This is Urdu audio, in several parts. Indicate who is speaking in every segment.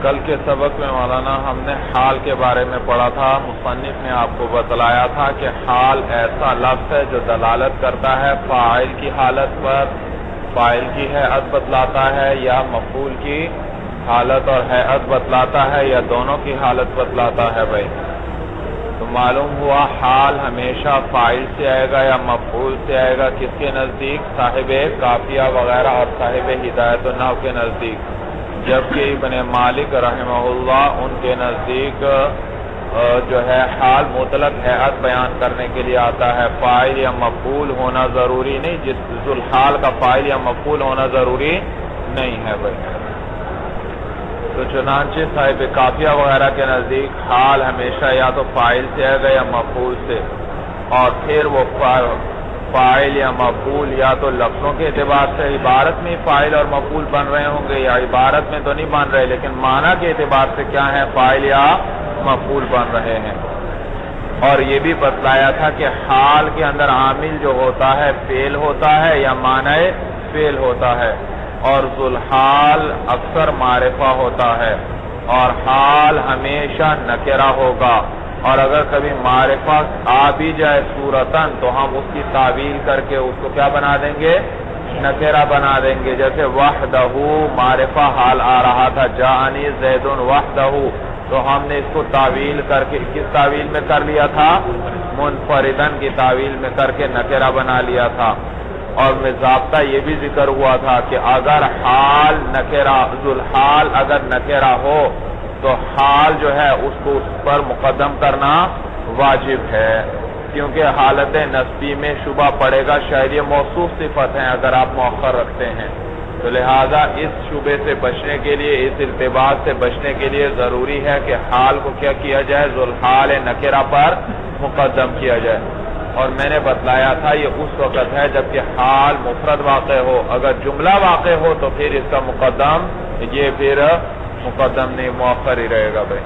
Speaker 1: کل کے سبق میں مولانا ہم نے حال کے بارے میں پڑھا تھا. مصنف نے آپ کو بتلایا تھا کہ حال ایسا لفظ ہے جو دلالت کرتا ہے فاعل کی حالت پر، فاعل کی ہیئت بتلاتا ہے، یا مفعول کی حالت اور ہیئت بتلاتا ہے، یا دونوں کی حالت بتلاتا ہے. بھائی تو معلوم ہوا حال ہمیشہ فاعل سے آئے گا یا مفعول سے آئے گا. کس کے نزدیک؟ صاحب کافیہ وغیرہ اور صاحب ہدایت النحو کے نزدیک. جبکہ ابن مالک رحمہ اللہ ان کے نزدیک جو ہے حال مطلق ہیئت بیان کرنے کے لیے آتا ہے، فاعل یا مفعول ہونا ضروری نہیں. جس ذوالحال کا فاعل یا مفعول ہونا ضروری نہیں ہے. بھائی تو چنانچہ صاحب کافیہ وغیرہ کے نزدیک حال ہمیشہ یا تو فاعل سے آئے گا یا مفعول سے، اور پھر وہ فاعل یا مفعول یا تو لفظوں کے اعتبار سے عبارت میں فاعل اور مفعول بن رہے ہوں گے، یا عبارت میں تو نہیں بن رہے لیکن معنی کے اعتبار سے کیا ہے؟ فاعل یا مفعول بن رہے ہیں. اور یہ بھی بتلایا تھا کہ حال کے اندر عامل جو ہوتا ہے فعل ہوتا ہے یا معنی فعل ہوتا ہے، اور ذوالحال اکثر معرفہ ہوتا ہے، اور حال ہمیشہ نکرہ ہوگا. اور اگر کبھی معرفہ آ بھی جائے صورتاً تو ہم اس کی تعویل کر کے اس کو کیا بنا دیں گے؟ نکرہ بنا دیں گے. جیسے وحدہ معرفہ حال آ رہا تھا، جاءنی زید وحدہ، تو ہم نے اس کو تعویل کر کے کس تعویل میں کر لیا تھا؟ منفردن کی تعویل میں کر کے نکرہ بنا لیا تھا. اور میں ضابطہ یہ بھی ذکر ہوا تھا کہ اگر حال نکرہ ذوالحال اگر نکرہ ہو تو حال جو ہے اس کو اس پر مقدم کرنا واجب ہے، کیونکہ حالت نسبی میں شبہ پڑے گا. شاید یہ موصوف صفت ہیں اگر آپ مؤخر رکھتے ہیں، تو لہذا اس شبے سے بچنے کے لیے، اس التباس سے بچنے کے لیے ضروری ہے کہ حال کو کیا کیا جائے؟ ذوالحال نکرہ پر مقدم کیا جائے. اور میں نے بتلایا تھا یہ اس وقت ہے جبکہ حال مفرد واقع ہو. اگر جملہ واقع ہو تو پھر اس کا مقدم یہ پھر مقدم نہیں، مؤخر ہی رہے گا. بھائی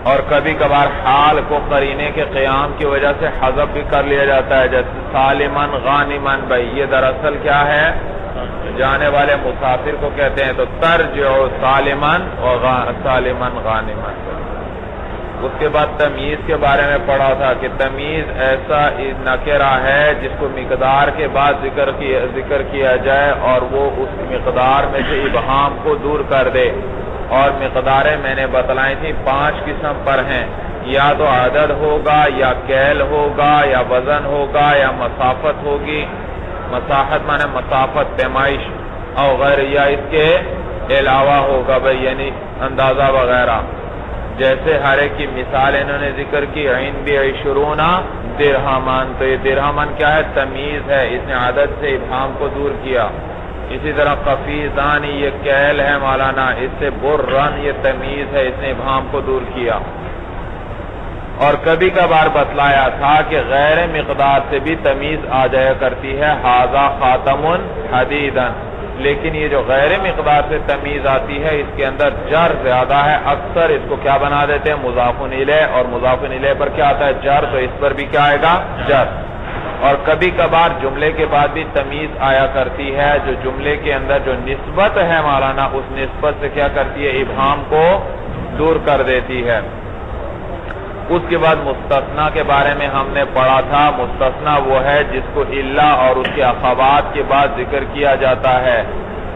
Speaker 1: اور کبھی کبھار حال کو قرینے کے قیام کی وجہ سے حذف بھی کر لیا جاتا ہے، جیسے سالمن غانمن. بھائی یہ دراصل کیا ہے؟ جانے والے مسافر کو کہتے ہیں. تو ترجع سالمن سالمن غانمن. اس کے بعد تمیز کے بارے میں پڑھا تھا کہ تمیز ایسا نکرہ ہے جس کو مقدار کے بعد ذکر کیا جائے اور وہ اس مقدار میں سے ابہام کو دور کر دے. اور مقداریں میں نے بتلائی تھی 5 قسم پر ہیں، یا تو عدد ہوگا، یا کیل ہوگا، یا وزن ہوگا، یا مسافت ہوگی. مساحت مانے مسافت، پیمائش، اور غیر، یا اس کے علاوہ ہوگا. بھائی یعنی اندازہ وغیرہ. جیسے ہر ایک کی مثال انہوں نے ذکر کی، عندی 20 درہمن. تو یہ درہمن کیا ہے؟ تمیز ہے، اس نے عدد سے ابہام کو دور کیا. اسی طرح قفیزان یہ کیل ہے مولانا، اس سے برن یہ تمیز ہے، اس نے ابہام کو دور کیا. اور کبھی کبھار بتلایا تھا کہ غیر مقدار سے بھی تمیز آ جایا کرتی ہے، ھذا خاتم حدیدن. لیکن یہ جو غیر مقدار سے تمیز آتی ہے اس کے اندر جر زیادہ ہے. اکثر اس کو کیا بنا دیتے ہیں؟ مضاف الیہ. اور مضاف الیہ پر کیا آتا ہے؟ جر. تو اس پر بھی کیا آئے گا؟ جر. اور کبھی کبھار جملے کے بعد بھی تمیز آیا کرتی ہے، جو جملے کے اندر جو نسبت ہے مولانا اس نسبت سے کیا کرتی ہے؟ ابہام کو دور کر دیتی ہے. اس کے بعد مستثنی کے بارے میں ہم نے پڑھا تھا. مستثنی وہ ہے جس کو الا اور اس کے اخوات کے بعد ذکر کیا جاتا ہے.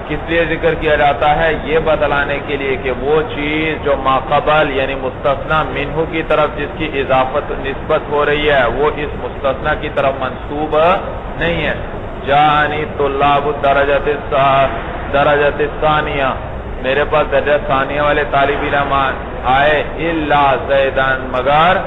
Speaker 1: کس لیے ذکر کیا جاتا ہے؟ یہ بتلانے کے لیے کہ وہ چیز جو ماقبل یعنی مستثنی منہ کی طرف جس کی اضافت نسبت ہو رہی ہے وہ اس مستثنی کی طرف منسوب نہیں ہے. جاءنی طلاب درجۃ الثانیہ، میرے پاس درجہ ثانیہ والے طالب علم آئے، الا زیدن مگر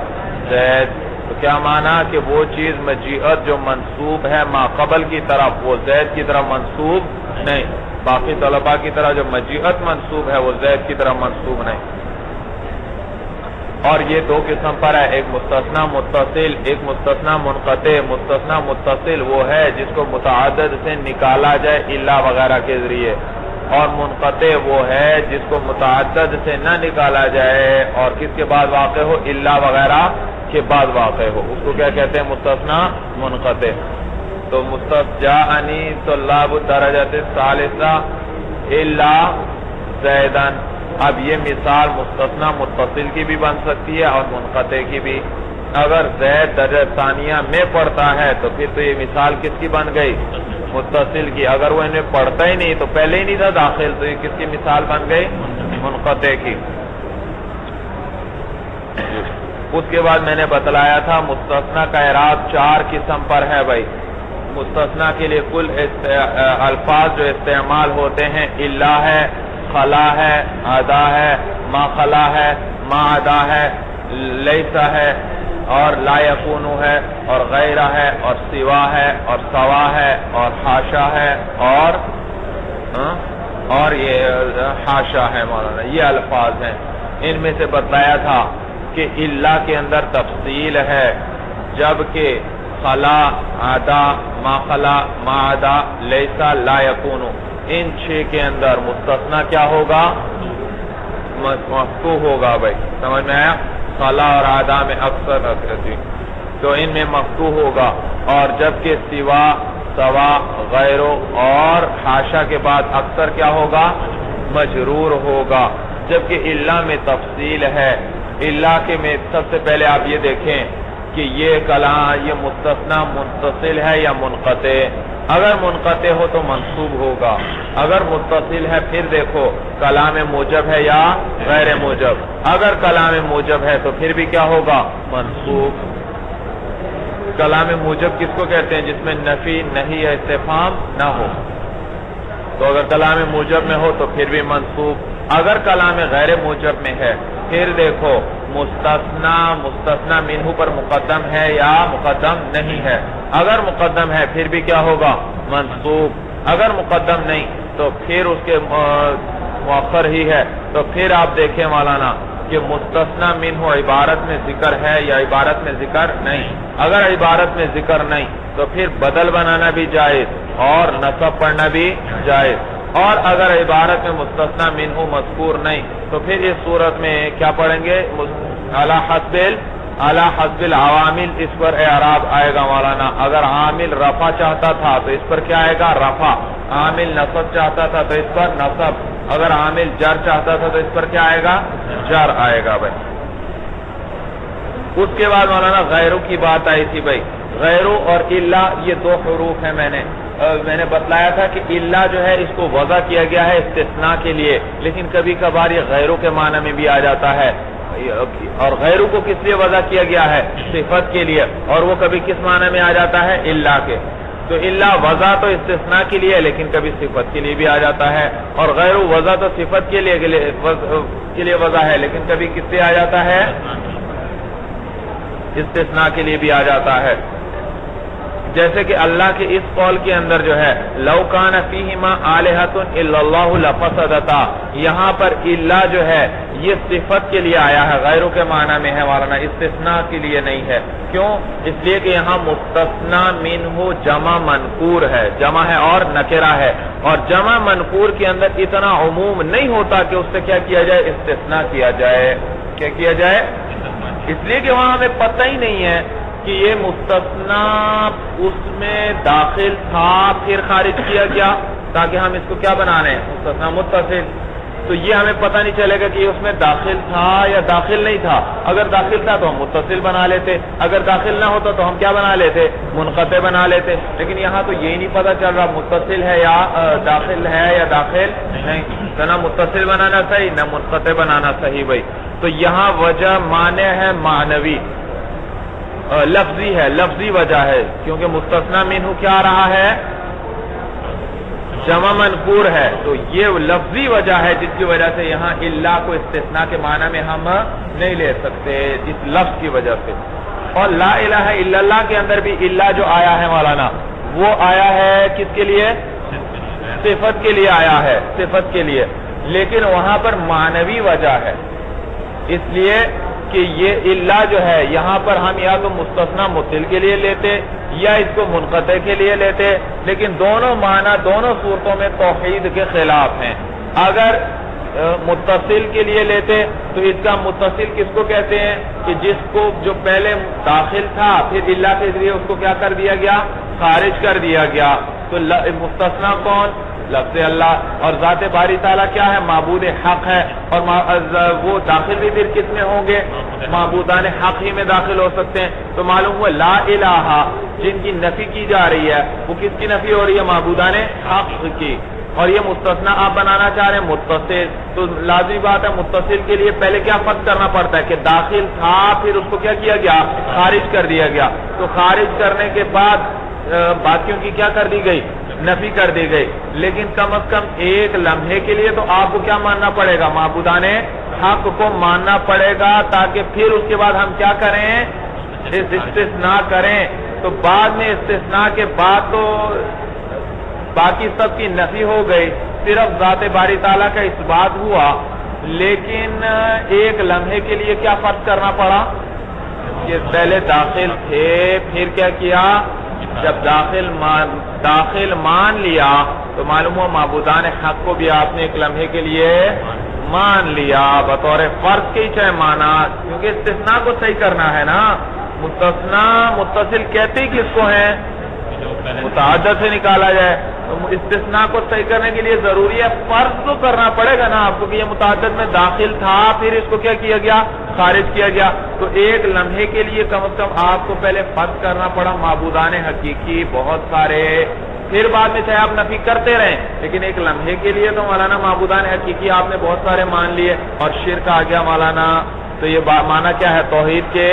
Speaker 1: زید. تو کیا معنی کہ وہ چیز مجیعت جو منسوب ہے ماقبل کی طرف وہ زید کی طرف منسوب نہیں. باقی طلباء کی طرح جو مجیعت منسوب ہے وہ زید کی طرف منسوب نہیں. اور یہ 2 قسم پر ہے، ایک مستثنی متصل، ایک مستثنی منقطع. مستثنی متصل وہ ہے جس کو متعدد سے نکالا جائے الا وغیرہ کے ذریعے، اور منقطع وہ ہے جس کو متعدد سے نہ نکالا جائے اور کس کے بعد واقع ہو؟ الا وغیرہ کے بعد واقع ہو. اس کو کیا کہتے ہیں؟ مستثنی منقطع. تو جاءنی طلاب الدرجۃ الثالثہ الا زیدن. اب یہ مثال مستثنی متصل کی بھی بن سکتی ہے اور منقطع کی بھی. اگر زید درجہ ثانیہ میں پڑھتا ہے تو پھر تو یہ مثال کس کی بن گئی؟ متصل کی. اگر وہ انہیں پڑھتا ہی نہیں تو پہلے ہی نہیں تھا داخل تو یہ کس کی مثال بن گئی؟ منقطع کی. اس کے بعد میں نے بتلایا تھا مستثنی کا اعراب 4 قسم پر ہے بھائی. مستثنی کے لیے کل الفاظ جو استعمال ہوتے ہیں الا ہے، خلا ہے، عدا ہے، ما خلا ہے، ما عدا ہے، لیس ہے اور لا یکون ہے اور غیرہ ہے اور سوا ہے اور سوا ہے اور حاشا ہے اور یہ حاشا ہے مولانا. یہ الفاظ ہیں. ان میں سے بتلایا تھا کہ الا کے اندر تفصیل ہے، جبکہ خلا، عدا، ما خلا، ما عدا، لیسا، لا یکون، ان 6 کے اندر مستثنی کیا ہوگا؟ مفتوح ہوگا بھائی. سمجھ میں آیا؟ خلا اور عدا میں اکثر تو ان میں مفتوح ہوگا. اور جبکہ سوا، سوا، غیرو اور حاشا کے بعد اکثر کیا ہوگا؟ مجرور ہوگا. جبکہ الا میں تفصیل ہے. الا کے میں سب سے پہلے آپ یہ دیکھیں کہ یہ کلام یہ مستثنی متصل ہے یا منقطع. اگر منقطع ہو تو منصوب ہوگا. اگر متصل ہے پھر دیکھو کلام موجب ہے یا غیر موجب. اگر کلام موجب ہے تو پھر بھی کیا ہوگا؟ منصوب. کلام موجب کس کو کہتے ہیں؟ جس میں نفی، نہیں یا استفہام نہ ہو. تو اگر کلام موجب میں ہو تو پھر بھی منصوب. اگر کلام غیر موجب میں ہے پھر دیکھو مستثنی منہ پر مقدم ہے یا مقدم نہیں ہے. اگر مقدم ہے پھر بھی کیا ہوگا؟ منصوب. اگر مقدم نہیں تو پھر اس کے مؤخر ہی ہے. تو پھر آپ دیکھیں مولانا کہ مستثنی منہ عبارت میں ذکر ہے یا عبارت میں ذکر نہیں. اگر عبارت میں ذکر نہیں تو پھر بدل بنانا بھی جائز اور نصب پڑھنا بھی جائز. اور اگر عبارت میں مستثنی منہ مذکور نہیں تو پھر اس صورت میں کیا پڑھیں گے؟ علی حسب العوامل اس پر اعراب آئے گا مولانا. اگر عامل رفع چاہتا تھا تو اس پر کیا آئے گا؟ رفع. عامل نصب چاہتا تھا تو اس پر نصب. اگر عامل جر چاہتا تھا تو اس پر کیا آئے گا؟ جر آئے گا بھائی. اس کے بعد مولانا غیرو کی بات آئی تھی بھائی. غیرو اور الا یہ 2 حروف ہیں. میں نے بتلایا تھا کہ الا جو ہے اس کو وضع کیا گیا ہے استثناء کے لیے، لیکن کبھی کبھار یہ غیرو کے معنی میں بھی آ جاتا ہے. اور غیرو کو کس لیے وضع کیا گیا ہے؟ صفت کے لیے. اور وہ کبھی کس معنی میں آ جاتا ہے؟ الا کے. تو الا وضع تو استثناء کے لیے لیکن کبھی صفت کے لیے بھی آ جاتا ہے. اور غیرو وضع تو صفت کے لیے وضع ہے لیکن کبھی کس سے آ جاتا ہے؟ استثناء کے لیے بھی آ جاتا ہے. جیسے کہ اللہ کے اس قول کے اندر جو ہے لو کان فیہما الہۃ الا اللہ لفسدتا، یہاں پر الا جو ہے یہ صفت کے لیے آیا ہے، غیروں کے معنی میں ہے مولانا، استثناء کے لیے نہیں ہے. کیوں؟ اس لیے کہ یہاں مستثنی منہ جمع منکور ہے، جمع ہے اور نکرہ ہے. اور جمع منکور کے اندر اتنا عموم نہیں ہوتا کہ اس سے کیا کیا جائے؟ استثناء کیا جائے. کیا کیا جائے؟ اس لیے کہ وہاں ہمیں پتہ ہی نہیں ہے کہ یہ مستثنی اس میں داخل تھا پھر خارج کیا گیا، تاکہ ہم اس کو کیا بنا رہے ہیں؟ مستثنی متصل. تو یہ ہمیں پتہ نہیں چلے گا کہ یہ اس میں داخل تھا یا داخل نہیں تھا. اگر داخل تھا تو ہم متصل بنا لیتے، اگر داخل نہ ہوتا تو ہم کیا بنا لیتے؟ منقطع بنا لیتے. لیکن یہاں تو یہی نہیں پتہ چل رہا متصل ہے یا داخل ہے یا داخل نہیں. نہ متصل بنانا صحیح نہ منقطع بنانا صحیح بھائی. تو یہاں وجہ معنی ہے معنوی، لفظی ہے، لفظی وجہ ہے، کیونکہ مستثنی منہ کیا رہا ہے؟ جمع منکور ہے. تو یہ لفظی وجہ ہے جس کی وجہ سے یہاں الا کو استثناء کے معنی میں ہم نہیں لے سکتے اس لفظ کی وجہ سے. اور لا الہ الا اللہ کے اندر بھی الا جو آیا ہے مولانا وہ آیا ہے کس کے لیے؟ صفت کے لیے آیا ہے، صفت کے لیے. لیکن وہاں پر معنوی وجہ ہے، اس لیے کہ یہ الا جو ہے یہاں پر ہم یا تو مستثنی متصل کے لیے لیتے یا اس کو منقطع کے لیے لیتے. لیکن دونوں معنی دونوں صورتوں میں توحید کے خلاف ہیں. اگر متصل کے لیے لیتے تو اس کا متصل کس کو کہتے ہیں؟ کہ جس کو جو پہلے داخل تھا پھر الا کے ذریعے اس کو کیا کر دیا گیا؟ خارج کر دیا گیا. تو مستثنی کون؟ لفظ اللہ، اور ذات باری تعالیٰ کیا ہے؟ معبود حق ہے، اور وہ داخل بھی پھر کس میں ہوں گے؟ معبودان حق ہی میں داخل ہو سکتے ہیں۔ تو معلوم ہوا لا الہ جن کی نفی کی جا رہی ہے وہ کس کی نفی ہو رہی ہے؟ معبودان حق کی۔ اور یہ مستثنا آپ بنانا چاہ رہے ہیں متصل، تو لازمی بات ہے متصل کے لیے پہلے کیا فرض کرنا پڑتا ہے کہ داخل تھا پھر اس کو کیا کیا گیا؟ خارج کر دیا گیا۔ تو خارج کرنے کے بعد باقیوں کی کیا کر دی گئی؟ نفی کر دی گئی۔ لیکن کم از کم ایک لمحے کے لیے تو آپ کو کیا ماننا پڑے گا؟ معبودان حق کو ماننا پڑے گا، تاکہ پھر اس کے بعد ہم کیا کریں؟ استثناء کریں۔ تو بعد میں استثناء کے بعد تو باقی سب کی نفی ہو گئی، صرف ذات باری تعالیٰ کا اس بات ہوا، لیکن ایک لمحے کے لیے کیا فرض کرنا پڑا کہ پہلے داخل تھے، پھر کیا کیا؟ جب داخل مان لیا تو معلوم ہوا معبودان حق کو بھی آپ نے ایک لمحے کے لیے مان لیا بطور فرض کے ہی چاہے مانا، کیونکہ استثناء کو صحیح کرنا ہے نا۔ مستثنا متصل کہتے ہی کس کو ہے؟ متعدد سے نکالا جائے، تو استثناء کو صحیح کرنے کے لیے ضروری ہے فرض تو کرنا پڑے گا نا آپ کو کہ یہ متعدد میں داخل تھا، پھر اس کو کیا کیا گیا؟ خارج کیا گیا۔ تو ایک لمحے کے لیے کم از کم آپ کو پہلے فرض کرنا پڑا معبودان حقیقی بہت سارے، پھر بعد میں چاہے آپ نفی کرتے رہیں، لیکن ایک لمحے کے لیے تو مولانا معبودان حقیقی آپ نے بہت سارے مان لیے، اور شرک آ گیا مولانا۔ تو یہ معنی کیا ہے؟ توحید کے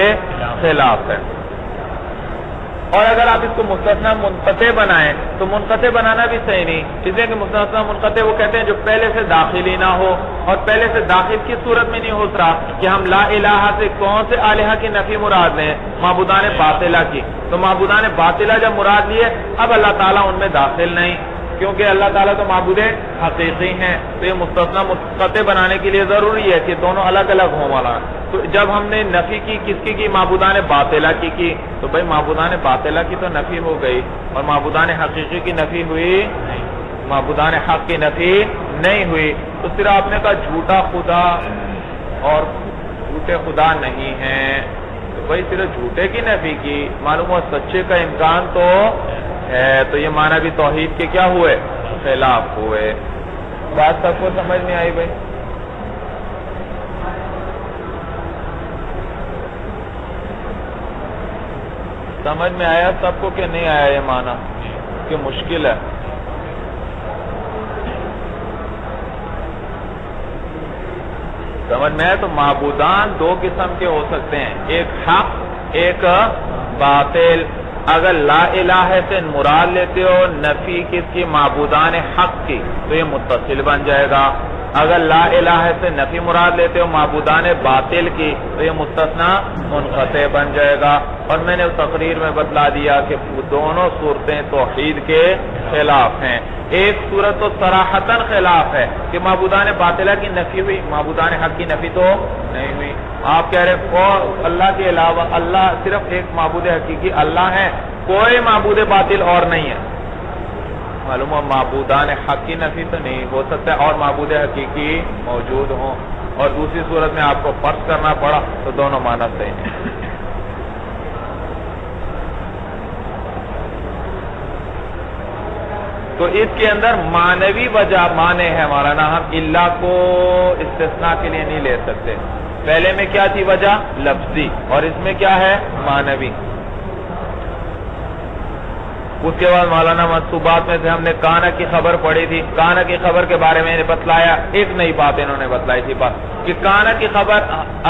Speaker 1: خلاف ہے۔ اور اگر آپ اس کو مستثنا منقطع بنائیں تو منقطع بنانا بھی صحیح نہیں، اس لیے کہ مستثنا منقطع وہ کہتے ہیں جو پہلے سے داخل ہی نہ ہو، اور پہلے سے داخل کس صورت میں نہیں ہو سکتا کہ ہم لا الہ سے کون سے الہ کی نفی مراد لیں؟ معبودان باطلہ کی۔ تو معبودان باطلہ جب مراد لیے، اب اللہ تعالیٰ ان میں داخل نہیں، کیونکہ اللہ تعالیٰ تو معبود حقیقی ہیں۔ تو یہ مستثنا منقطع بنانے کے لیے ضروری ہے کہ دونوں الگ الگ ہوں والا۔ تو جب ہم نے نفی کی کس کی معبودان باطلہ کی تو بھائی معبودان باطلہ کی تو نفی ہو گئی، اور معبودان حقیقی کی نفی ہوئی؟ معبودان حق کی نفی نہیں ہوئی۔ تو صرف آپ نے کہا جھوٹا خدا اور جھوٹے خدا نہیں ہیں، تو بھائی صرف جھوٹے کی نفی کی، معلوم ہوا سچے کا امکان تو ہے، تو یہ معنی بھی توحید کے کیا ہوئے؟ خلاف ہوئے۔ بات سب کو سمجھ میں آئی بھائی؟ سمجھ میں آیا سب کو کہ نہیں آیا یہ معنی کہ مشکل ہے؟ سمجھ میں آیا؟ تو معبودان دو قسم کے ہو سکتے ہیں، ایک حق ایک باطل۔ اگر لا الہ سے مراد لیتے ہو نفی کس کی؟ معبودان حق کی، تو یہ متصل بن جائے گا۔ اگر لا الہ سے نفی مراد لیتے ہو معبودان باطل کی، تو یہ مستثنا منقطع بن جائے گا۔ اور میں نے تقریر میں بتلا دیا کہ دونوں صورتیں توحید کے خلاف ہیں۔ ایک صورت تو صراحتاً خلاف ہے کہ معبودان باطلہ کی نفی ہوئی، معبودان حق کی نفی تو نہیں ہوئی۔ آپ کہہ رہے اللہ کے علاوہ اللہ صرف ایک معبود حقیقی اللہ ہے، کوئی معبود باطل اور نہیں ہے۔ معلوم ہے معبودان حق کی نفی تو نہیں ہو سکتا اور معبود حقیقی موجود ہوں، اور دوسری صورت میں آپ کو فرض کرنا پڑا، تو دونوں معنی صحیح ہیں۔ تو اس کے اندر معنوی وجہ معنی ہے مولانا، ہم اللہ کو استثناء کے لیے نہیں لے سکتے۔ پہلے میں کیا تھی وجہ؟ لفظی، اور اس میں کیا ہے؟ معنوی۔ اس کے بعد مولانا منصوبات میں سے ہم نے کانا کی خبر پڑھی تھی، کانا کی خبر کے بارے میں بتلایا، ایک نئی بات انہوں نے بتلائی تھی بات کہ کانا کی خبر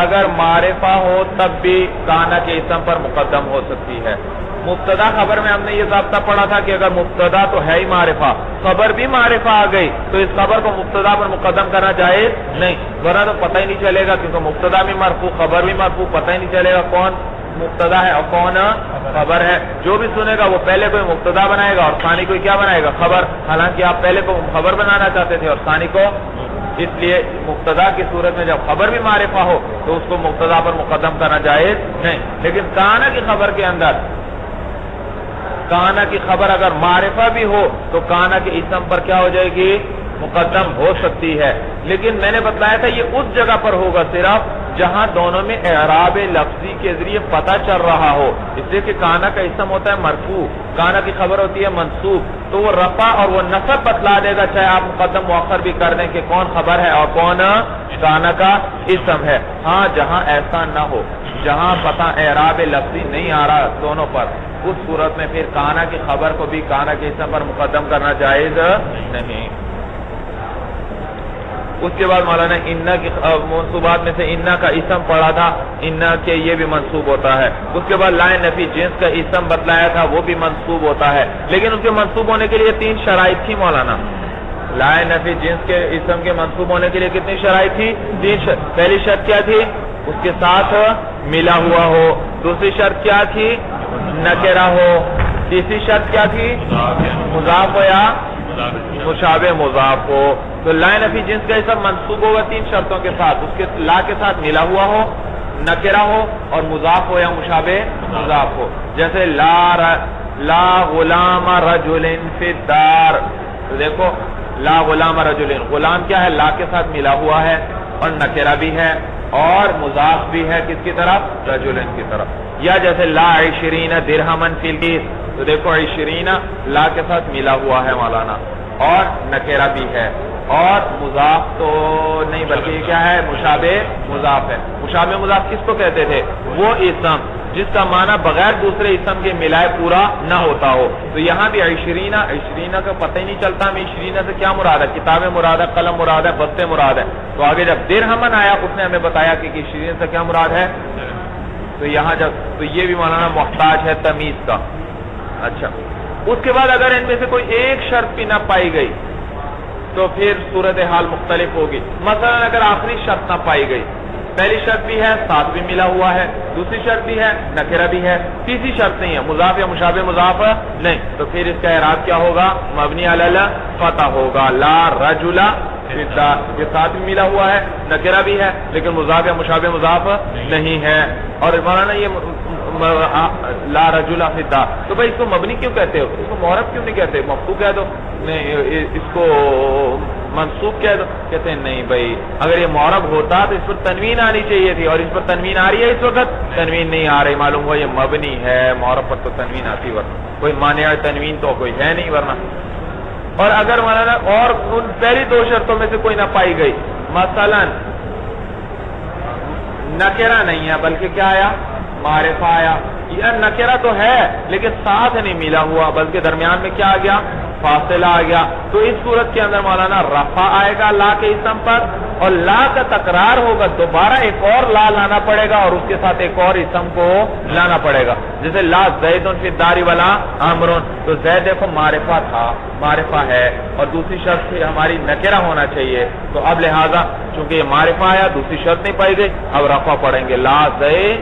Speaker 1: اگر معرفہ ہو تب بھی کانا کے اسم پر مقدم ہو سکتی ہے۔ مبتدا خبر میں ہم نے یہ ضابطہ پڑھا تھا کہ اگر مبتدا تو ہے ہی معرفہ، خبر بھی معرفہ آ گئی تو اس خبر کو مبتدا پر مقدم کرنا جائز نہیں، ورنہ تو پتہ ہی نہیں چلے گا، کیونکہ مبتدا بھی مرفوع خبر بھی مرفوع، پتہ ہی نہیں چلے گا کون مبتدا ہے اور کون خبر ہے۔ جو بھی سنے گا وہ پہلے کوئی مبتدا بنائے گا اور ثانی کوئی کیا بنائے گا؟ خبر، حالانکہ آپ پہلے کو خبر بنانا چاہتے تھے اور ثانی کو، اس لیے مبتدا کی صورت میں جب خبر بھی معرفہ ہو تو اس کو مبتدا پر مقدم کرنا جائز نہیں۔ لیکن کانا کی خبر کے اندر کانا کی خبر اگر معرفہ بھی ہو تو کانا کے اسم پر کیا ہو جائے گی؟ مقدم ہو سکتی ہے۔ لیکن میں نے بتلایا تھا یہ اس جگہ پر ہوگا صرف جہاں دونوں میں اعراب لفظی کے ذریعے پتہ چل رہا ہو، اس لیے کہ کانا کا اسم ہوتا ہے مرفوع، کانا کی خبر ہوتی ہے منصوب، تو وہ رفع اور وہ نصب بتلا دے گا، چاہے آپ مقدم مؤخر بھی کر دیں کہ کون خبر ہے اور کون کانا کا اسم ہے۔ ہاں جہاں ایسا نہ ہو، جہاں پتہ اعراب لفظی نہیں آ رہا دونوں پر، اس صورت میں پھر کانا کی خبر کو بھی کانا کے اسم پر مقدم کرنا جائز نہیں۔ اس کے بعد مولانا انا کی منصوبات میں سے انا کا اسم پڑھا تھا، انا کے یہ بھی منصوب ہوتا ہے۔ اس کے بعد لا نفی جنس کا اسم بتلایا تھا، وہ بھی منصوب ہوتا ہے، لیکن اس کے منصوب ہونے کے لیے 3 شرائط تھی مولانا۔ لا نفی جنس کے اسم کے منصوب ہونے کے لیے کتنی شرائط تھی؟ 3 پہلی شرط کیا تھی؟ اس کے ساتھ ملا ہوا ہو۔ دوسری شرط کیا تھی؟ نکرہ ہو۔ تیسری شرط کیا تھی؟ مضاف ہو یا مشابہ مضاف ہو۔ تو لا نفی جنس کا اسم منصوب ہوگا 3 شرطوں کے ساتھ، اس کے لا کے ساتھ ملا ہوا ہو، نکرہ ہو اور مضاف ہو یا مشابہ مضاف ہو۔ جیسے لا غلام رجل فی الدار، تو دیکھو لا غلام رجل، غلام کیا ہے؟ لا کے ساتھ ملا ہوا ہے اور نکرہ بھی ہے اور مضاف بھی ہے، کس کی طرف؟ رجل کی طرف۔ یا جیسے لا 20 درہمن فی الکیس، تو دیکھو 20 لا کے ساتھ ملا ہوا ہے مولانا اور نکرہ بھی ہے اور مضاف تو نہیں بلکہ یہ کیا ہے؟ مشابہ مضاف ہے۔ مشابہ مضاف کس کو کہتے تھے؟ وہ اسم جس کا معنی بغیر دوسرے اسم کے ملائے پورا نہ ہوتا ہو۔ تو یہاں بھی 20 کا پتہ ہی نہیں چلتا ہمیں 20 سے کیا مراد ہے، کتابیں مراد ہے، قلم مراد ہے، بستے مراد ہے۔ تو آگے جب درہمن آیا اس نے ہمیں بتایا کہ 20 سے کیا مراد ہے، تو یہاں جب تو یہ بھی مولانا محتاج ہے تمیز کا۔ اچھا، اس کے بعد اگر ان میں سے کوئی ایک شرط بھی نہ پائی گئی تو پھر صورتحال مختلف ہوگی۔ مثلا اگر آخری شرط نہ پائی گئی، پہلی شرط بھی ہے، ساتھ بھی ملا ہوا ہے، دوسری شرط بھی ہے، نکرہ بھی ہے، تیسری شرط نہیں ہے، مضاف یا مشابہ مضاف نہیں، تو پھر اس کا اعراب کیا ہوگا؟ مبنی علی الفتح ہوگا۔ لا رجل فی الدار، یہ ساتھ بھی ملا ہوا ہے، نکرہ بھی ہے، لیکن مضاف یا مشابہ مضاف نہیں ہے۔ اور مولانا یہ لا رجل فی الدار، تو بھائی اس کو مبنی کیوں کہتے ہو؟ اس کو معرب کیوں نہیں کہتے؟ مفتوح کہہ دو، نہیں اس کو منصوب کہہ دو۔ کہتے ہیں نہیں بھائی، اگر یہ معرب ہوتا تو اس پر تنوین آنی چاہیے تھی، اور اس پر تنوین آ رہی ہے، اس وقت تنوین نہیں آ رہی، معلوم ہوا یہ مبنی ہے، معرب پر تو تنوین آتی، ورنہ کوئی مانع تنوین تو کوئی ہے نہیں ورنہ۔ اور اگر مولانا اور ان پہلی 2 شرطوں میں سے کوئی نہ پائی گئی، مثلا نکرہ نہیں ہے بلکہ کیا آیا؟ معرفہ آیا، یہ نکرہ تو ہے لیکن ساتھ نہیں ملا ہوا بلکہ درمیان میں کیا آ گیا؟ فاصلہ آ گیا، تو اس صورت کے اندر مولانا رفع آئے گا لا کے اسم پر، اور لا کا تکرار ہوگا، دوبارہ ایک اور لا لانا پڑے گا اور اس کے ساتھ ایک اور اسم کو لانا پڑے گا۔ جیسے لا زید فی الدار ولا عمر، تو زید دیکھو معرفہ تھا، معرفہ ہے، اور دوسری شرط سے ہماری نکرہ ہونا چاہیے، تو اب لہذا چونکہ یہ معرفہ آیا، دوسری شرط نہیں پائی گئی، اب رفع پڑھیں گے لا زید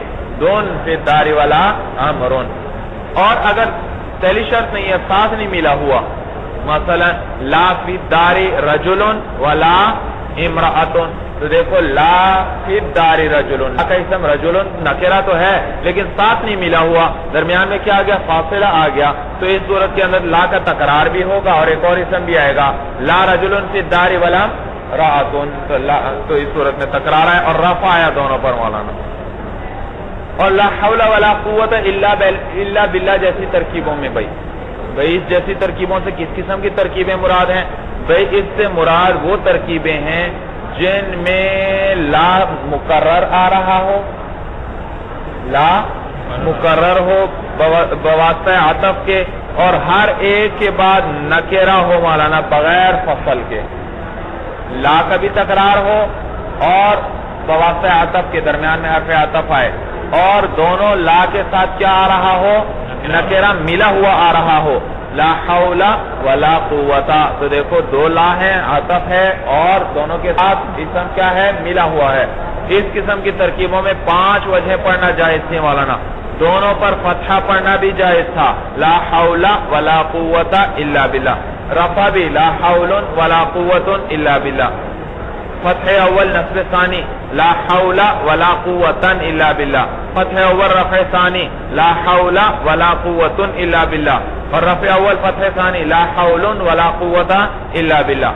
Speaker 1: فی الدار ولا عمر۔ اور اگر پہلی شرط نہیں ہے، ساتھ نہیں ملا ہوا، مثلا لا فی الدار رجل ولا امرأۃ، تو دیکھو لا فی الدار رجل، لا کا اسم رجل نکرہ تو ہے لیکن ساتھ نہیں ملا ہوا، درمیان میں کیا آ گیا؟ فاصلہ آ گیا، تو اس صورت کے اندر لا کا تکرار بھی ہوگا اور ایک اور اسم بھی آئے گا، لا رجل فی الدار ولا امرأۃ، تو اس صورت میں تکرار آیا اور رفع آیا دونوں پر مولانا۔ اور لا حول ولا قوت الا باللہ جیسی ترکیبوں میں بھائی اس جیسی ترکیبوں سے کس قسم کی ترکیبیں مراد ہیں؟ بھائی اس سے مراد وہ ترکیبیں ہیں جن میں لا مقرر آ رہا ہو، لا مقرر ہو بواسطہ عطف کے، اور ہر ایک کے بعد نکرہ ہو مولانا بغیر فصل کے، لا کا بھی تکرار ہو اور بواسطہ عطف کے درمیان میں حرف عطف آئے، اور دونوں لا کے ساتھ کیا آ رہا ہو؟ نکرہ ملا ہوا آ رہا ہو، لا حول ولا قوت، تو دیکھو 2 لا ہیں، عطف ہے، اور دونوں کے ساتھ اسم کیا ہے؟ ملا ہوا ہے۔ اس قسم کی ترکیبوں میں 5 وجہ پڑھنا جائز تھی مولانا، دونوں پر فتحہ پڑھنا بھی جائز تھا، لا حول ولا قوت الا باللہ، رفع بھی لا حول ولا قوت الا باللہ، فتح اول نصب ثانی لا حول ولا قوت الا باللہ، فتح اول رفع ثانی لا حول ولا قوت الا باللہ، اور رفع اول فتح ثانی لا حول ولا قوت الا باللہ۔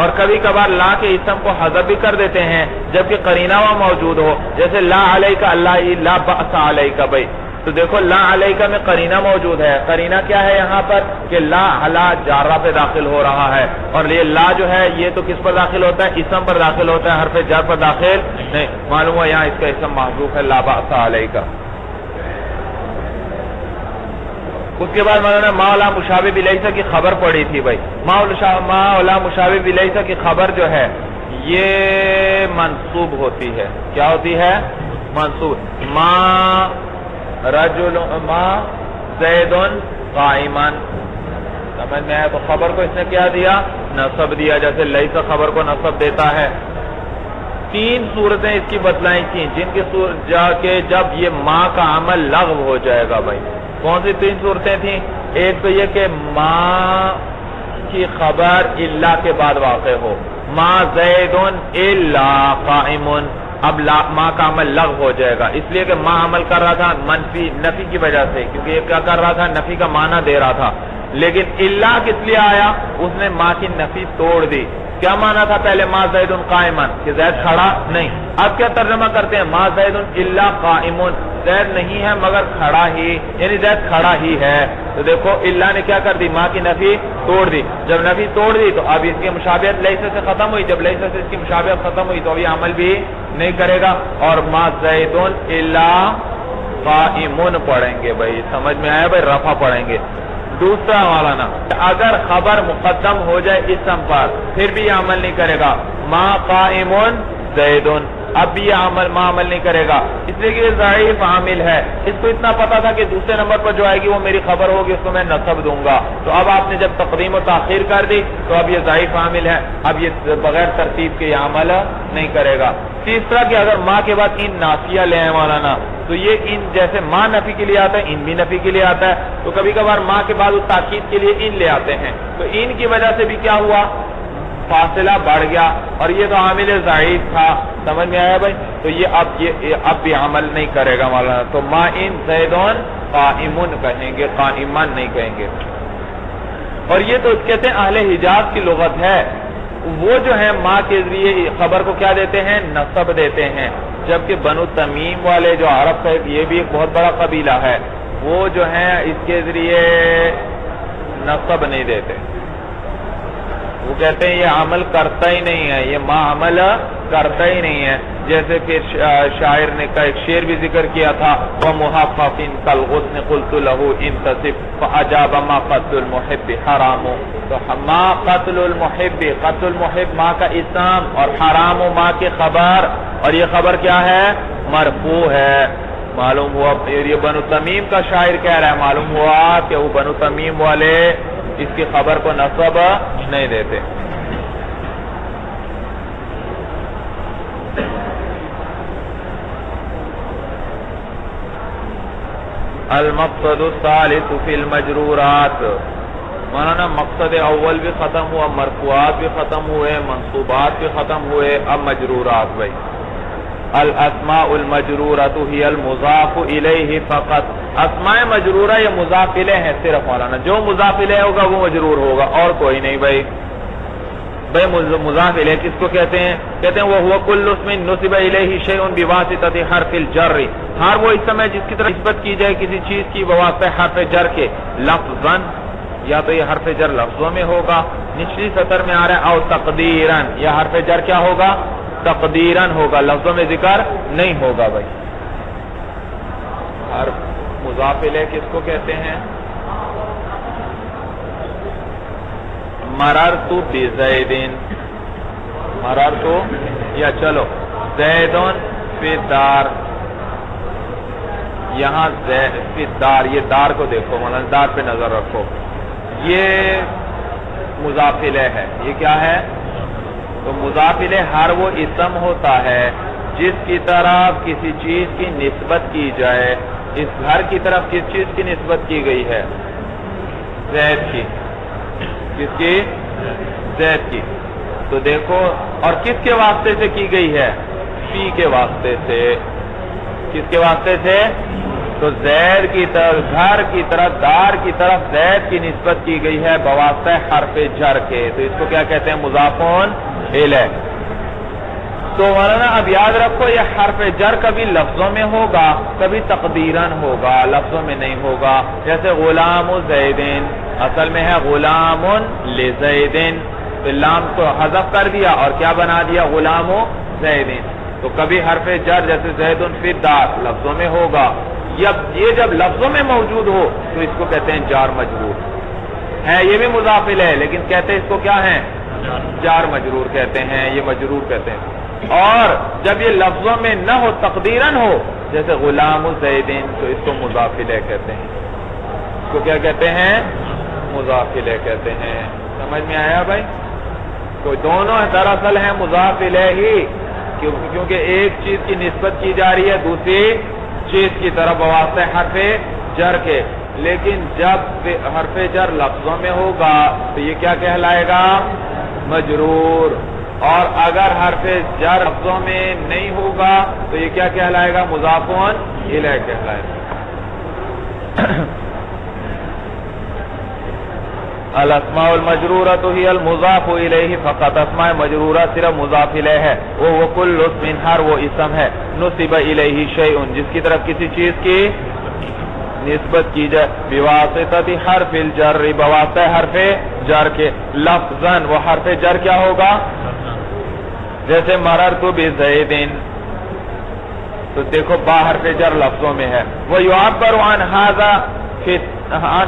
Speaker 1: اور کبھی کبھار لا کے اسم کو حذف بھی کر دیتے ہیں جبکہ قرینہ وہاں موجود ہو، جیسے لا علیک اللہ لا بأس علیک بھائی، تو دیکھو لا علیک میں قرینہ موجود ہے. قرینہ کیا ہے یہاں پر کہ لا علی جارہ پہ داخل ہو رہا ہے، اور یہ لا جو ہے یہ تو کس پر داخل ہوتا ہے؟ اسم پر داخل ہوتا ہے، حرف جر پر داخل نہیں. معلوم ہوا یہاں اس کا اسم محذوف ہے لا بأس علیک. اس کے بعد مولانا ما لا مشابہ بلیسا کی خبر پڑی تھی بھائی. ما لا مشابہ بلیسا کی خبر جو ہے یہ منصوب ہوتی ہے. کیا ہوتی ہے؟ منصوب. ما رجل ما زید قائما، سمجھ میں آیا؟ تو خبر کو اس نے کیا دیا؟ نصب دیا، جیسے لیسا خبر کو نصب دیتا ہے. تین صورتیں اس کی بتلائیں تھیں جن کی جا کے جب یہ ما کا عمل لغو ہو جائے گا بھائی. کون سی تین صورتیں تھیں؟ ایک تو یہ کہ ما کی خبر الا کے بعد واقع ہو، ما زید الا قائم، اب ما کا عمل لغو ہو جائے گا، اس لیے کہ ما عمل کر رہا تھا منفی نفی کی وجہ سے، کیونکہ یہ کیا کر رہا تھا؟ نفی کا معنی دے رہا تھا. لیکن الا کس لیے آیا؟ اس نے ما کی نفی توڑ دی. کیا مانا تھا پہلے؟ ما زید قائما کہ زید کھڑا نہیں. اب کیا ترجمہ کرتے ہیں؟ ما زید الا قائم، زید نہیں ہے مگر کھڑا ہی، یعنی زید کھڑا ہی ہے. تو دیکھو اللہ نے کیا کر دی؟ ما کی نفی توڑ دی. جب نفی توڑ دی تو اب اس کی مشابہت لیسا سے ختم ہوئی. جب لیسا سے اس کی مشابہت ختم ہوئی تو اب یہ عمل بھی نہیں کرے گا، اور ما زید الا قائم پڑھیں گے بھائی. سمجھ میں آیا بھائی؟ رفع پڑھیں گے. دوسرا مولانا اگر خبر مقدم ہو جائے اسم پر پھر بھی یہ عمل نہیں کرے گا. ما قائم زید، اب بھی یہ عمل نہیں کرے گا، اس لیے کہ یہ ضعیف عامل ہے. اس کو اتنا پتا تھا کہ دوسرے نمبر پر جو آئے گی وہ میری خبر ہوگی، اس کو میں نصب دوں گا. تو اب آپ نے جب تقدیم و تاخیر کر دی تو اب یہ ضعیف عامل ہے، اب یہ بغیر ترتیب کے یہ عمل نہیں کرے گا. تیسرا کہ اگر ما کے بعد ان نافیہ لے آئے مولانا، تو یہ ان جیسے ما نفی کے لیے آتا ہے ان بھی نفی کے لیے آتا ہے، تو کبھی کبھار ما کے بعد اس تاکید کے لیے ان لے آتے ہیں، تو ان کی وجہ سے بھی کیا ہوا؟ فاصلہ بڑھ گیا، اور یہ تو عامل ضعیف تھا. سمجھ میں آیا بھائی؟ تو یہ اب بھی عمل نہیں کرے گا مولانا. تو ما ان زیدون قائمون کہیں گے، قائمان نہیں کہیں گے. اور یہ تو کہتے ہیں اہل حجاز کی لغت ہے، وہ جو ہے ما کے ذریعے خبر کو کیا دیتے ہیں؟ نصب دیتے ہیں. جبکہ بنو تمیم والے جو عرب کا یہ بھی ایک بہت بڑا قبیلہ ہے، وہ جو ہے اس کے ذریعے نصب نہیں دیتے. وہ کہتے ہیں یہ عمل کرتا ہی نہیں ہے، یہ ما عمل کرتا ہی نہیں ہے. جیسے پھر شاعر نے کا ایک شعر بھی ذکر کیا تھا، وَمُحَفَّفٍ كَالْغُصْنِ قُلْتُ لَهُ اِنْتَصِبْ فَأَجَابَ مَا قَتْلُ الْمُحِبِّ حَرَامُ. تو ما قتل المحب، قتل المحب ما کا اسم، اور حرام ما کی خبر، اور یہ خبر کیا ہے؟ مرفوع ہے. معلوم ہوا یہ بنو تمیم کا شاعر کہہ رہا ہے، معلوم ہوا کہ وہ بنو تمیم والے اس کی خبر کو نصب نہیں دیتے. المقصد الثالث فی المجرورات. مولانا مقصد اول بھی ختم ہوا، مرفوعات بھی ختم ہوئے، منصوبات بھی ختم ہوئے، اب مجرورات بھائی. الاسماء المجرورۃ ہی المضاف الیہ فقط. اسماء مجرورہ یہ مضاف الیہ ہیں صرف مولانا، جو مضاف الیہ ہوگا وہ مجرور ہوگا اور کوئی نہیں بھائی. مضاف الیہ کس کو کہتے ہیں؟ کہتے ہیں وہو کل اسم نسب الیہ شیء بواسطۃ حرف الجر. ہر وہ اسم ہے جس کی طرف نسبت کی جائے کسی چیز کی بواسطہ حرف جر کے. لفظاً یا تو یہ حرف جر لفظوں میں ہوگا، نچلی سطر میں آ رہا ہے، او تقدیراً یا حرف جر کیا ہوگا؟ تقدیراً ہوگا، لفظوں میں ذکر نہیں ہوگا بھائی. ہر مضاف الیہ کس کو کہتے ہیں؟ مررت بزید، مررت یا چلو زیدون فی الدار. یہاں فی الدار، یہ دار کو دیکھو مولانا، دار پہ نظر رکھو، یہ مضاف الیہ ہے. یہ کیا ہے؟ تو مضاف الیہ ہر وہ اسم ہوتا ہے جس کی طرف کسی چیز کی نسبت کی جائے. اس گھر کی طرف کس چیز کی نسبت کی گئی ہے؟ زید کی. کس کی؟ زید کی. تو دیکھو، اور کس کے واسطے سے کی گئی ہے؟ فی کے واسطے سے. کس کے واسطے سے؟ تو زید کی طرف گھر کی طرف دار کی طرف زید کی نسبت کی گئی ہے بواسطہ حرف جر کے، تو اس کو کیا کہتے ہیں؟ مضاف الیہ۔ تو مولانا اب یاد رکھو یہ حرف جر کبھی لفظوں میں ہوگا کبھی تقدیراً ہوگا، لفظوں میں نہیں ہوگا۔ جیسے غلام زیدین اصل میں ہے غلام لزیدین، تو لام کو حذف کر دیا اور کیا بنا دیا؟ غلام زیدین۔ تو کبھی حرف جر جیسے زید فی الدار لفظوں میں ہوگا، یہ جب لفظوں میں موجود ہو تو اس کو کہتے ہیں جار مجرور ہے، یہ بھی مضاف الیہ لیکن کہتے ہیں اس کو کیا ہے؟ جار مجرور کہتے ہیں، یہ مجرور کہتے ہیں۔ اور جب یہ لفظوں میں نہ ہو تقدیراً ہو جیسے غلام زیدین تو اس کو مضاف الیہ کہتے ہیں، اس کو کیا کہتے ہیں؟ مضاف الیہ کہتے ہیں۔ سمجھ میں آیا بھائی؟ تو دونوں دراصل ہیں مضاف الیہ ہی، کیونکہ ایک چیز کی نسبت کی جا رہی ہے دوسری چیز کی طرف بواسطہ حرف جر کے، لیکن جب حرف جر لفظوں میں ہوگا تو یہ کیا کہلائے گا؟ مجرور، اور اگر حرف جر لفظوں میں نہیں ہوگا تو یہ کیا کہلائے گا؟ مضاف الیہ کہلائے گا۔ الاسماء المجرورۃ ہی المضاف الیہ فقط، اسماء مجرورہ صرف مضاف الیہ ہے، وہ کل اسم ہر وہ اسم ہے نسب الیہ شیء جس کی طرف کسی چیز کی نسبت کی جائے بواسطہ حرف الجر بواسطہ حرف جر کے، لفظاً وہ حرف جر کیا ہوگا؟ جیسے مررت بزید، تو دیکھو با حرف جر لفظوں میں ہے۔ وَيُعَبَّرُ عَنْ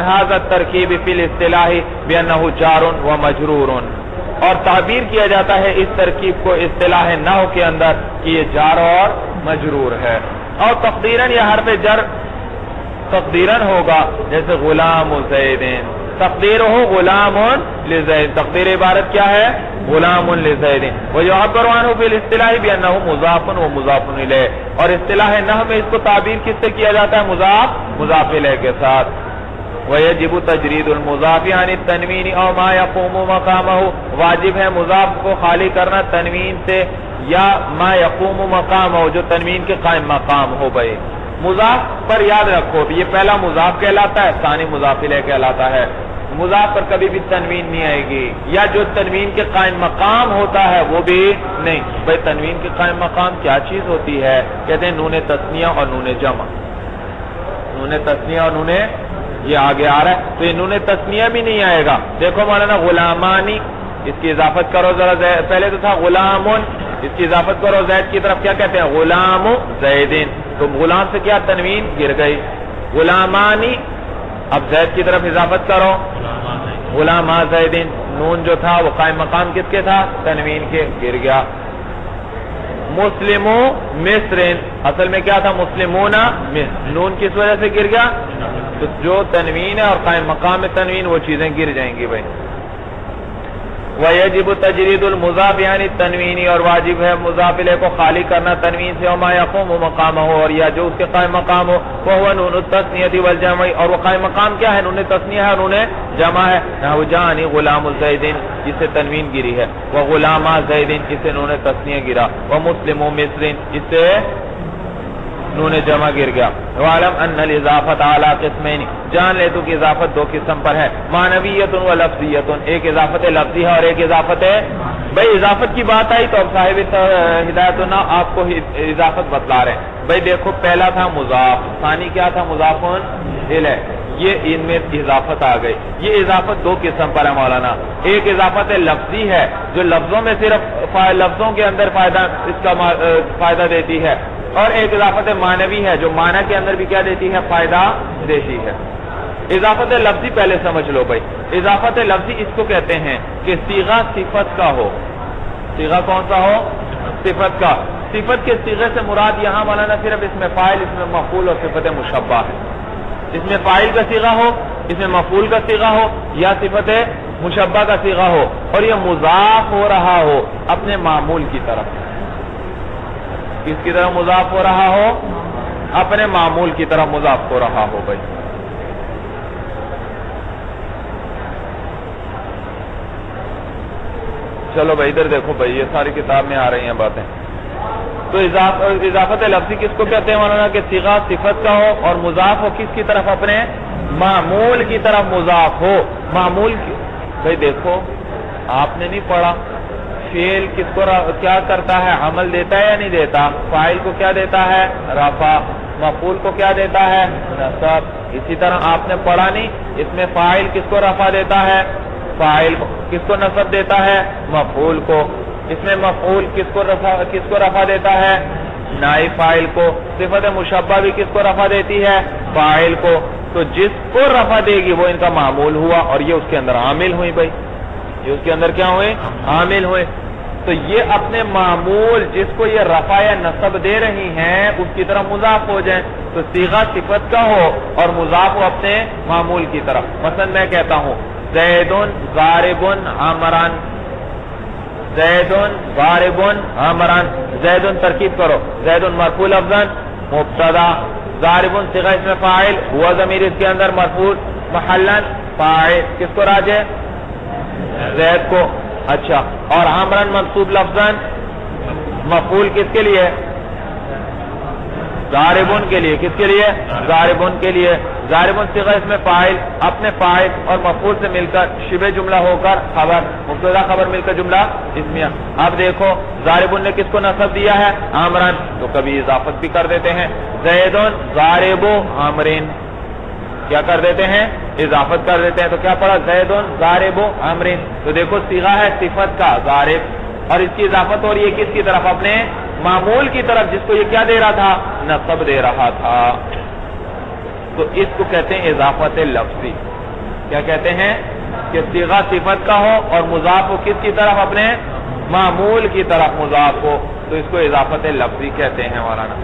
Speaker 1: هذا الترکیب فی الاصطلاح بأنه جار ومجرور، اور تعبیر کیا جاتا ہے اس ترکیب کو اصطلاح نحو کے اندر کہ یہ جار اور مجرور ہے۔ اور تقدیراً یہ حرف جر تقدیراً ہوگا جیسے غلام زیدین، تقدیر ہو غلام لزید، تقدیر عبارت کیا ہے؟ غلام لزیدین۔ وَيُعَبَّرُ عَنْهُ بِالْاصْطِلَاحِ بِأَنَّهُ مضاف ومضاف الیہ، اور اصطلاح نحو میں اس کو تعبیر کس سے کیا جاتا ہے؟ مضاف الیہ کے ساتھ۔ وَيَجِبُ تَجْرِيدُ الْمُضَافِ عَنِ التَّنْوِينِ أَوْ مَا يَقُومُ مَقَامَهُ، واجب ہے مضاف کو خالی کرنا تنوین سے یا ما یقوم مقامہ جو تنوین کے قائم مقام ہو بھائی۔ مضاف پر یاد رکھو یہ پہلا مضاف کہلاتا ہے، ثانی مضاف الیہ کہلاتا ہے۔ مضاف پر کبھی بھی تنوین نہیں آئے گی، یا جو تنوین کے قائم مقام ہوتا ہے وہ بھی نہیں۔ بھائی تنوین کے قائم مقام کیا چیز ہوتی ہے؟ کہتے ہیں نون تثنیہ اور نون جمع، نون تثنیہ اور نون، یہ آگے آ رہا ہے تو یہ نون تثنیہ بھی نہیں آئے گا۔ دیکھو مولانا غلامانی، اس کی اضافت کرو ذرا، پہلے تو تھا غلامن، اس کی اضافت کرو زید کی طرف، کیا کہتے ہیں؟ غلام زیدین، تو غلام سے کیا تنوین گر گئی۔ غلامانی، اب زید کی طرف اضافت کرو غلام زیدین، نون جو تھا وہ قائم مقام کس کے تھا؟ تنوین کے، گر گیا۔ مسلمو مصرن، اصل میں کیا تھا؟ مسلمون، نون کس وجہ سے گر گیا؟ تو جو تنوین ہے اور قائم مقام میں تنوین وہ چیزیں گر جائیں گی بھائی۔ وَيَجِبُ تَجْرِيدُ الْمُضَافِ عَنِ التَّنْوِينِ، اور واجب ہے مضاف الیہ کو خالی کرنا تنوین سے، وَمَا يَقُومُ مَقَامَهُ، اور یا جو اس کے قائم مقام ہو، وَهُوَ نُونُ التَّثْنِيَةِ وَالْجَمْعِ، اور وہ قائم مقام کیا ہے؟ نون تثنیہ ہے اور نون جمع ہے۔ نحو جانی غلام زیدین، جس سے تنوین گری ہے، وغلام زیدین، اس سے نون تثنیہ گرا، ومسلم مصرین، اس سے نون جمع گر گیا۔ وعلم ان الاضافت اعلی قسمین، جان لے تو کہ اضافت دو قسم پر ہے، معنویت و لفظیت، ایک اضافت لفظی ہے اور ایک اضافت ہے۔ بھائی اضافت کی بات آئی تو اب صاحب ہدایت النا آپ کو اضافت بتلا رہے ہیں۔ بھائی دیکھو پہلا تھا مضاف، ثانی کیا تھا؟ مضاف الیہ، یہ ان میں اضافت آ گئی۔ یہ اضافت دو قسم پر ہے مولانا، ایک اضافت لفظی ہے جو لفظوں میں صرف لفظوں کے اندر فائدہ اس کا فائدہ دیتی ہے، اور ایک اضافت معنوی ہے جو معنی کے اندر بھی کیا دیتی ہے؟ فائدہ دیتی ہے۔ اضافت لفظی پہلے سمجھ لو بھائی، اضافت لفظی اس کو کہتے ہیں کہ صیغہ صفت کا ہو، صیغہ کون سا ہو؟ صفت کا۔ صفت کے صیغے سے مراد یہاں مولانا صرف اس میں فاعل، اس میں مفعول اور صفت مشبہ ہے۔ اس میں فاعل کا صیغہ ہو، اس میں مفعول کا صیغہ ہو، یا صفت مشبہ کا صیغہ ہو، اور یہ مضاف ہو رہا ہو اپنے معمول کی طرف۔ کس کی طرف مضاف ہو رہا ہو؟ اپنے معمول کی طرف مضاف ہو رہا ہو بھائی۔ چلو بھائی ادھر دیکھو بھائی، یہ ساری کتاب میں آ رہی ہیں باتیں۔ تو اضافت لفظی کس کو کہتے ہیں مولانا؟ کہ صیغہ صفت کا ہو اور مضاف ہو کس کی طرف؟ اپنے معمول کی طرف مضاف ہو. معمول کی بھائی دیکھو آپ نے نہیں پڑھا فعل کس کو کیا کرتا ہے؟ عمل دیتا ہے یا نہیں دیتا؟ فاعل کو کیا دیتا ہے؟ رفع. مفعول کو کیا دیتا ہے؟ نصب. اسی طرح آپ نے پڑھا نہیں اس میں فاعل کس کو رفع دیتا ہے؟ فاعل کو. کس کو نصب دیتا ہے؟ مفعول کو. اس میں مفعول کس کو رفع دیتا ہے؟ نائب فاعل کو. صفت مشبہ بھی کس کو رفع دیتی ہے؟ فاعل کو. تو جس کو رفع دے گی وہ ان کا معمول ہوا اور یہ اس کے اندر عامل ہوئی. بھائی یہ اس کے اندر کیا ہوئے؟ عامل ہوئے. تو یہ اپنے معمول جس کو یہ رفع یا نصب دے رہی ہیں اس کی طرف مضاف ہو جائیں. تو صیغہ صفت کا ہو اور مضاف ہو اپنے معمول کی طرف. مثلا میں کہتا ہوں زید ضارب عمران. زید ضارب عمران. زید ترکیب کرو. زید مرفوع لفظاً مبتدا. ضارب صیغہ اسم فاعل ہوا ضمیر اس کے اندر مرفوع محلاً فاعل. کس کو راجع؟ زید کو. اچھا اور عمران منصوب لفظاً مفعول کس کے لیے؟ ضاربون کے لیے. کس کے لیے؟ ضاربون کے لیے. ضاربون صیغہ اسم فاعل اپنے فاعل اور مفعول سے مل کر شبہ جملہ ہو کر خبر مبتدا خبر مل کر جملہ اسمیہ. اب دیکھو ضاربون نے کس کو نصب دیا ہے؟ عمران. تو کبھی اضافت بھی کر دیتے ہیں زیدون ضارب عمرین. کیا کر دیتے ہیں؟ اضافت کر دیتے ہیں. تو کیا پڑا؟ زیدون ضارب عمرین. تو دیکھو صیغہ ہے صفت کا ضارب اور اس کی اضافت ہو رہی ہے کس کی طرف؟ اپنے معمول کی طرف جس کو یہ کیا دے رہا تھا؟ نصب دے رہا تھا. تو اس کو کہتے ہیں اضافت لفظی. کیا کہتے ہیں؟ کہ صیغہ صفت کا ہو اور مضاف ہو کس کی طرف؟ اپنے معمول کی طرف مضاف ہو. تو اس کو اضافت لفظی کہتے ہیں مولانا.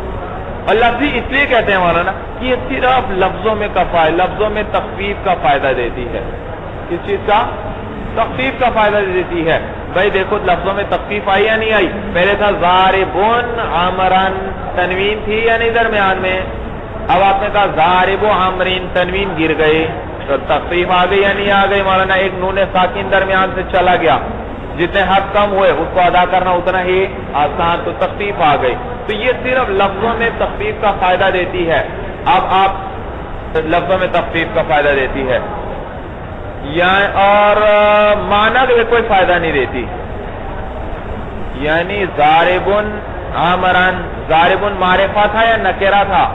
Speaker 1: اور لفظی اس لیے کہتے ہیں مولانا کہ یہ صرف لفظوں میں لفظوں میں تخفیف کا فائدہ دیتی ہے. کس چیز کا؟ تخفیف کا فائدہ دیتی ہے. بھائی دیکھو لفظوں میں تخفیف آئی یا نہیں آئی؟ پہلے تھا ضاربون عمران تنوین تھی یا نہیں درمیان میں؟ اب آپ نے کہا ضارب عمرین تنوین گر گئی تو تخفیف آ گئی یا نہیں آ گئی مولانا؟ ایک نون ساکن درمیان سے چلا گیا. جتنے حرف کم ہوئے اس کو ادا کرنا اتنا ہی آسان. تو تخفیف آ گئی. تو یہ صرف لفظوں میں تخفیف کا فائدہ دیتی ہے. اب آپ لفظوں میں تخفیف کا فائدہ دیتی ہے اور معنی کے کوئی فائدہ نہیں دیتی. یعنی ضاربن عمران. ضاربن معرفہ تھا یا نکرہ تھا؟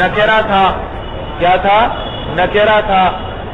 Speaker 1: نکرہ تھا. کیا تھا؟ نکرہ تھا.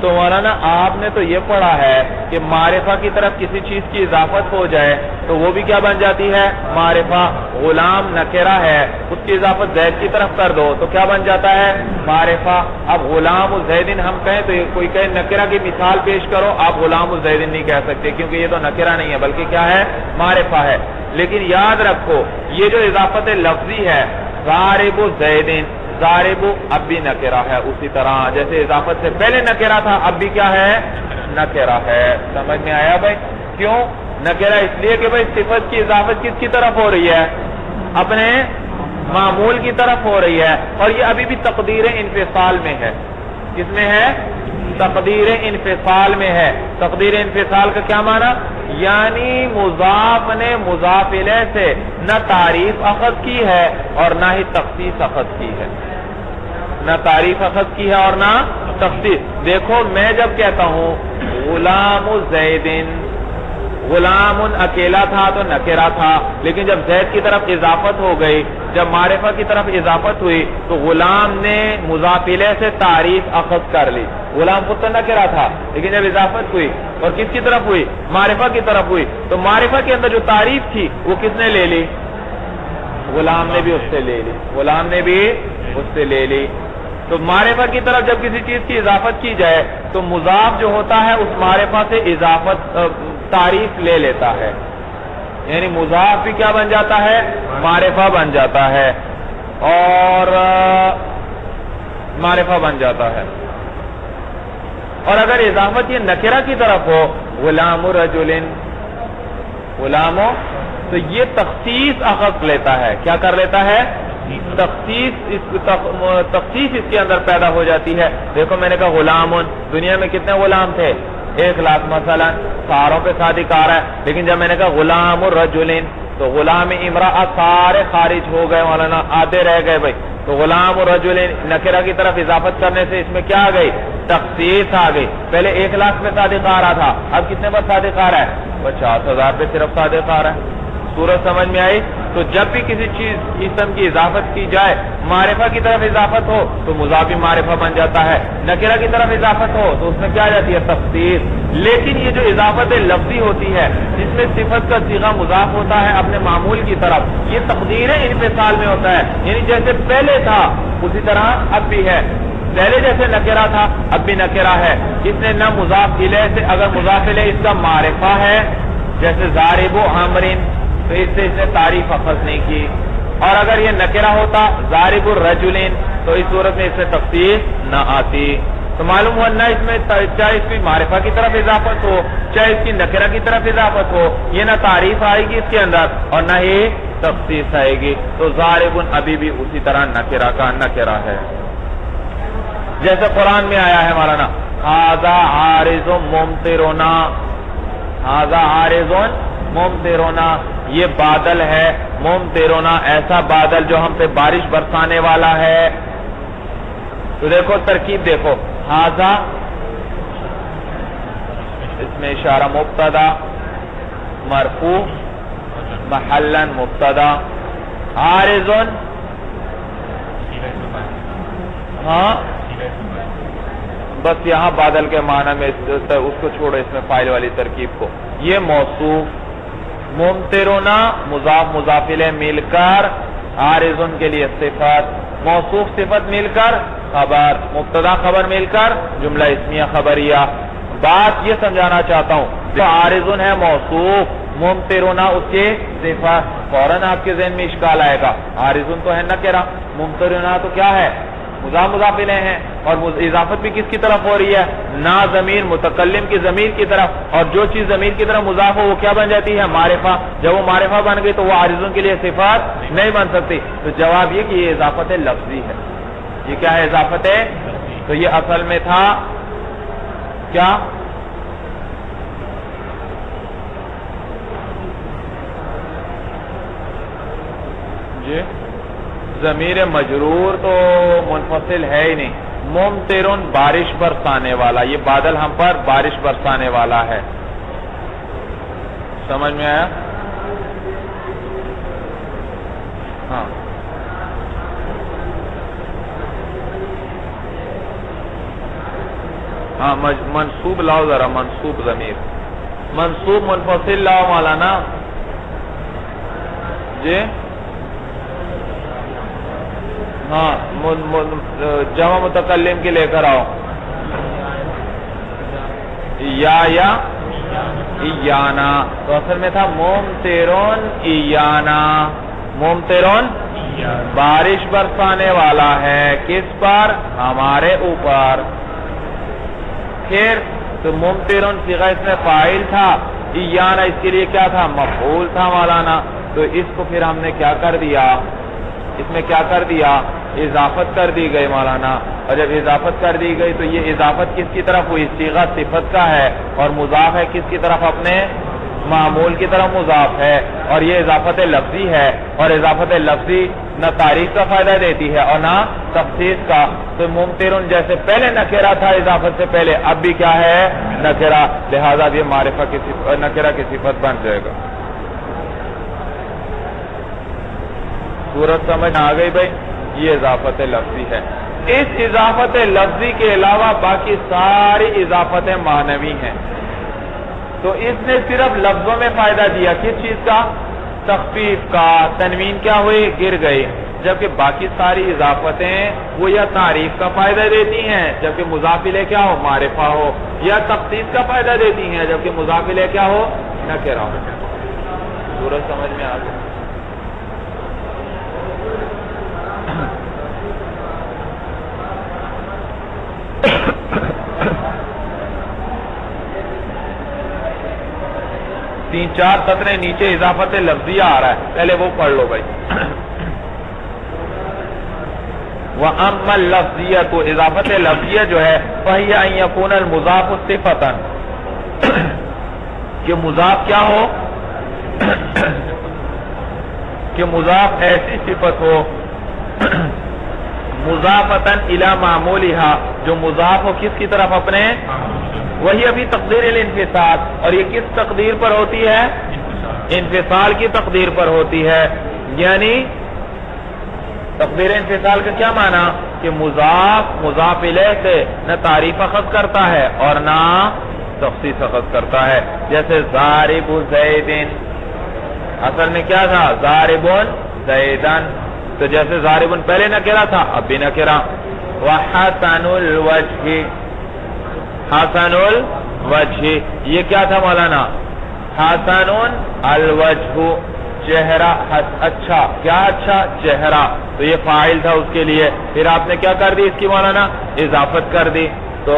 Speaker 1: تو مولانا آپ نے تو یہ پڑھا ہے کہ معرفہ کی طرف کسی چیز کی اضافت ہو جائے تو وہ بھی کیا بن جاتی ہے؟ معرفہ. غلام نکرہ ہے اس کی اضافت زید کی طرف کر دو تو کیا بن جاتا ہے؟ معرفہ. اب غلام الزیدن ہم کہیں تو کوئی کہے نکرہ کی مثال پیش کرو, آپ غلام الزیدن نہیں کہہ سکتے کیونکہ یہ تو نکرہ نہیں ہے بلکہ کیا ہے؟ معرفہ ہے. لیکن یاد رکھو یہ جو اضافت لفظی ہے ضارب الزیدن, ضارب اب بھی نکرہ ہے اسی طرح جیسے اضافت سے پہلے نکرہ تھا اب بھی کیا ہے؟ نکرہ ہے. سمجھ میں آیا بھائی؟ کیوں نکرہ؟ اس لیے کہ بھائی صفت کی اضافت کس کی طرف ہو رہی ہے؟ اپنے معمول کی طرف ہو رہی ہے اور یہ ابھی بھی تقدیر انفصال میں ہے. کس میں ہے؟ تقدیر انفصال میں ہے. تقدیر انفصال کا کیا معنی؟ یعنی مضاف نے مضاف الیہ سے نہ تعریف اخذ کی ہے اور نہ ہی تخصیص اخذ کی ہے. نہ تعریف اخذ کی ہے اور نہ تخصیص. دیکھو میں جب کہتا ہوں غلام زیدن, غلام اکیلا تھا تو نکرہ تھا, لیکن جب زید کی طرف اضافت ہو گئی, جب معرفہ کی طرف اضافت ہوئی تو غلام نے مضاف الیہ سے تعریف اخذ کر لی. غلام خود تو نکرہ تھا لیکن جب اضافت ہوئی اور کس کی طرف ہوئی؟ معرفہ کی طرف ہوئی تو معرفہ کے اندر جو تعریف تھی وہ کس نے لے لی؟ غلام نے بھی اس سے لے لی. غلام نے بھی اس سے لے لی. تو معرفہ کی طرف جب کسی چیز کی اضافت کی جائے تو مضاف جو ہوتا ہے اس معرفہ سے اضافت تعریف لے لیتا ہے, یعنی مضاف بھی کیا بن جاتا ہے؟ معرفہ بن جاتا ہے اور معرفہ بن جاتا ہے. اور اگر اضافت یہ نکرہ کی طرف ہو غلام رجلن, غلامو, تو یہ تخصیص اخذ لیتا ہے. کیا کر لیتا ہے؟ تخصیص اس کے اندر پیدا ہو جاتی ہے. دیکھو میں نے کہا غلامن, دنیا میں کتنے غلام تھے؟ 1,00,000 مثلا, ساروں پہ شادی کار ہے. لیکن جب میں نے کہا غلام الرجلین تو غلام امرأہ سارے خارج ہو گئے مولانا, آدھے رہ گئے بھائی. تو غلام اور رجل نکرہ کی طرف اضافت کرنے سے اس میں کیا آ گئی, تخصیص آ گئی. پہلے 1 لاکھ پہ صادق آ رہا تھا, اب کتنے پر صادق آ رہا ہے, 50,000 پہ صرف صادق آ رہا ہے. صورت سمجھ میں آئی؟ تو جب بھی کسی چیز اسم کی اضافت کی جائے, معرفہ کی طرف اضافت ہو تو مضاف معرفہ بن جاتا ہے, نکرہ کی طرف اضافت ہو تو اس میں کیا آ جاتی ہے, تخصیص. لیکن یہ جو اضافت لفظی ہوتی ہے جس میں صفت کا صیغہ مضاف ہوتا ہے اپنے معمول کی طرف, یہ تقدیر انفصال میں ہوتا ہے. یعنی جیسے پہلے تھا اسی طرح اب بھی ہے. پہلے جیسے نکرہ تھا اب بھی نکرہ ہے. اس نے نہ مضاف الیہ سے, اگر مضاف الیہ اس کا معرفہ ہے جیسے ضارب عمرن تو اس سے تعریف اخذ نہیں کی, اور اگر یہ نکرہ ہوتا ضارب الرجلین تو اس صورت میں اس سے تخصیص نہ آتی. تو معلوم ہوا نہ اس میں چاہے اس کی معرفہ کی طرف اضافت ہو چاہے اس کی نکرہ کی طرف اضافت ہو, یہ نہ تعریف آئے گی اس کے اندر اور نہ ہی تخصیص آئے گی. تو ضارب ابھی بھی اسی طرح نکرہ کا نکرہ ہے. جیسے قرآن میں آیا ہے مولانا, ھذا عارض ممطرنا, ھذا عارض ممطرنا, یہ بادل ہے, ممطرنا ایسا بادل جو ہم پہ بارش برسانے والا ہے. تو دیکھو ترکیب دیکھو, ھذا اس میں اشارہ مبتدا مرفوع محلا مبتدا, عارض ہاں بس یہاں بادل کے معنی میں اس کو چھوڑو, اس میں فاعل والی ترکیب کو. یہ موصوف, ممطرنا مضاف مضاف الیہ مل کر عارض کے لیے صفت, موصوف صفت مل کر خبر, مبتدا خبر مل کر جملہ اسمیہ خبریہ. بات یہ سمجھانا چاہتا ہوں, جو عارض ہے موصوف, ممطرنا اس کے صفت, فوراً آپ کے ذہن میں اشکال آئے گا, عارض تو ہے نکرہ, ممطرنا تو کیا ہے, مضاف مضاف الیہ ہے, اور اضافت بھی کس کی طرف ہو رہی ہے, نا ضمیر متکلم کی ضمیر کی طرف, اور جو چیز ضمیر کی طرف مضاف ہو وہ کیا بن جاتی ہے, معرفہ. جب وہ معرفہ بن گئی تو وہ عارضوں کے لیے صفات نہیں بن سکتی. تو جواب یہ کہ یہ اضافت لفظی ہے. یہ کیا ہے, اضافت ہے. تو یہ اصل میں تھا کیا, جی ضمیر مجرور تو منفصل ہے ہی نہیں, ممطرن بارش برسانے والا, یہ بادل ہم پر بارش برسانے والا ہے. سمجھ میں آیا؟ ہاں ہاں منصوب لاؤ ذرا, منصوب ضمیر, منصوب منفصل لاؤ مولانا جی. ہاں جمع متکلم کے لے کر آؤ, یا ایانا, تو اصل میں تھا ممطرن ایانا, ممطرن بارش برسانے والا ہے, کس پر, ہمارے اوپر. پھر تو ممطرن صیغہ اس میں فاعل تھا, ایانا اس کے لیے کیا تھا, مفعول تھا مولانا. تو اس کو پھر ہم نے کیا کر دیا, اس میں کیا کر دیا, اضافت کر دی گئی مولانا. اور جب اضافت کر دی گئی تو یہ اضافت کس کی طرف ہوئی, صیغہ صفت کا ہے, اور مضاف ہے کس کی طرف, اپنے معمول کی طرف مضاف ہے, اور یہ اضافت لفظی ہے. اور اضافت لفظی نہ تعریف کا فائدہ دیتی ہے اور نہ تخصیص کا. تو ممطرن جیسے پہلے نکرہ تھا اضافت سے پہلے, اب بھی کیا ہے, نکرہ, لہذا یہ معرفہ کی نکرہ کی صفت بن جائے گا. صورت سمجھ آ گئی بھائی؟ یہ اضافت لفظی ہے. اس اضافت لفظی کے علاوہ باقی ساری اضافتیں معنوی ہیں. تو اس نے صرف لفظوں میں فائدہ دیا, کس چیز کا, تخفیف کا. تنوین کیا ہوئی, گر گئی. جبکہ باقی ساری اضافتیں وہ یا تعریف کا فائدہ دیتی ہیں جبکہ مضاف الیہ کیا ہو, معرفہ ہو, یا تخصیص کا فائدہ دیتی ہیں جبکہ مضاف الیہ کیا ہو, نکرہ ہو. صورت سمجھ میں آ گئی؟ تین چار سطریں نیچے اضافت لفظیہ آ رہا ہے, پہلے وہ پڑھ لو بھائی. وَأَمَّا اللَّفْظِيَّةُ, تو اضافت لفظیہ جو ہے, فَهِيَ أَن يَكُونَ الْمُضَافُ صِفَةً, کہ مضاف کیا ہو, کہ مضاف ایسی صفت ہو مضافتن الی معمولہا جو مضاف ہو کس کی طرف اپنے وہی ابھی تقدیر الانفصال اور یہ کس تقدیر پر ہوتی ہے انفصال کی تقدیر پر ہوتی ہے یعنی تقدیر انفصال کا کیا معنی کہ مضاف الیہ سے نہ تعریف اخذ کرتا ہے اور نہ تخصیص اخذ کرتا ہے جیسے ضارب زیدن اصل میں کیا تھا ضارب زیدن تو جیسے ضارب پہلے نکرہ تھا اب بھی نکرہ وحسن الوجہ حسن الوجہ یہ کیا تھا مولانا حسن الوجہ چہرہ اچھا کیا اچھا چہرہ تو یہ فاعل تھا اس کے لیے پھر آپ نے کیا کر دی اس کی مولانا اضافت کر دی تو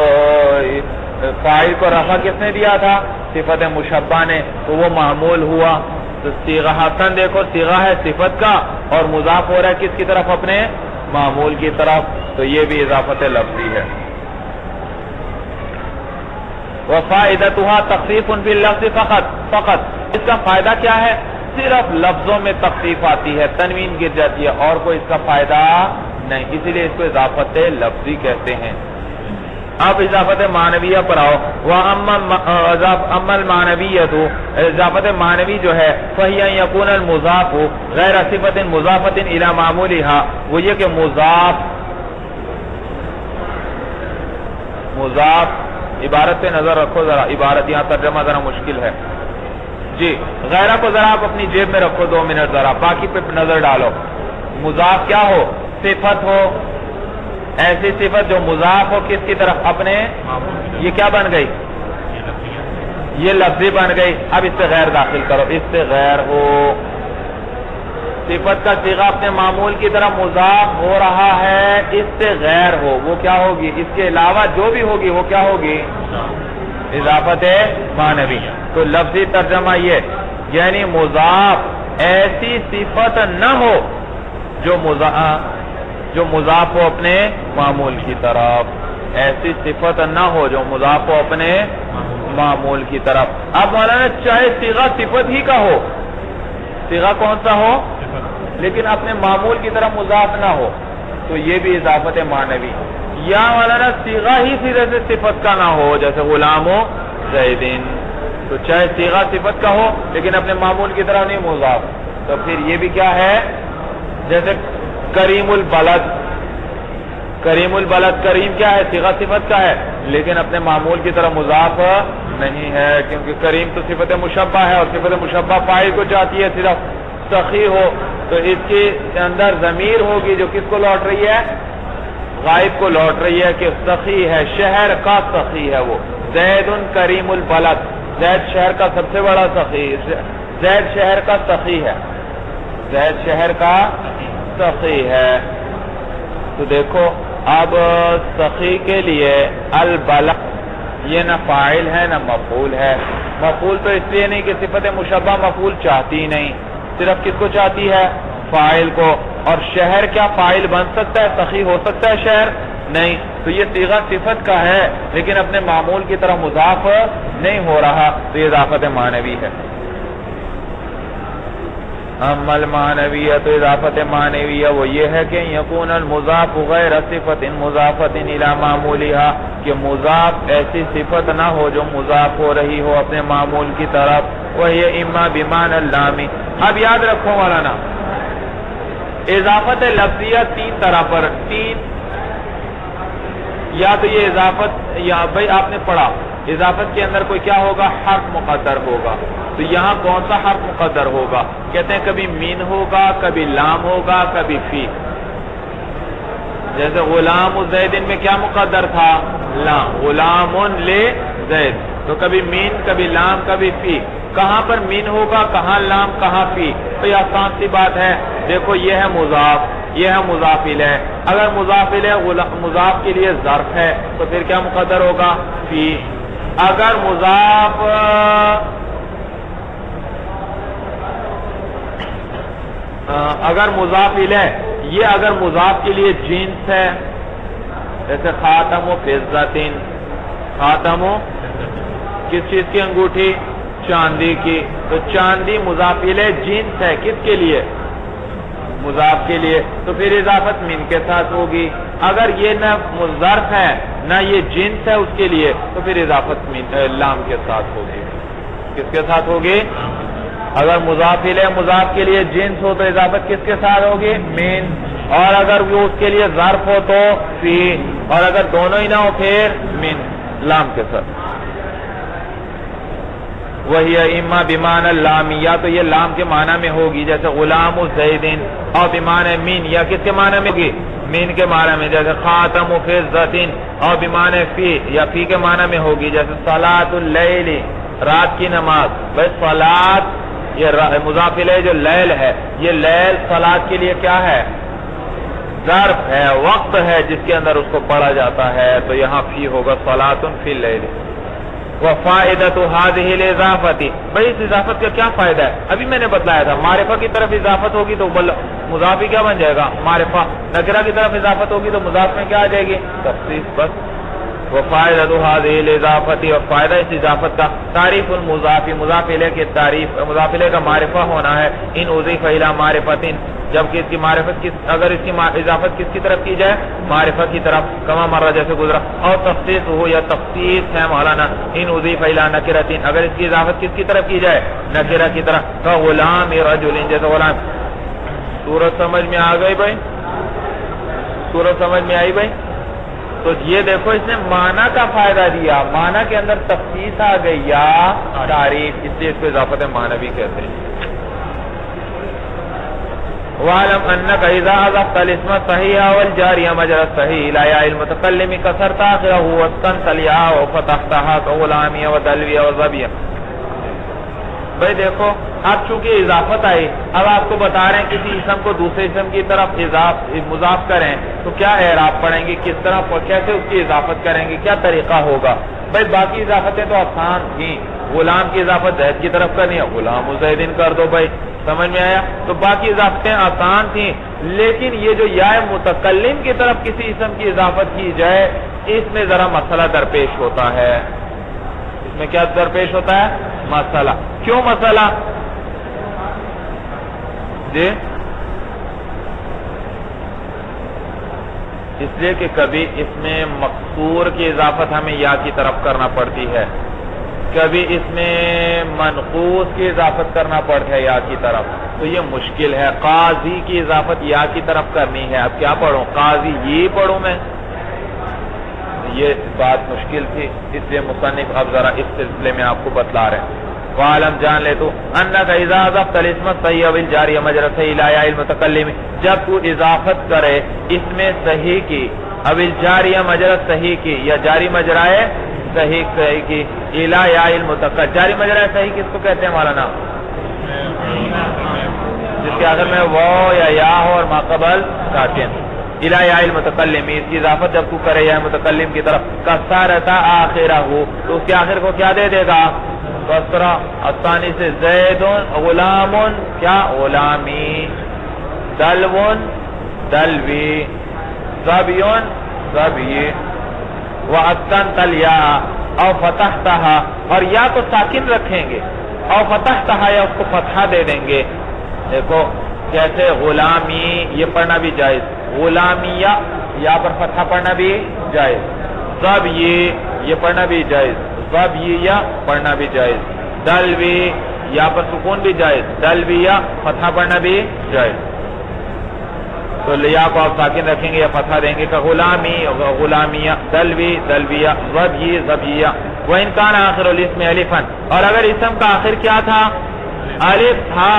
Speaker 1: فاعل کو رفع کس نے دیا تھا صفت مشبہ نے تو وہ معمول ہوا تو صیغہ حسن دیکھو صیغہ ہے صفت کا اور مضاف ہو رہا ہے کس کی طرف اپنے معمول کی طرف تو یہ بھی اضافت لفظی ہے وَفَائِدَتُهَا تَخْفِيفٌ بِاللَّفْظِ فقط اس کا فائدہ کیا ہے صرف لفظوں میں تخفیف آتی ہے تنوین گر جاتی ہے اور کوئی اس کا فائدہ نہیں اسی لیے اس کو اضافت لفظی کہتے ہیں اب اضافت معنویہ پر آؤ اما المعنویہ تو اضافت معنوی جو ہے فَهِيَ أَن يَكُونَ الْمُضَافُ غَيْرَ صِفَةٍ مُضَافَةٍ إِلَى مَعْمُولِهَا وہ یہ کہ مضاف عبارت پہ نظر رکھو ذرا عبارت یہاں ترجمہ ذرا مشکل ہے جی غیرہ کو ذرا آپ اپنی جیب میں رکھو 2 منٹ ذرا باقی پہ نظر ڈالو مضاف کیا ہو صفت ہو ایسی صفت جو مضاف ہو کس کی طرف اپنے یہ کیا بن گئی یہ لفظی بن گئی اب اس سے غیر داخل کرو اس سے غیر ہو صفت کا صیغہ اپنے معمول کی طرف مضاف ہو رہا ہے اس سے غیر ہو وہ کیا ہوگی اس کے علاوہ جو بھی ہوگی وہ کیا ہوگی اضافت معنوی تو لفظی ترجمہ یہ یعنی مضاف ایسی صفت نہ ہو جو مضاف ہو اپنے معمول کی طرف ایسی صفت نہ ہو جو مضاف ہو اپنے معمول کی طرف اب مولانا چاہے صیغہ صفت ہی کا ہو صیغہ کون سا ہو لیکن اپنے معمول کی طرف مضاف نہ ہو تو یہ بھی اضافت معنوی یا مولانا صیغہ ہی سیدھے سے صفت کا نہ ہو جیسے غلام و زیدین تو چاہے صیغہ صفت کا ہو لیکن اپنے معمول کی طرف نہیں مضاف تو پھر یہ بھی کیا ہے جیسے کریم البلد کریم کیا ہے صیغہ صفت کا ہے لیکن اپنے معمول کی طرف مضاف نہیں ہے کیونکہ کریم تو صفت مشبہ ہے اور صفت مشبہ فاعل کو چاہتی ہے صرف سخی ہو تو اس کے اندر ضمیر ہوگی جو کس کو لوٹ رہی ہے غائب کو لوٹ رہی ہے کہ سخی ہے شہر کا سخی ہے وہ زید کریم البلد زید شہر کا سب سے بڑا سخی زید شہر کا سخی ہے زید شہر کا سخی ہے تو دیکھو اب سخی کے لیے البلد یہ نہ فاعل ہے نہ مفعول ہے مفعول تو اس لیے نہیں کہ صفت مشبہ مفعول چاہتی نہیں صرف کس کو چاہتی ہے فاعل کو اور شہر کیا فاعل بن سکتا ہے سخی ہو سکتا ہے شہر نہیں تو یہ صیغہ صفت کا ہے لیکن اپنے معمول کی طرح مضاف نہیں ہو رہا تو یہ اضافت معنوی ہے اما المعنویہ تو اضافت معنویہ وہ یہ ہے کہ یکون المضاف غیر صفت مضافت الی معمولہا کہ مضاف ایسی صفت نہ ہو جو مضاف ہو رہی ہو اپنے معمول کی طرف وہی اما بمعنی اللامی اب یاد رکھو مولانا اضافت لفظیہ 3 طرح پر یا تو یہ اضافت یا بھائی آپ نے پڑھا اضافت کے اندر کوئی کیا ہوگا حرف مقدر ہوگا تو یہاں کون سا حرف مقدر ہوگا کہتے ہیں کبھی مین ہوگا کبھی لام ہوگا کبھی فی جیسے غلام زیدن میں کیا مقدر تھا لام غلام لے زید تو کبھی مین کبھی لام کبھی فی کہاں پر مین ہوگا کہاں لام کہاں فی تو یہ آسان سی بات ہے دیکھو یہ ہے مضاف یہ ہے مضاف الیہ اگر مضاف الیہ مضاف کے لیے ظرف ہے تو پھر کیا مقدر ہوگا فی اگر مضاف الیہ یہ اگر مضاف کے لیے جنس ہے جیسے خاتم و فضتین خاتم و کس چیز کی انگوٹھی چاندی کی تو چاندی مضاف الیہ جنس ہے کس کے لیے مضاف کے لیے تو پھر اضافت من کے ساتھ ہوگی. اگر یہ نہ ظرف ہے نہ یہ جنس ہے اس کے لیے تو پھر اضافت لام کے ساتھ ہوگی. کس کے ساتھ ہوگی؟ اگر مضاف الیہ مضاف کے لیے جنس ہو تو اضافت کس کے ساتھ ہوگی؟ من. اور اگر وہ اس کے لیے ظرف ہو تو فی. اور اگر دونوں ہی نہ ہو پھر من لام کے ساتھ. وہی اما بمعنی اللامیہ تو یہ لام کے معنی میں ہوگی جیسے غلام زید اور بمعنی من یا کس کے معنی میں ہوگی؟ من کے معنی میں جیسے خاتم فضۃ اور بمعنی فی یا فی کے معنی میں ہوگی جیسے صلاۃ اللیل رات کی نماز. بھائی صلاۃ یہ مضاف الیہ جو لیل ہے یہ لیل صلاۃ کے لیے کیا ہے؟ ظرف ہے وقت ہے جس کے اندر اس کو پڑھا جاتا ہے تو یہاں فی ہوگا صلاۃ فی اللیل. وفائدۃ هذه الاضافۃ بھائی اس اضافت کا کیا فائدہ ہے؟ ابھی میں نے بتلایا تھا معرفہ کی طرف اضافت ہوگی تو مضاف کیا بن جائے گا؟ معرفہ. نکرہ کی طرف اضافت ہوگی تو مضاف میں کیا آ جائے گی؟ تخصیص. بس وفائدۃ هذه الاضافۃ اور فائدہ اس اضافت کا تعریف المضاف مضاف الیہ کی تعریف مضاف الیہ کا معرفہ ہونا ہے. ان اضیف الی معرفۃ جبکہ اس کی معرفت اگر اس کی اضافت کس کی طرف کی جائے؟ معرفت کی طرف کما مرہ جیسے گزرا. اور تخصیص ہو یا تخصیص ہے مولانا ان اضیف الی نکرۃ اگر اس کی اضافت کس کی طرف کی جائے؟ نکرہ کی طرف. غلام رجل جیسے غلام. صورت سمجھ میں آ گئی بھائی؟ صورت سمجھ میں آئی بھائی؟ تو یہ دیکھو اس نے معنی کا فائدہ دیا. معنی کے اندر تخصیص آ گئی یا تعریف اس لیے اس کو اضافت معنوی کہتے ہیں. وَعَلَمْ أَنَّكَ إِذَا أَضَفْتَ الْاسْمَ الصَّحِيحَ وَالْجَارِيَ مَجْرَى الصَّحِيحِ إِلَى يَاءِ الْمُتَكَلِّمِ كَسَرْتَ آخِرَهُ وَاسْكَنْتَ الْيَاءَ وَفَتَحْتَهَا كَغُلَامِيَ وَدَلْوِيَ وَظَبِيَ. بھائی دیکھو اب چونکہ اضافت آئی اب آپ کو بتا رہے ہیں کسی اسم کو دوسرے اسم کی طرف مضاف کریں تو کیا اعراب پڑھیں گے؟ کس طرح کیسے اس کی اضافت کریں گے؟ کیا طریقہ ہوگا؟ بھائی باقی اضافتیں تو آسان تھیں. غلام کی اضافت زید کی طرف کرنی ہے غلام زیدن کر دو. بھائی سمجھ میں آیا؟ تو باقی اضافتیں آسان تھیں لیکن یہ جو یا متکلم کی طرف کسی اسم کی اضافت کی جائے اس میں ذرا مسئلہ درپیش ہوتا ہے. اس میں کیا درپیش ہوتا ہے؟ مسئلہ. کیوں مسئلہ؟ جی اس لیے کہ کبھی اس میں مقصور کی اضافت ہمیں یا کی طرف کرنا پڑتی ہے کبھی اس میں منقوص کی اضافت کرنا پڑتا ہے یا کی طرف تو یہ مشکل ہے. قاضی کی اضافت یا کی طرف کرنی ہے اب کیا پڑھوں؟ قاضی یہ پڑھوں میں؟ یہ بات مشکل تھی اس لیے مصنف اب ذرا اس سلسلے میں آپ کو بتلا رہے ہیں. وعلم جان لے تو انک اذا اضفت الاسم الصحیح والجاری مجرى الصحیح الى یا المتکلم جب تو اضافت کرے اس میں صحیح کی اب الجاری مجرى الصحیح کی یا جاری مجرائے صحیح کی الى یا المتکلم. جاری مجرائے صحیح کس کو کہتے ہیں مولانا؟ جس کے آخر میں واو یا یا ہو اور ما قبل ساکن. الى یا المتکلم اس کی اضافت جب تو کرے یا متکلم کی طرف کسرت آخرہ تو اس کے آخر کو کیا دے دے گا؟ کسرہ. الثانی سے زید غلام کیا؟ غلامی. دلون دلوی. ظبیون ظبی. وَأَسْكَنْتَ الْيَاءَ او فتحتها اور یا تو ساکن رکھیں گے او فتحتها یا اس کو فتحہ دے دیں گے. دیکھو جیسے غلامی یہ پڑھنا بھی جائز غلامیہ یا پر فتحہ پڑھنا بھی جائز. ظبی یہ پڑھنا بھی جائز ظبیہ پڑھنا بھی جائز. دلوی یا پر سکون بھی جائز دلویہ فتحہ پڑھنا بھی جائز. تو لیا کو آپ ساکن رکھیں گے یا فتحہ دیں گے کہ غلامی غلامیہ دلوی دلویہ ظبی ظبیہ. وَإِنْ كَانَ آخِرُ الْاسْمِ أَلِفًا اور اگر اسم کا آخر کیا تھا؟ الف تھا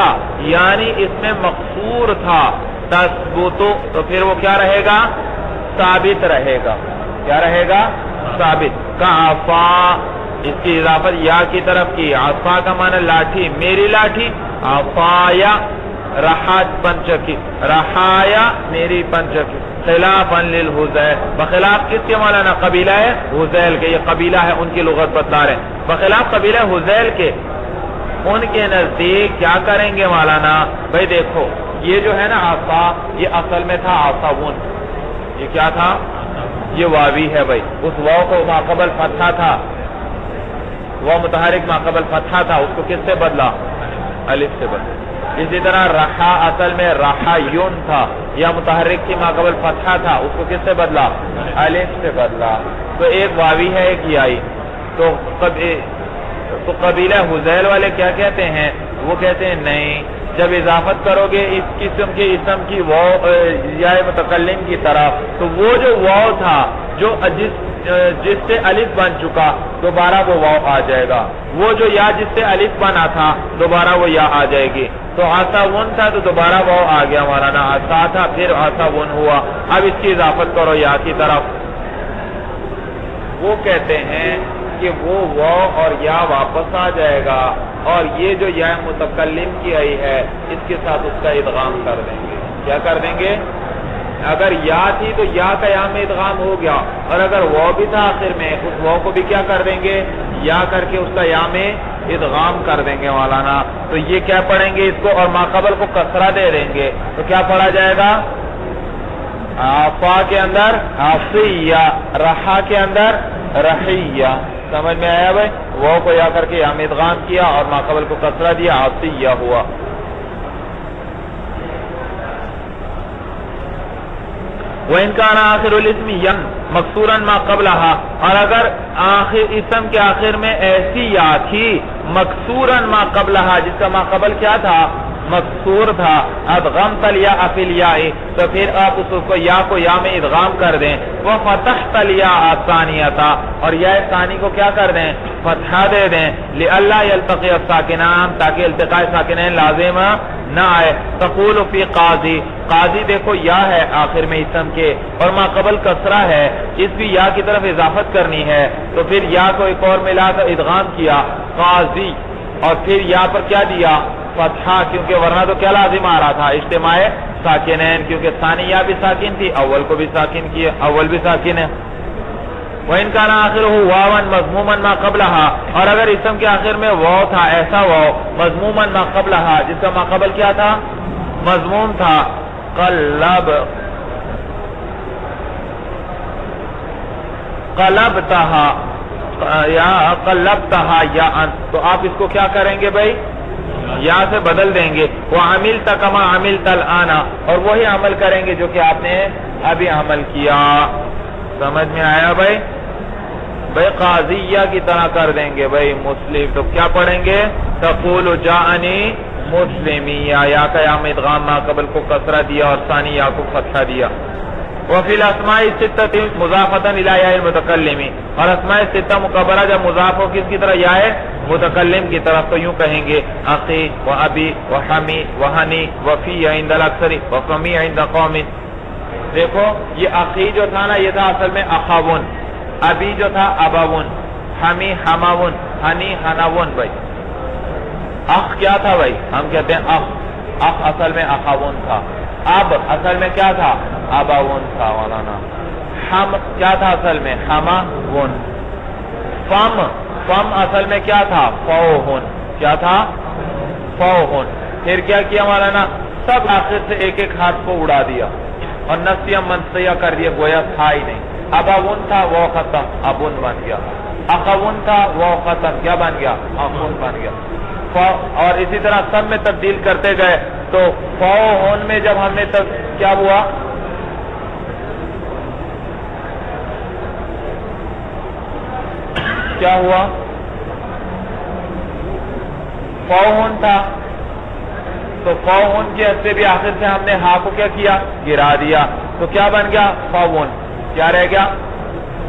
Speaker 1: یعنی اس میں مقصور تھا تثبت تو پھر وہ کیا رہے گا؟ ثابت رہے گا. کیا رہے گا؟ ثابت. کعفا اس کی اضافت یا کی طرف کی. عفا کا معنی لاٹھی میری لاٹھی. عفایا رحات پنچکی رحایا میری پنچکی. خلافا للحزیل بخلاف کس کے مولانا؟ قبیلہ ہے حزیل کے. یہ قبیلہ ہے ان کی لغت بتا رہے ہیں. بخلاف قبیلہ حزیل کے ان کے نزدیک کیا کریں گے مولانا؟ بھائی دیکھو یہ جو ہے نا عصا یہ اصل میں تھا عصاون. یہ کیا تھا؟ یہ واوی ہے بھائی. اس واو کو ماقبل فتحہ تھا وہ متحرک ماقبل فتحہ تھا اس کو کس سے بدلا؟ الف سے بدلا. اسی طرح رحا اصل میں رحایون تھا، یا متحرک کی ماقبل فتحہ تھا، اس کو کس سے بدلا؟ الف سے بدلا. تو ایک واوی ہے ایک یائی. تو قبیلہ حذیل والے کیا کہتے ہیں؟ وہ کہتے ہیں نہیں، جب اضافت کرو گے اس قسم کے اسم کی واو یا متکلم کی طرف، تو وہ جو واو تھا جو جس سے الف بن چکا دوبارہ وہ واو آ جائے گا، وہ جو یا جس سے الف بنا تھا دوبارہ وہ یا آ جائے گی. تو عصاون تھا تو دوبارہ واو آ گیا مولانا، عصا تھا پھر عصاون ہوا. اب اس کی اضافت کرو یا کی طرف. وہ کہتے ہیں کہ وہ واو اور یا واپس آ جائے گا، اور یہ جو یا متکلم کی آئی ہے اس کے ساتھ اس کا ادغام کر دیں گے. کیا کر دیں گے؟ اگر یا تھی تو یا کا یا میں ادغام ہو گیا، اور اگر واو بھی تھا آخر میں اس واو کو بھی کیا کر دیں گے؟ یا کر کے اس کا یا میں ادغام کر دیں گے مولانا. تو یہ کیا پڑھیں گے اس کو، اور ماقبل کو کسرہ دے دیں گے. تو کیا پڑھا جائے گا؟ فا کے اندر عصیہ، رحا کے اندر رحیہ. سمجھ میں آیا بھائی؟ واو کو یا کر کے یا میں ادغام کیا اور ماقبل کو کسرہ دیا، عصیہ ہوا. وَإِنْ كَانَ آخِرُ الْإِسْمِ يَنْ مَكْسُورًا مَا قَبْلَهَا، اور اگر اسم کے آخر میں ایسی یا تھی مکسورن ما قبلها جس کا ما قبل کیا تھا؟ مکسور تھا. ادغمت الياء فی الیاء، تو پھر آپ اس کو یا میں ادغام کر دیں. وفتحت الیاء الثانیۃ، اور یا ثانی کو کیا کر دیں؟ فتحہ دے دیں. لئلا یلتقی الساکنان، تاکہ التقاء ساکنین لازم نہ آئے. تقول فی قاضی، قاضی دیکھو یا ہے آخر میں اسم کے اور ما قبل کسرہ ہے، اس بھی یا کی طرف اضافت کرنی ہے. تو پھر یا کو ایک اور ملا کر ادغام کیا قاضی، اور پھر یا پر کیا دیا؟ فتحہ، کیونکہ ورنہ تو کیا لازم آ رہا تھا؟ اجتماع ساکنین، کیونکہ ثانی یا بھی ساکن تھی، اول کو بھی ساکن کیا، اول بھی ساکن ہے. وَإِنْ كَانَ آخِرُهُ وَاوًا مَضْمُومًا مَا قَبْلَهَا، اور اگر اسم کے آخر میں واو تھا، ایسا واو مضموماً ما قبلها جس کا ما قبل کیا تھا؟ مضموم تھا. قلبتها یا قلبتها یا ان، تو آپ اس کو کیا کریں گے بھائی؟ یا سے بدل دیں گے. وَعَمِلْتَ كَمَا عَمِلْتَ الْآنَ، اور وہی عمل کریں گے جو کہ آپ نے ابھی عمل کیا. سمجھ میں آیا بھائی؟ بھائی قاضیہ کی طرح کر دیں گے بھائی. مسلم تو کیا پڑھیں گے؟ تقول جاءنی مسلمیہ، یا کا یا میں ادغام ما قبل کو کسرہ دیا اور ثانی یا کو فتحہ دیا. وفی الاسماء الستۃ مضافۃ الی یا المتکلم، اور اسماء ستہ مکبرہ جب مضاف ہو کس کی طرح؟ یا متکلم کی طرف، تو یوں کہیں گے اخی و ابی و حمی و ہنی و فی عند الاکثر و فمی عند قوم. دیکھو یہ اخی جو تھا نا یہ تھا اصل میں اخاون، ابی جو تھا اباون، حمی حماون، ہنی ہناون. بھائی اخ کیا تھا بھائی؟ ہم کہتے ہیں اخ اصل میں اخاون تھا. اب اصل میں کیا تھا؟ اباون تھا مولانا. ہم کیا تھا اصل میں؟ حماون. فم اصل میں کیا تھا؟ فوہن. کیا تھا؟ فوہن. پھر کیا کیا مولانا؟ سب آخر سے ایک ایک حرف کو اڑا دیا اور نسیہ منسیہ کر دیا، گویا تھا ہی نہیں. اباون تھا وہ ختم، ابن بن گیا. اخون تھا وہ ختم، کیا بن گیا؟ اخون بن گیا. اور اسی طرح سب میں تبدیل کرتے گئے. تو فوہن میں جب ہم نے کیا ہوا؟ کیا ہوا؟ فوہن تھا، تو فوہن کے حصے بھی آخر سے ہم نے ہا کو کیا کیا؟ گرا دیا. تو کیا بن گیا؟ فوہن. کیا رہ گیا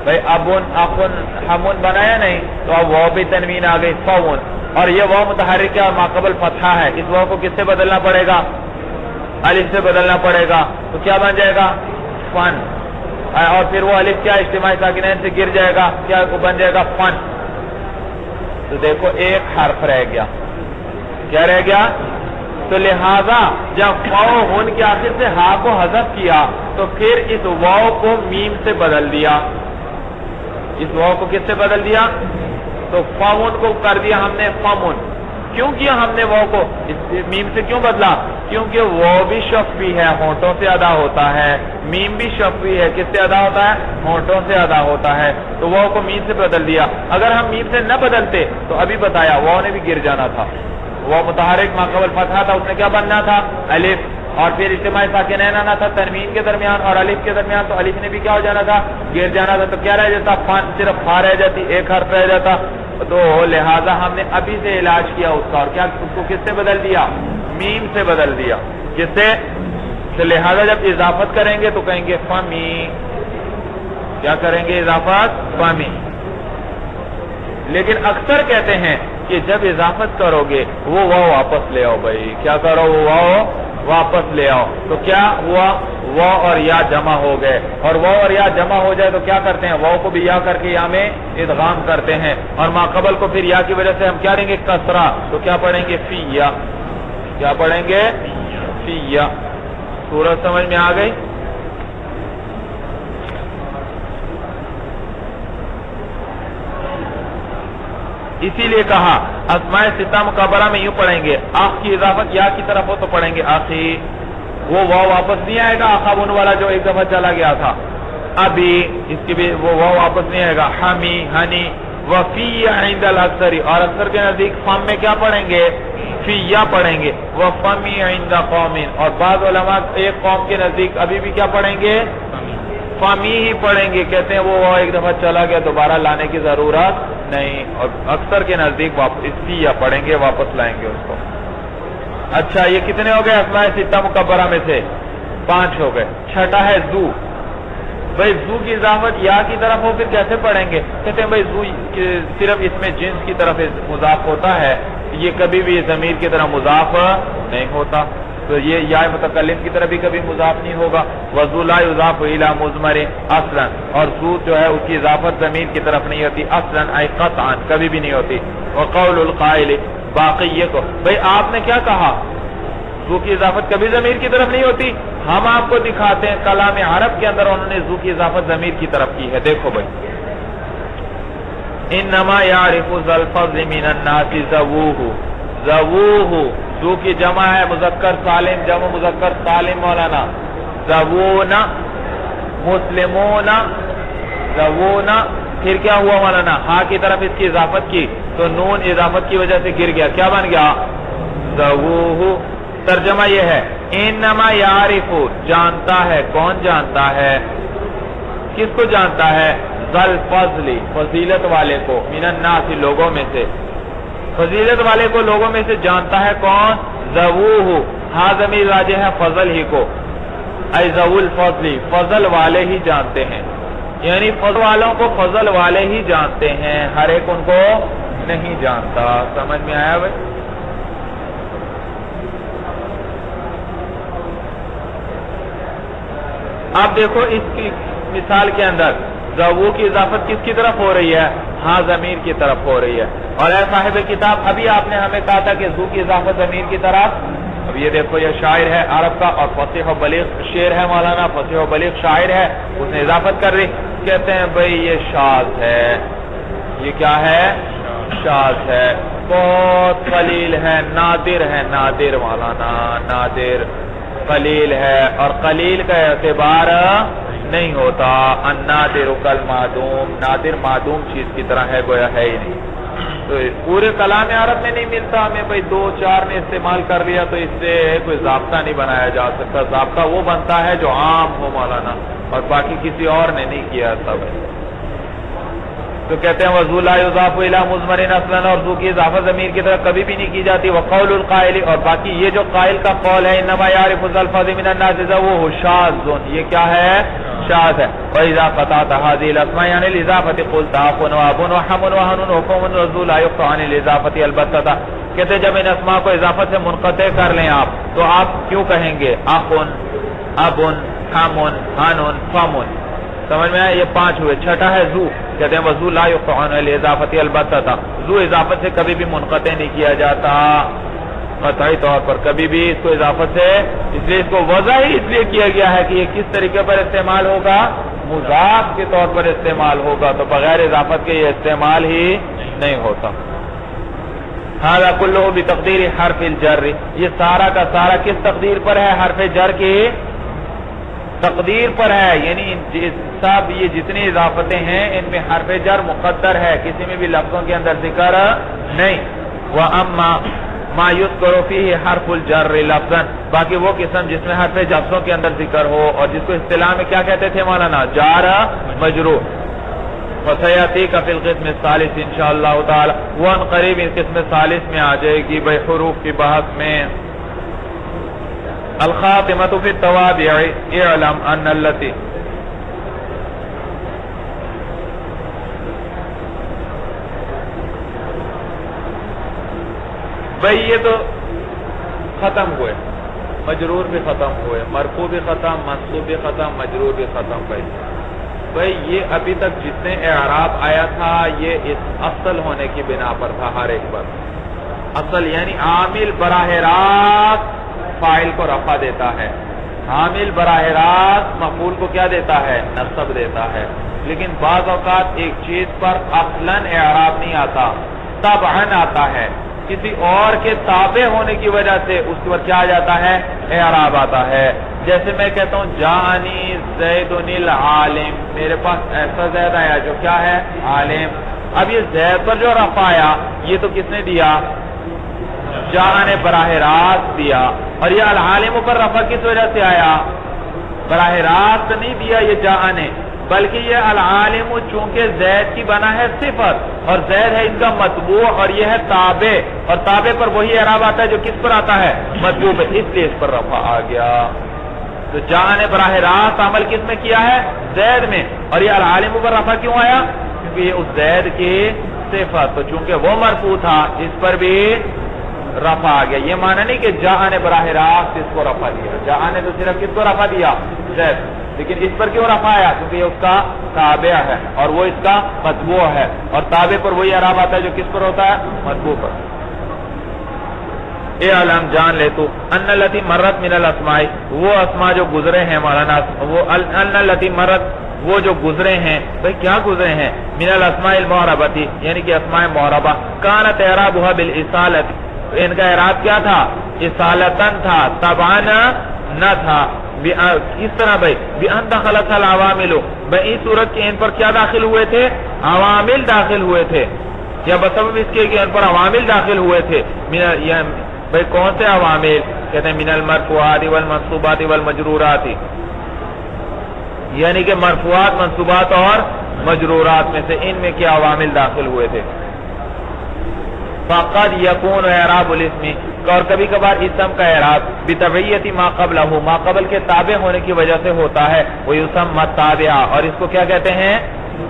Speaker 1: بھائی؟ ابن اخن ہمن بنایا نہیں، تو اب وہ بھی تنوین آ گئی فوہن. اور یہ واو متحرک ہے اور ماقبل فتحہ ہے، اس واو کو کس سے بدلنا پڑے گا؟ الف سے بدلنا پڑے گا. تو کیا بن جائے گا؟ فن. اور پھر وہ الف کیا اجتماعی ساکنین سے گر جائے گا، کیا بن جائے گا؟ فن. تو دیکھو ایک حرف رہ گیا. کیا رہ گیا؟ تو لہذا جب واو ہن کے آخر سے ہا کو حذف کیا تو پھر اس واو کو میم سے بدل دیا. اس واو کو کس سے بدل دیا؟ تو فامن کو کر دیا ہم نے فامن. کیوں کیا ہم نے واو کو میم سے کیوں بدلا؟ کیونکہ واو بھی شفوی ہے، ہونٹوں سے ادا ہوتا ہے. میم بھی شفوی ہے، کس سے ادا ہوتا ہے؟ ہونٹوں سے ادا ہوتا ہے. تو واو کو میم سے بدل دیا. اگر ہم میم سے نہ بدلتے تو ابھی بتایا واو نے بھی گر جانا تھا. وہ متحرک ما قبل فتحہ تھا، اس نے کیا بننا تھا؟ الف، اور پھر اجتماع ساکنین آنا تھا تنوین کے درمیان اور الف کے درمیان، تو الف نے بھی کیا ہو جانا تھا؟ گر جانا تھا، تو کیا رہ جاتا؟ صرف فا رہ جاتی، ایک حرف رہ جاتا. تو لہذا ہم نے ابھی سے علاج کیا اس کا، اور کیا اس کو کس سے بدل دیا؟ میم سے بدل دیا. کس سے؟ تو لہذا جب اضافت کریں گے تو کہیں گے فمی. کیا کریں گے؟ اضافت فمی. لیکن اکثر کہتے ہیں کہ جب اضافت کرو گے وہ واو واپس لے آؤ بھائی. کیا کرو؟ وہ واو واپس لے آؤ. تو کیا ہوا؟ واو اور یا جمع ہو گئے، اور واو اور یا جمع ہو جائے تو کیا کرتے ہیں؟ واو کو بھی یا کر کے یا میں ادغام کرتے ہیں، اور ما قبل کو پھر یا کی وجہ سے ہم کیا دیں گے؟ کسرہ. تو کیا پڑھیں گے؟ فی یا. کیا پڑھیں گے؟ فی یا. سورت سمجھ میں آ گئی؟ اسی لیے کہا اسماء ستہ مکبرہ میں یوں پڑھیں گے، آخ کی اضافت یا کی طرف ہو تو پڑھیں گے آخی. وہ واو واپس نہیں آئے گا آخابن والا جو ایک دفعہ چلا گیا تھا. ابھی اس کی بھی وہ واو واپس نہیں آئے گا. حمی، ہنی. وفی عند الاکثری، اور اکثر کے نزدیک فم میں کیا پڑھیں گے؟ فی یا پڑھیں گے. وفمی عند قوم، اور بعض علماء ایک قوم کے نزدیک ابھی بھی کیا پڑھیں گے؟ فمی ہی پڑھیں گے. کہتے ہیں وہ ایک دفعہ چلا گیا دوبارہ لانے کی ضرورت نہیں، اور اکثر کے نزدیک واپس فی یا پڑھیں گے، واپس لائیں گے اس کو. اچھا یہ کتنے ہو گئے اسماء ستہ مکبرہ میں سے؟ 5 ہو گئے. چھٹا ہے زو. بھائی زو کی اضافت یا کی طرف ہو پھر کیسے پڑھیں گے؟ کہتے ہیں بھائی زو صرف اس میں جنس کی طرف مضاف ہوتا ہے، یہ کبھی بھی ضمیر کی طرح مضاف نہیں ہوتا، تو یہ یا متکلم کی طرف بھی کبھی مضاف نہیں ہوگا. وزو لا یضاف الی مضمر اصلا، اور زو جو ہے اس کی اضافت ضمیر کی طرف نہیں ہوتی اصلا ای قطعا، کبھی بھی نہیں ہوتی. وقول القائل، باقی یہ کو بھئی آپ نے کیا کہا؟ زو کی اضافت کبھی ضمیر کی طرف نہیں ہوتی. ہم آپ کو دکھاتے ہیں کلام عرب کے اندر انہوں نے زو کی اضافت ضمیر کی طرف کی ہے. دیکھو بھئی، انما یعرف ذا الفضل من الناس ذووہ. ذووہ زو کی جمع ہے مذکر سالم، جمع مذکر سالم مولانا. ذوون، مسلمون. ذوون، پھر کیا ہوا مولانا؟ ہاں کی طرف اس کی اضافت کی تو نون اضافت کی وجہ سے گر گیا، کیا بن گیا؟ ذووہ. ترجمہ یہ ہے انما یعرف، جانتا ہے. کون جانتا ہے؟ کس کو جانتا ہے؟ ذا الفضل، فضیلت والے کو. من الناس، لوگوں میں سے. فضیلت والے کو لوگوں میں سے جانتا ہے کون؟ ذووہ. ہاں ضمیر راجع ہے فضل ہی کو. ای ذو الفضل، فضل والے ہی جانتے ہیں، یعنی فضل والوں کو فضل والے ہی جانتے ہیں، ہر ایک ان کو نہیں جانتا. سمجھ میں آیا بھائی؟ آپ دیکھو اس کی مثال کے اندر ذوو کی اضافت کس کی طرف ہو رہی ہے؟ ہاں ضمیر کی طرف ہو رہی ہے. اور اے صاحب کتاب، ابھی آپ نے ہمیں کہا تھا کہ ذو کی اضافت ضمیر کی طرف. اب یہ دیکھو یہ شاعر ہے عرب کا، اور فصیح و بلیغ شعر ہے مولانا، فصیح و بلیغ شاعر ہے، اس نے اضافت کر رہی. کہتے ہیں بھئی یہ شاذ ہے. یہ کیا ہے؟ شاذ ہے، بہت قلیل ہے، نادر ہے. نادر مولانا، نادر قلیل ہے، اور قلیل کا اعتبار نہیں ہوتا. النادر کالمعدوم، نادر معدوم چیز کی طرح ہے، گویا ہے ہی نہیں. تو پورے کلام عرب میں نہیں ملتا ہمیں. بھئی 2-4 نے استعمال کر لیا تو اس سے کوئی ضابطہ نہیں بنایا جا سکتا. ضابطہ وہ بنتا ہے جو عام ہو مولانا، اور باقی کسی اور نے نہیں کیا سب. تو کہتے ہیں وذو لا یضاف الی مضمر اصلا، اور ذو کی اضافت ضمیر کی طرف کبھی بھی نہیں کی جاتی. وقول القائل، اور باقی یہ جو قائل کا قول ہے انما یعرف ذا الفضل من الناس ذووہ شاذ، یہ کیا ہے؟ شاذ ہے. وَإِذَا قَطَعْتَ هَذِهِ الْأَسْمَاءَ عَنِ الْإِضَافَةِ قُلْتَ عَفٌ وَأَبٌ وَحَمٌ وَهَنٌ وَقَوْمٌ وَذُو لَا يُقْطَعُ عَنِ الْإِضَافَةِ الْبَتَّةَ. کہتے ہیں جب ان اسماء کو اضافت سے منقطع کر لیں آپ تو آپ کیوں کہیں گے اخن، ابن، حمن، ہنن، فمن. سمجھ میں آیا؟ یہ 5 ہوئے. چھٹا ہے زو. کہتے ہیں وَذُو لَا يُقْطَعُ عَنِ الْإِضَافَةِ الْبَتَّةَ. زو اضافت سے کبھی بھی منقطع نہیں کیا جاتا قطعی طور پر، کبھی بھی اس کو اضافت سے. اس لیے اس کو وضع ہی اس لیے کیا گیا ہے کہ یہ کس طریقے پر استعمال ہوگا؟ مضاف کے طور پر استعمال ہوگا، تو بغیر اضافت کے یہ استعمال ہی نہیں ہوتا. هذا كله بتقدیر حرف الجر. یہ سارا کا سارا کس تقدیر پر ہے؟ حرف جر کی تقدیر پر ہے. یعنی سب یہ جتنی اضافتیں ہیں ان میں حرف جر مقدر ہے، کسی میں بھی لفظوں کے اندر ذکر نہیں. وَأَمَّا ما یذکر فیہ حرف الجر لفظا، باقی وہ قسم جس میں حرف جزوں کے اندر ذکر ہو، اور جس کو اصطلاح میں کیا کہتے تھے مولانا؟ جار مجرور. فسیاتیک فی القسم الثالث انشاءاللہ تعالی، وہ ان قریب اس قسم ثالث میں آ جائے گی بھائی حروف کی بحث میں. الخاتمۃ فی التوابع اعلم ان التی، بھئی یہ تو ختم ہوئے، مجرور بھی ختم ہوئے، مرفوع بھی ختم، منصوب بھی ختم، مجرور بھی ختم. بھئی یہ ابھی تک جتنے اعراب آیا تھا یہ اس اصل ہونے کی بنا پر تھا. ہر ایک پر اصل یعنی عامل براہ راست فاعل کو رفع دیتا ہے، عامل براہ راست مفعول کو کیا دیتا ہے؟ نصب دیتا ہے. لیکن بعض اوقات ایک چیز پر اصلاً اعراب نہیں آتا، طبعاً آتا ہے، کسی اور کے تابع ہونے کی وجہ سے اس پر کیا آ جاتا ہے؟ اعراب آتا ہے. جیسے میں کہتا ہوں جانی زید العالم، میرے پاس ایسا زید آیا جو کیا ہے؟ عالم. اب یہ زید پر جو رفع آیا یہ تو کس نے دیا؟ جہاں نے براہ راست دیا. اور یہ العالم پر رفع کس وجہ سے آیا؟ براہ راست نہیں دیا یہ جہاں نے، بلکہ یہ العالم چونکہ زید کی بنا ہے صفت، اور زید ہے اس کا مطبوع، اور یہ ہے تابع، اور تابع پر وہی اعراب آتا ہے جو کس پر آتا ہے؟ مطبوع پر، اس لیے اس پر رفع آ گیا. تو جہاں نے براہ راست عمل کس میں کیا ہے؟ زید میں. اور یہ العالم پر رفع کیوں آیا؟ کیونکہ یہ اس زید کی صفت، تو چونکہ وہ مرفوع تھا اس پر بھی رفع آ گیا. یہ معنی نہیں کہ جہاں نے براہ راست اس کو رفع دیا، جہاں نے تو صرف کس کو رفع دیا؟ زید. لیکن اس پر کیوں رفع آیا؟ کیونکہ یہ اس کا تابع ہے اور وہ اس کا مطبوع ہے، اور تابع پر وہی اعراب آتا ہے جو کس پر ہوتا ہے؟ مطبوع پر. اے علم جان لے تو ان التی مرت من الاسماء، وہ اسماء جو گزرے ہیں مولانا، وہ ان التی مرت وہ جو گزرے ہیں. بھئی کیا گزرے ہیں؟ من الاسماء المعربۃ، یعنی کہ اسماء معربہ. کانت اعرابها بالاصالۃ، ان کا اعراب کیا تھا؟ اصالتاً تھا، طبعاً نہ تھا. کس طرح بھئی؟ بِأَنْ دَخَلَتْ الْعَوَامِلُ، بھئی اس صورت کے ان پر کیا داخل ہوئے تھے؟ عوامل داخل ہوئے تھے. یا بسبب اس کے کہ ان پر عوامل داخل ہوئے تھے. بھئی کون سے عوامل؟ کہتے ہیں من المرفوعات والمنصوبات والمجرورات، یعنی کہ مرفوعات، منصوبات اور مجرورات میں سے ان میں کیا عوامل داخل ہوئے تھے. فقد یکون اعراب الاسم، اور کبھی کبھار اسم کا اعراب بتبعیت ما قبلہ، ما قبل کے تابع ہونے کی وجہ سے ہوتا ہے. ویسمى التابع، اور اس کو کیا کہتے ہیں؟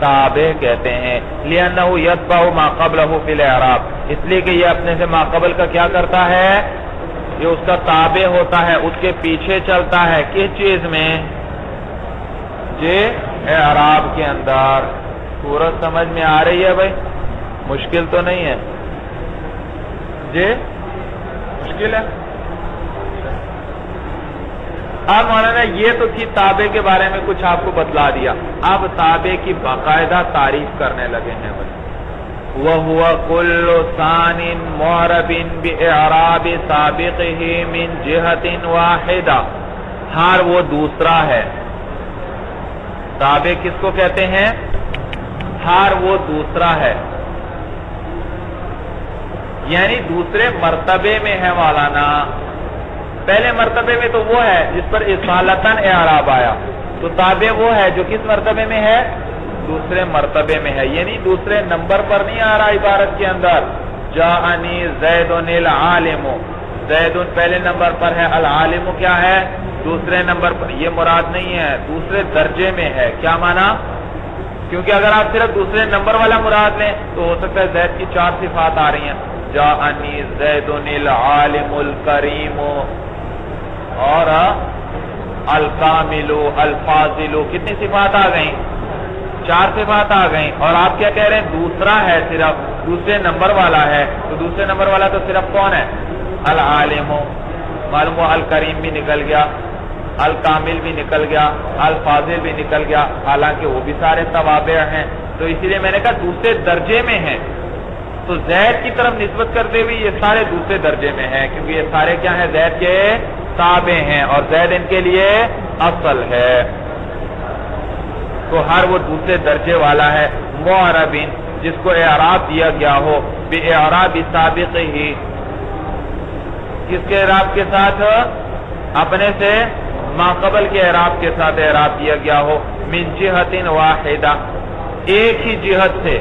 Speaker 1: تابع کہتے ہیں. لأنه يتبع ما قبلہ فی الاعراب، اس لیے کہ یہ اپنے سے ما قبل کا کیا کرتا ہے؟ یہ اس کا تابع ہوتا ہے، اس کے پیچھے چلتا ہے. کس چیز میں؟ جی اعراب کے اندر. صورت سمجھ میں آ رہی ہے بھائی؟ مشکل تو نہیں ہے جی؟ مشکل ہے؟ اب مولانا یہ تو تھی تابع کے بارے میں کچھ آپ کو بتلا دیا. اب تابع کی باقاعدہ تعریف کرنے لگے ہیں بھائی. وَهُوَ كُلُّ ثَانٍ مُعْرَبٍ بِإِعْرَابِ سَابِقِهِ مِنْ جِهَةٍ وَاحِدَةٍ، ہر وہ دوسرا ہے. تابع کس کو کہتے ہیں؟ ہر وہ دوسرا ہے، یعنی دوسرے مرتبے میں ہے مولانا. پہلے مرتبے میں تو وہ ہے جس پر اصالتاً اعراب آیا، تو تابع وہ ہے جو کس مرتبے میں ہے؟ دوسرے مرتبے میں ہے، یعنی دوسرے نمبر پر نہیں آ رہا عبارت کے اندر. جاءنی زید العالم، زید پہلے نمبر پر ہے، العالم کیا ہے؟ دوسرے نمبر پر. یہ مراد نہیں ہے، دوسرے درجے میں ہے. کیا معنی؟ کیونکہ اگر آپ صرف دوسرے نمبر والا مراد لیں تو ہو سکتا ہے زید کی 4 صفات آ رہی ہیں. جاءنی زید العالم الکریم اور الکامل الفاضل، کتنی صفات آ گئیں؟ 4 صفات آ گئیں. اور آپ کیا کہہ رہے ہیں؟ دوسرا ہے، صرف دوسرے نمبر والا ہے. تو دوسرے نمبر والا تو صرف کون ہے؟ العالم. معلوم ہوا الکریم بھی نکل گیا، الکامل بھی نکل گیا، الفاضل بھی نکل گیا، حالانکہ وہ بھی سارے توابع ہیں. تو اسی لیے میں نے کہا دوسرے درجے میں ہیں. تو زید کی طرف نسبت کرتے ہوئے یہ سارے دوسرے درجے میں ہیں، کیونکہ یہ سارے کیا ہیں؟ زید کے تابع ہیں، اور زید ان کے لیے اصل ہے. تو ہر وہ دوسرے درجے والا ہے. معربین، جس کو اعراب دیا گیا ہو، بِإِعْرَابِ سَابِقِهِ، کس کے اعراب کے ساتھ؟ اپنے سے ماقبل کے اعراب کے ساتھ اعراب دیا گیا ہو. من جہت واحدہ، ایک ہی جہت سے،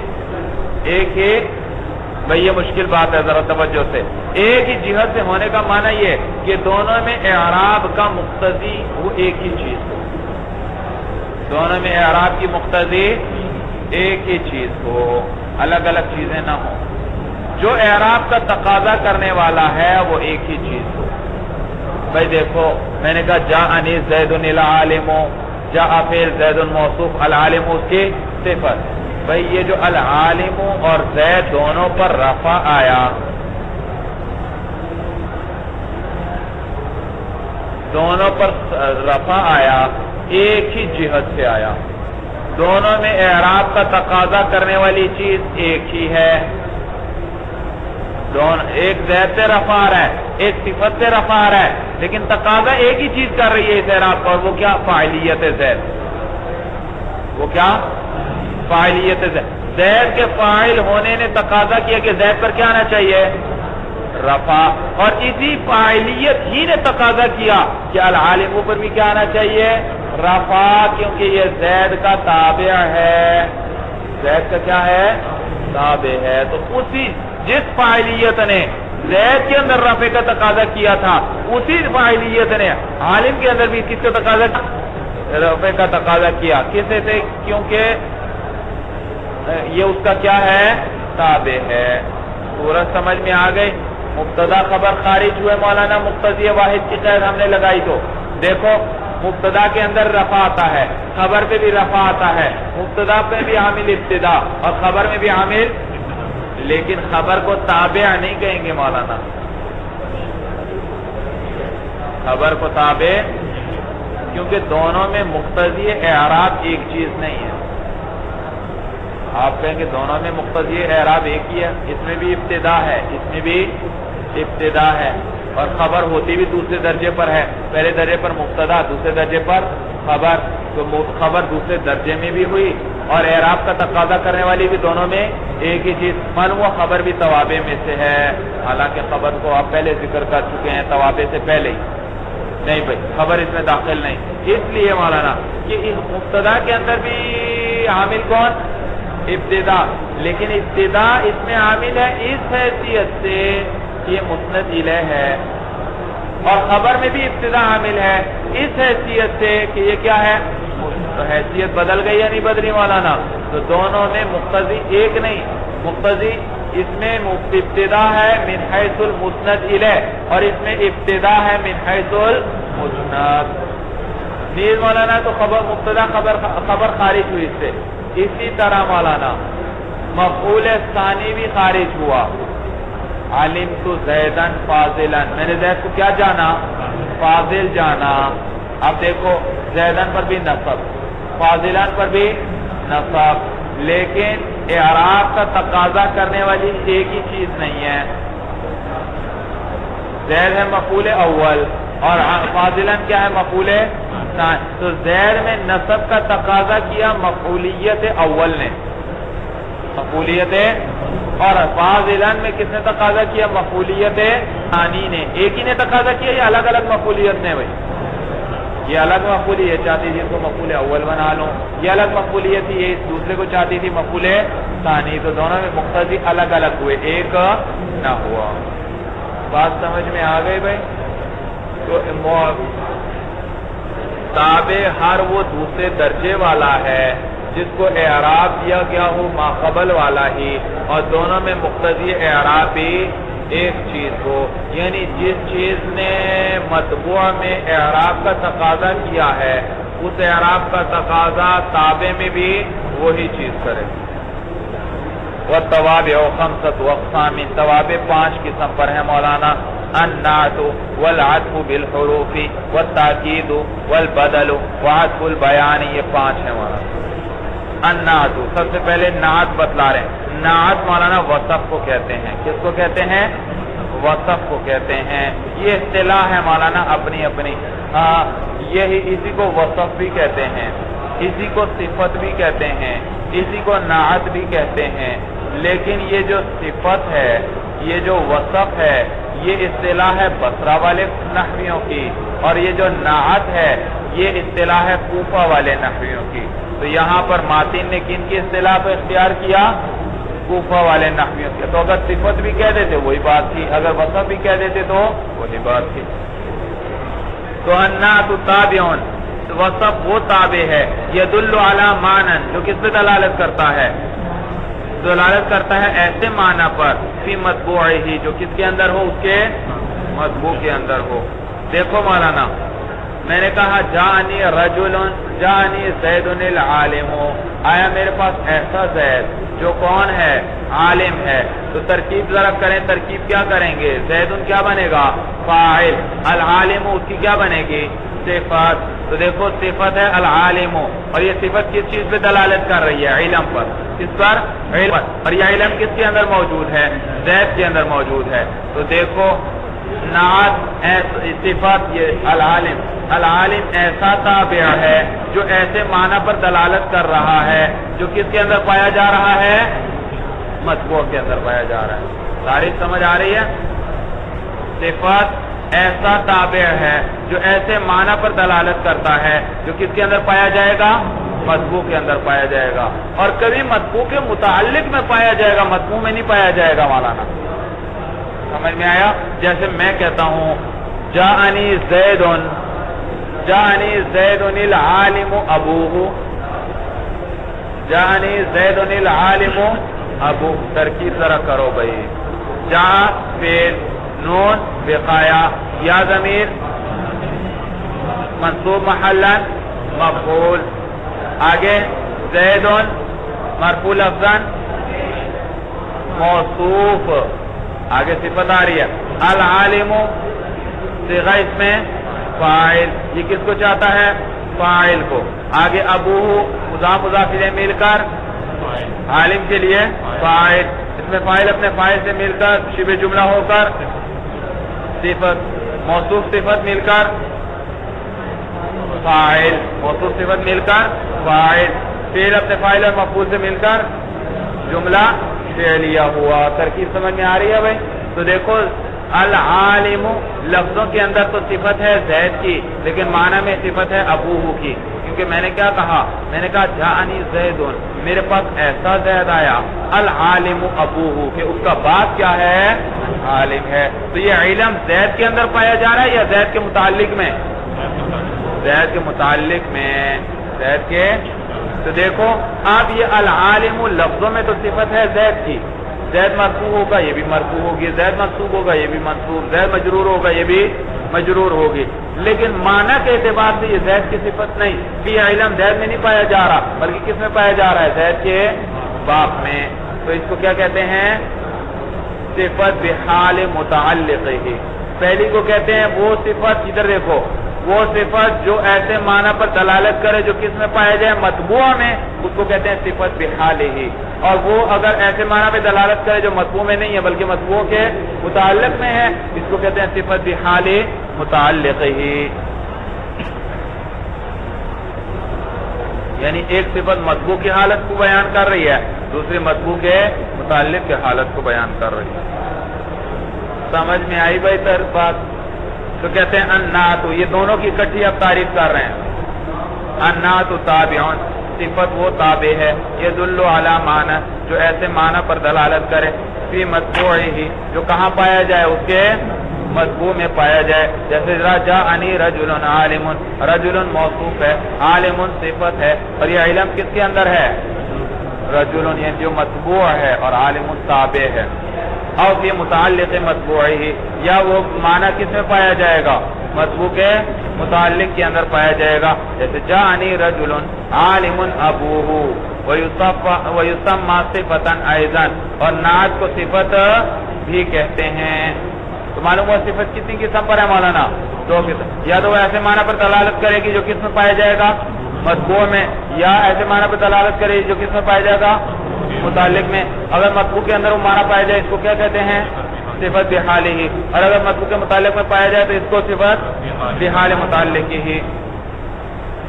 Speaker 1: ایک ہی، بھئی یہ مشکل بات ہے ذرا توجہ سے. ایک ہی جہت سے ہونے کا معنی یہ کہ دونوں میں اعراب کا مقتضی وہ ایک ہی چیز ہو، دونوں میں اعراب کی مقتضی ایک ہی چیز ہو، الگ الگ چیزیں نہ ہوں. جو اعراب کا تقاضا کرنے والا ہے وہ ایک ہی چیز ہو. بھئی دیکھو میں نے کہا جاءنی زید العالم، جاء فعل زید موصوف، العالم اس کی صفت. بھئی یہ جو العالم اور زید دونوں پر رفع آیا، دونوں پر رفع آیا، ایک ہی جہت سے آیا. دونوں میں اعراب کا تقاضا کرنے والی چیز ایک ہی ہے. ایک زید سے رفع آ رہا ہے، ایک صفت سے رفع آ رہا ہے، لیکن تقاضا ایک ہی چیز کر رہی ہے اس اعراب پر. وہ کیا؟ فاعلیت زید. وہ کیا؟ فاعلیت زید. زید کے فاعل ہونے نے تقاضا کیا کہ زید پر کیا آنا چاہیے؟ رفع. اور اسی فاعلیت ہی نے تقاضا کیا کہ العالم پر بھی کیا آنا چاہیے؟ رفع، کیونکہ یہ زید کا تابع ہے. زید کا کیا ہے؟ تابع ہے. تو اسی جس فاعلیت نے زید کے اندر رفع کا تقاضا کیا تھا، اسی فاعلیت نے عالم کے اندر بھی کس کا تقاضا کیا؟ رفع کا تقاضا کیا. کس سے؟ کیونکہ یہ اس کا کیا ہے؟ تابع ہے. صورت سمجھ میں آ گئی؟ مبتدا خبر خارج ہوئے مولانا مقتضی واحد کی قید ہم نے لگائی. تو دیکھو مبتدا کے اندر رفع آتا ہے، خبر پہ بھی رفع آتا ہے. مبتدا پہ بھی عامل ابتدا اور خبر میں بھی عامل، لیکن خبر کو تابع نہیں کہیں گے مولانا. خبر کو تابع کیونکہ دونوں میں مقتضی اعراب ایک چیز نہیں ہے. آپ کہیں گے دونوں میں مقتضی اعراب ایک ہی ہے، اس میں بھی ابتدا ہے، اس میں بھی ابتدا ہے، اور خبر ہوتی بھی دوسرے درجے پر ہے. پہلے درجے پر مبتدا، دوسرے درجے پر خبر. تو خبر دوسرے درجے میں بھی ہوئی اور اعراب کا تقاضا کرنے والی بھی دونوں میں ایک ہی چیز. معلوم وہ خبر بھی توابع میں سے ہے، حالانکہ خبر کو آپ پہلے ذکر کر چکے ہیں توابع سے پہلے ہی. نہیں بھائی خبر اس میں داخل نہیں. اس لیے مولانا کہ اس مبتدا کے اندر بھی عامل کون؟ ابتدا. لیکن ابتدا اس میں عامل ہے اس حیثیت سے یہ مسند الیہ ہے، اور خبر میں بھی ابتدا عامل ہے اس حیثیت سے کہ یہ کیا ہے؟ حیثیت بدل گئی یا نہیں بدلی مولانا؟ تو دونوں میں مقتضی ایک نہیں. مقتضی اس میں ابتدا ہے من حیث المسند الیہ، اور اس میں ابتدا ہے من حیث المسند. نیز مولانا تو خبر مبتدا خبر خارج ہوئی اس سے. اسی طرح مولانا مفعول ثانی بھی خارج ہوا. علمت زیدن فاضلا، میں نے زید کو کیا جانا؟ فاضل جانا. اب دیکھو زیدن پر بھی نصب، فاضلان پر بھی نصب، لیکن اعراب کا تقاضا کرنے والی ایک ہی چیز نہیں ہے. زید ہے مفعول اول اور فاضلان کیا ہے؟ مفعول ثانی. تو زید میں نصب کا تقاضا کیا مفعولیت اول نے، مفعولیت، اور فاضلان میں کس نے تقاضا کیا؟ مفعولیت ثانی نے. ایک ہی نے تقاضا کیا یا الگ الگ مفعولیت نے؟ بھائی یہ الگ مفعولیت چاہتی تھی اس کو مفعول اول بنا لوں، یہ الگ مفعولیت تھی یہ دوسرے کو چاہتی تھی مفعول ثانی. تو دونوں میں مقتضی الگ الگ ہوئے، ایک نہ ہوا. بات سمجھ میں آ گئی بھائی؟ تو تابع ہر وہ دوسرے درجے والا ہے جس کو اعراب دیا گیا ہو ماقبل والا ہی، اور دونوں میں مقتضی اعراب بھی ایک چیز ہو. یعنی جس چیز نے مطبوع میں اعراب کا تقاضا کیا ہے اس اعراب کا تقاضا تابع میں بھی وہی چیز کرے. والتوابع خمسۃ اقسام، توابع 5 قسم پر ہیں مولانا. النعت والعطف بالحروف والتاکید والبدل وعطف البیان، یہ 5 ہیں مولانا. النعت، سب سے پہلے نعت بتلا رہے ہیں. نعت مولانا وصف کو کہتے ہیں. کس کو کہتے ہیں؟ وصف کو کہتے ہیں. یہ اصطلاح ہے مولانا اپنی اپنی. یہی اسی کو وصف بھی کہتے ہیں، اسی کو صفت بھی کہتے ہیں، اسی کو نعت بھی کہتے ہیں. لیکن یہ جو صفت ہے، یہ جو وصف ہے، یہ اصطلاح ہے بصرہ والے نحویوں کی، اور یہ جو نعت ہے یہ اصطلاح ہے کوفہ والے نحویوں کی۔ تو یہاں پر ماتن نے کن کی اصطلاح کو اختیار کیا؟ کوفہ والے نحویوں کی۔ تو اگر صفت بھی کہہ دیتے وہی بات تھی، اگر وصف بھی کہہ دیتے تو وہی بات تھی۔ تو النعت تابع، وصف وہ تابع ہے، یدل علی معنی، جو کس پہ دلالت کرتا ہے؟ دلالت کرتا ہے ایسے معنی پر فی مطبوعہ، جو کس کے اندر ہو؟ اس کے مطبوع کے اندر ہو۔ دیکھو مولانا، میں نے کہا جانی رجل، جانی زید العالم، آیا میرے پاس ایسا زید جو کون ہے؟ عالم ہے۔ تو ترکیب ذرا کریں، ترکیب کیا کریں گے؟ زید کیا بنے گا؟ فاعل، العالم اس کی کیا بنے گی؟ صفت۔ تو دیکھو صفت ہے العالم، اور یہ صفت کس چیز پہ دلالت کر رہی ہے؟ علم پر۔ کس پر؟ علم پر۔ اور یہ علم کس کے اندر موجود ہے؟ زید کے اندر موجود ہے۔ تو دیکھو نعت صفت یہ العالم، العالم ایسا تابع ہے جو ایسے معنی پر دلالت کر رہا ہے جو کس کے اندر پایا جا رہا ہے؟ مطبوع کے اندر پایا جا رہا ہے۔ تعریف سمجھ آ رہی ہے؟ صفت ایسا تابع ہے جو ایسے معنی پر دلالت کرتا ہے جو کس کے اندر پایا جائے گا؟ مطبوع کے اندر پایا جائے گا، اور کبھی مطبوع کے متعلق میں پایا جائے گا، مطبوع میں نہیں پایا جائے گا۔ مولانا سمجھ میں آیا؟ جیسے میں کہتا ہوں جاءنی زید، جاءنی زید العالم ابوہ، جاءنی زید العالم ابو، ترکیب ذرا کرو بھائی۔ جا فعل، نون وقایا، یا ضمیر منصوب محلا مفعول، آگے زید مرفوع لفظا موصوف، آگے صفت آ رہی ہے العالم، صیغہ اس میں فاعل، یہ کس کو چاہتا ہے؟ فاعل کو۔ آگے ابوہ مضاف مضاف الیہ مل کر عالم کے لیے فاعل، اس میں فاعل اپنے فاعل سے مل کر شبہ جملہ ہو کر صفت، موصوف صفت مل کر فاعل، موصوف صفت مل کر فاعل، فعل اپنے فاعل اور مفعول سے مل کر جملہ فعلیہ ہوا۔ ترکیب سمجھ میں آ رہی ہے بھائی؟ تو دیکھو العالم لفظوں کے اندر تو صفت ہے زید کی، لیکن معنی میں صفت ہے ابوہ کی، کیونکہ میں نے کیا کہا؟ میں نے کہا جاءنی زید، میرے پاس ایسا زید آیا، العالم ابوہ، کہ اس کا باپ کیا ہے؟ عالم ہے۔ تو یہ علم زید کے اندر پایا جا رہا ہے یا زید کے متعلق میں؟ زید کے متعلق میں، زید کے۔ تو دیکھو اب یہ العالم لفظوں میں تو صفت ہے زید کی، زید مرفوع ہوگا یہ بھی مرفوع ہوگی، زید منصوب ہوگا یہ بھی منصوب، زید مجرور ہوگا یہ بھی مجرور ہوگی، لیکن معنی کے اعتبار سے یہ زید کی صفت نہیں، کہ یہ علم زید میں نہیں پایا جا رہا بلکہ کس میں پایا جا رہا ہے؟ زید کے باپ میں۔ تو اس کو کیا کہتے ہیں؟ صفت بحال متعلقہ۔ پہلی کو کہتے ہیں وہ صفت، ادھر دیکھو، وہ صفت جو ایسے معنی پر دلالت کرے جو کس میں پایا جائے؟ مطبوع میں، اس کو کہتے ہیں صفت بحالہ۔ اور وہ اگر ایسے معنی پہ دلالت کرے جو مطبوع میں نہیں ہے بلکہ مطبوع کے متعلق میں ہے، اس کو کہتے ہیں صفت بحال متعلقہ۔ یعنی ایک صفت مطبوع کی حالت کو بیان کر رہی ہے، دوسری مطبوع کے متعلق کی حالت کو بیان کر رہی ہے۔ سمجھ میں آئی بھائی بات؟ تو کہتے ہیں النعت، یہ دونوں کی اکٹھی اب تعریف کر رہے ہیں۔ النعت تابع، صفت وہ تابع ہے، یدل علی معنی، جو ایسے معنی پر دلالت کرے، فی مطبوعہ، جو کہاں پایا جائے؟ اس کے مطبوع میں پایا جائے۔ جیسے جاءنی رجل عالم، رجل موصوف ہے، عالم صفت ہے، اور یہ علم کس کے اندر ہے؟ رجل، یعنی جو مطبوع ہے، اور عالم تابع ہے۔ اور فی متعلق مطبوعہ، یا وہ معنی کس میں پایا جائے گا؟ مطبوع کے متعلق کے اندر پایا جائے گا۔ جیسے جاءنی رجل عالم ابوہ، ویسمى صفتا ایضا، اور نعت کو صفت بھی کہتے ہیں۔ تو معلوم ہوا صفت کتنی قسم پر ہے مولانا؟ دو قسم، یا تو وہ ایسے معنی پر دلالت کرے گی جو کس میں پایا جائے گا؟ مطبوع میں، یا ایسے معنی پر دلالت کرے گی جو کس میں پایا جائے گا؟ متعلق میں۔ اگر مطبوع کے اندر وہ معنی پایا جائے اس کو کیا کہتے ہیں؟ صفت بحالہ، اور اگر مطبوع کے متعلق میں پایا جائے تو اس کو صفت بحال متعلق ہی۔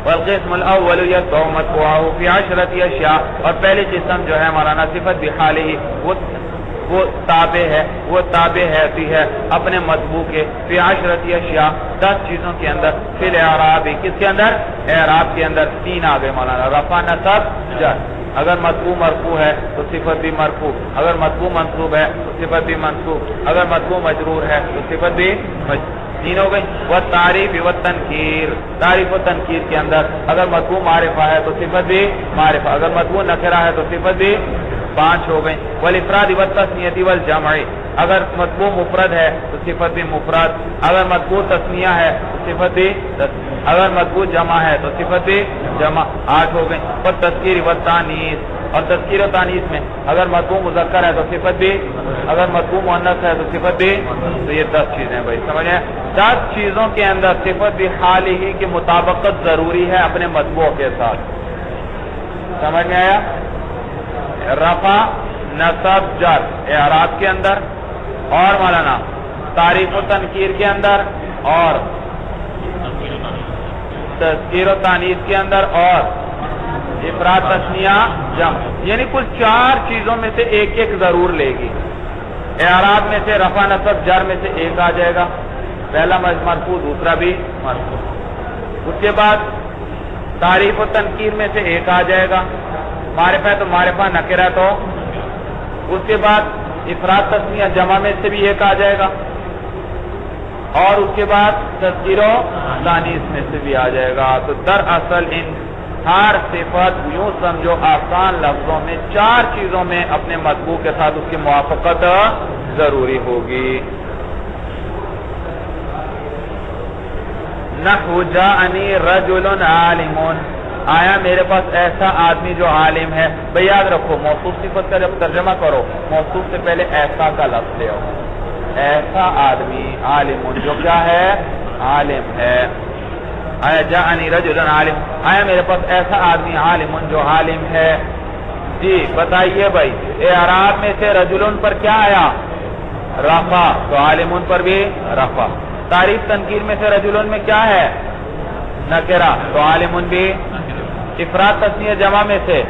Speaker 1: والقسم الاول یتبع مطبوعہ فی 10 اشیاء، اور پہلی قسم جو ہے مولانا صفت بحالہ، وہ
Speaker 2: وہ تابع ہے، وہ تابع ہے اپنے مطبوع کے فی عشرۃ اشیاء 10 چیزوں کے اندر، فی الاعراب کس کے اندر؟ اعراب کے اندر 3 آ گئے مولانا، رفع نصب جر۔ اگر مطبوع مرفوع ہے تو صفت بھی مرفوع، اگر مطبوع منصوب ہے تو صفت بھی منصوب، اگر مطبوع مجرور ہے تو صفت بھی مجرور۔ 3 ہو گئی۔ والتعریف والتنکیر، تعریف و تنکیر کے اندر اگر مطبوع معرفہ ہے تو صفت بھی معرفہ، اگر مطبوع نکرہ ہے تو صفت بھی 5 ہو گئی۔ والافراد والتثنیہ والجمع، اگر مطبوع مفرد ہے تو صفت بھی مفرد، اگر مطبوع تثنیہ ہے تو صفت بھی تثنیہ، اگر مطبوع جمع ہے تو صفت بھی جمع، 8 ہو گئی۔ والتذکیر والتانیث، اور تذکیر و تانیث میں اگر مطبوع مذکر ہے تو صفت بھی، اگر مطبوع مؤنث ہے تو صفت بھی، تو یہ 10 چیزیں بھائی سمجھ ہیں۔ 10 چیزوں کے اندر صفت بھی حال ہی کی مطابقت ضروری ہے اپنے مطبوع کے ساتھ، سمجھ میں آیا؟ رفع نصب جر اعراب کے اندر، اور مولانا تعریف و تنکیر کے اندر، اور تذکیر و تانیث کے اندر، اور افراد تثنیہ جمع، یعنی کل 4 چیزوں میں سے ایک ایک ضرور لے گی۔ اعراب میں سے رفع نصب جر میں سے ایک آ جائے گا، پہلا مرفوع دوسرا بھی مرفوع۔ اس کے بعد تعریف و تنکیر میں سے ایک آ جائے گا، معرفہ ہے تو معرفہ، نکرہ تو۔ اس کے بعد افراد تثنیہ جمع میں سے بھی ایک آ جائے گا، اور اس کے بعد تذکیر و تانیث میں سے بھی آ جائے گا۔ تو دراصل ان ہر صفت یوں سمجھو آسان لفظوں میں 4 چیزوں میں اپنے مطبوع کے ساتھ اس کی موافقت ضروری ہوگی۔ نحو جاءنی رجل عالم، آیا میرے پاس ایسا آدمی جو عالم ہے۔ بھئی یاد رکھو موصوف صفت کا جب ترجمہ کرو موصوف سے پہلے ایسا کا لفظ لے آؤ، ایسا آدمی عالم جو کیا ہے؟ عالم ہے۔ آیا جاءنی رجل عالم، آیا میرے پاس ایسا آدمی عالم جو عالم ہے۔ جی بتائیے بھائی، اعراب میں سے رجلن پر کیا آیا؟ رفع، تو عالمون پر بھی رفع۔ تعریف تنکیر میں سے رجلن میں کیا ہے؟ نکرہ، تو عالمون بھی۔ افراد تثنیہ جمع میں سے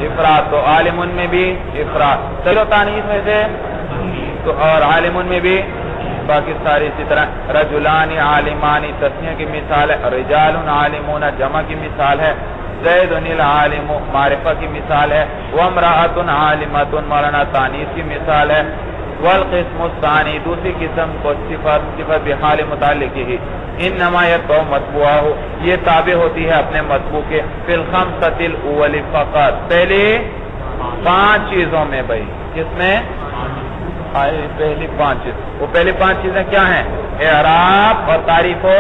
Speaker 2: افراد، تو عالمون میں بھی افراد۔ تذکیر و تانیث میں سے تو اور عالمون میں بھی، باقی ساری اسی طرح۔ رجلان عالمانی تثنیہ کی مثال ہے، رجال عالمون جمع کی مثال ہے، زید العالم معرفہ کی مثال ہے، وامرأۃ عالمۃ مولانا تانیث کی مثال ہے۔ والقسم الثانی، دوسری قسم کو صفت بحال متعلق ہی، انما یتبع مطبوعہ، یہ تابع ہوتی ہے اپنے مطبوع کے، فی الخمسۃ الاول فقط، پہلی 5 چیزوں میں۔ بھائی کس میں؟ پہلی 5 چیز، وہ پہلی 5 چیزیں کیا ہیں؟ اعراب اور تعریف و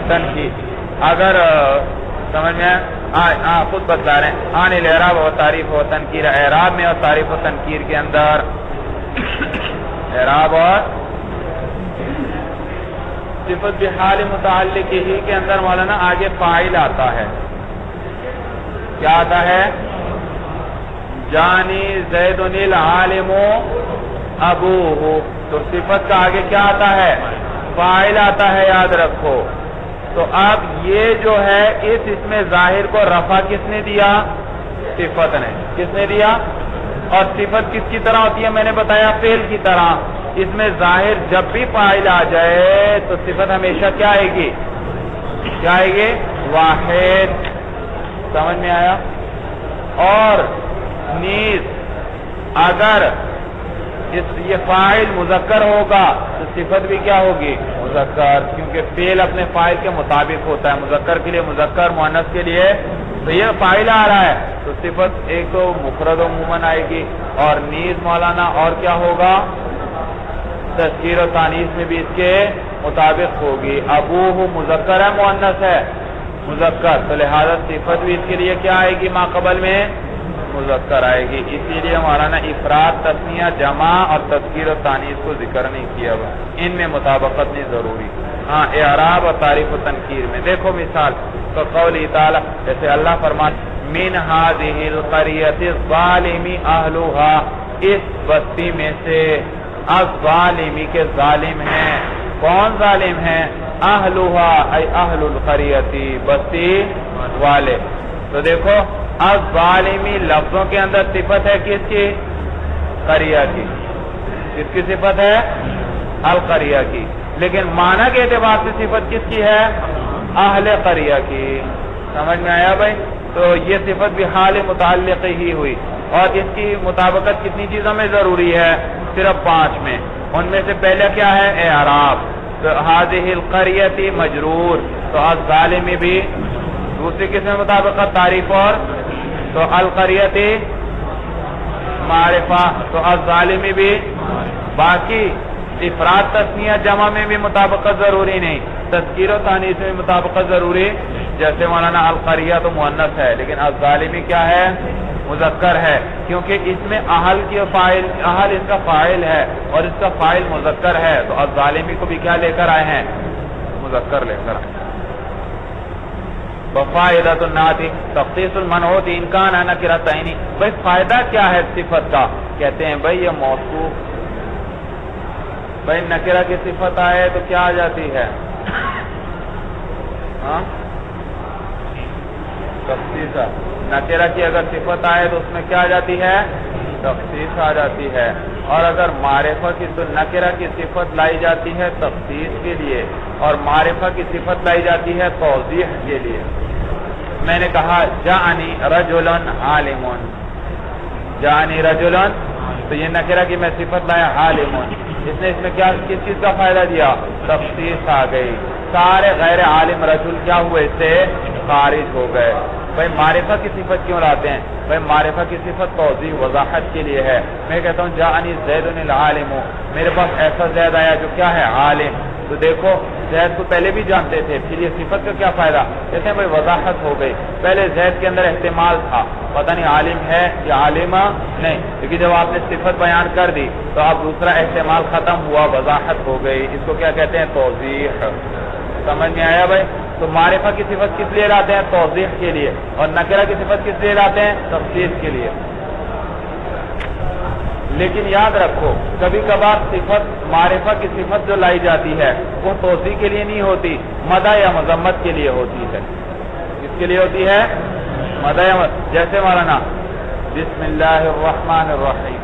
Speaker 2: تنکیر۔ اگر سمجھ میں خود بتلا رہے ہیں، آن الاعراب و تعریف و تنکیر، اعراب میں اور تعریف و تنکیر کے اندر، اعراب اور صفت بحال متعلق ہی کے اندر مولانا آگے فاعل آتا ہے، کیا آتا ہے؟ جانی زید العالم ابوہ، تو صفت کا آگے کیا آتا ہے؟ فاعل آتا ہے، یاد رکھو۔ تو اب یہ جو ہے اس میں ظاہر کو رفع کس نے دیا؟ صفت نے۔ کس نے دیا؟ اور صفت کس کی طرح ہوتی ہے؟ میں نے بتایا فعل کی طرح۔ اس میں ظاہر جب بھی فاعل آ جائے تو صفت ہمیشہ کیا آئے گی؟ کیا آئے گی؟ واحد۔ سمجھ میں آیا؟ اور نیز اگر یہ فاعل مذکر ہوگا تو صفت بھی کیا ہوگی؟ مذکر، کیونکہ فعل اپنے فاعل کے مطابق ہوتا ہے، مذکر کے لیے مذکر، مؤنث کے لیے۔ تو یہ فاعل آ رہا ہے تو صفت ایک تو مفرد عموماً آئے گی، اور نیز مولانا اور کیا ہوگا؟ تذکیر و تانیث میں بھی اس کے مطابق ہوگی۔ ابوہ مذکر ہے مؤنث ہے؟ مذکر، تو لہذا صفت بھی اس کے لیے کیا آئے گی؟ ما قبل میں مذکر آئے گی۔ اسی لیے مولانا افراد تثنیہ جمع اور تذکیر و تانیث کو ذکر نہیں کیا ہوا، ان میں مطابقت نہیں ضروری۔ ہاں اعراب اور تعریف و تنکیر میں دیکھو مثال، تو قولی تعالی، جیسے اللہ فرماتا من هذه القرية الظالم اهلها، اس بستی میں سے الظالمی کے ظالم ہیں۔ کون ظالم ہیں؟ اہلها ای اہل القریتی، بستی والے۔ تو دیکھو الظالمی لفظوں کے اندر صفت ہے کس کی؟ قریہ کی، کس کی صفت ہے؟ القریہ کی. لیکن معنی کے اعتبار سے صفت کس کی ہے؟ اہل قریہ کی. سمجھ میں آیا بھائی؟ تو یہ صفت بھی حال متعلق ہی ہوئی. اور اس کی مطابقت کتنی چیزوں میں ضروری ہے؟ صرف 5 میں. ان میں سے پہلے کیا ہے؟ اعراب. تو هذه القریۃ مجرور، تو الظالم بھی دوسری کس میں مطابقت؟ تعریف. اور تو القریۃ معرفہ، تو الظالم بھی. باقی افراد تثنیہ جمع میں بھی مطابقت ضروری نہیں، تذکیر و تانیث میں مطابقت ضروری. جیسے مولانا القریہ تو مؤنث ہے لیکن الظالمی کیا ہے؟ مذکر ہے، کیونکہ اس میں اہل کی فاعل، اہل اس کا فاعل ہے اور اس کا فاعل مذکر ہے. تو الظالمی کو بھی کیا لے کر آئے ہیں؟ مذکر لے کر آئے. فائدۃ النعت تخصیص المنعوت ان کان نکرتین. بھائی فائدہ کیا ہے صفت کا؟ کہتے ہیں بھائی یہ موصوف، بھائی نکرہ کی صفت آئے تو کیا آ جاتی ہے؟ تخصیص. نکرہ کی اگر صفت آئے تو اس میں کیا آ جاتی ہے؟ تخصیص آ جاتی ہے. اور اگر معرفہ کی تو نکرہ کی صفت لائی جاتی ہے تخصیص کے لیے، اور معرفہ کی صفت لائی جاتی ہے توضیح کے لیے. میں نے کہا جاءنی رجل عالم، جاءنی رجل، تو یہ نکرہ کی میں صفت لایا عالم. اس نے اس میں کیا کس چیز کا فائدہ دیا؟ تخصیص آ گئی. سارے غیر عالم رجل کیا ہوئے؟ اس سے خارج ہو گئے. بھائی معرفہ کی صفت کیوں لاتے ہیں؟ بھائی معرفہ کی صفت توضیح وضاحت کے لیے ہے. میں کہتا ہوں جاءنی زید العالم، میرے پاس ایسا زید آیا جو کیا ہے؟ عالم. تو دیکھو زید کو پہلے بھی جانتے تھے، پھر یہ صفت کا کیا فائدہ؟ کہتے ہیں بھائی وضاحت ہو گئی. پہلے زید کے اندر احتمال تھا، پتہ نہیں عالم ہے یا عالمہ نہیں، لیکن جب آپ نے صفت بیان کر دی تو اب دوسرا احتمال ختم ہوا، وضاحت ہو گئی. اس کو کیا کہتے ہیں؟ توضیح. سمجھ میں آیا بھائی؟ تو معرفہ کی صفت کس لیے لاتے ہیں؟ توضیح کے لیے. اور نکرہ کی صفت کس لیے لاتے ہیں؟ تخصیص کے لیے. لیکن یاد رکھو کبھی کبھار صفت معرفہ کی صفت جو لائی جاتی ہے وہ توضیح کے لیے نہیں ہوتی، مدح یا مذمت کے لیے ہوتی ہے. کس کے لیے ہوتی ہے؟ مدح یا جیسے مولانا بسم اللہ الرحمن الرحیم،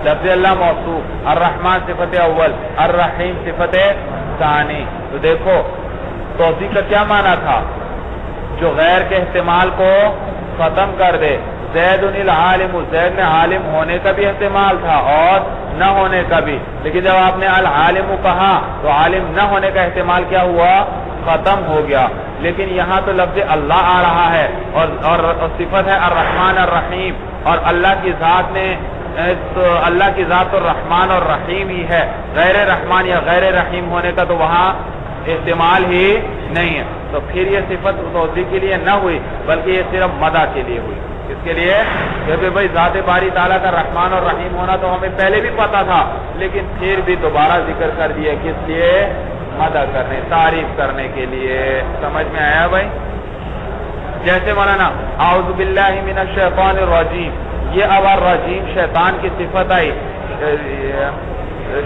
Speaker 2: لفظ اللہ موصوف، الرحمن صفت اول، الرحیم صفت ثانی. تو دیکھو توضیح کا کیا معنی تھا؟ جو غیر کے احتمال کو ختم کر دے. زید العالم، زید میں عالم ہونے کا بھی احتمال تھا اور نہ ہونے کا بھی، لیکن جب آپ نے العالم کہا تو عالم نہ ہونے کا احتمال کیا ہوا؟ ختم ہو گیا. لیکن یہاں تو لفظ اللہ آ رہا ہے اور صفت ہے الرحمن الرحیم، اور اللہ کی ذات نے تو اللہ کی ذات تو رحمان اور رحیم ہی ہے. غیر رحمان یا غیر رحیم ہونے کا تو وہاں احتمال ہی نہیں ہے. تو پھر یہ صفت توضیح کے لیے نہ ہوئی بلکہ یہ صرف مدح کے لیے ہوئی. کس کے لیے؟ کیونکہ بھائی ذات باری تعالیٰ کا رحمان اور رحیم ہونا تو ہمیں پہلے بھی پتا تھا، لیکن پھر بھی دوبارہ ذکر کر دیا. کس لیے؟ مدح کرنے، تعریف کرنے کے لیے. سمجھ میں آیا بھائی؟ جیسے مولانا اعوذ باللہ من الشیطان الرجیم، یہ اب الرجیم شیطان کی صفت آئی،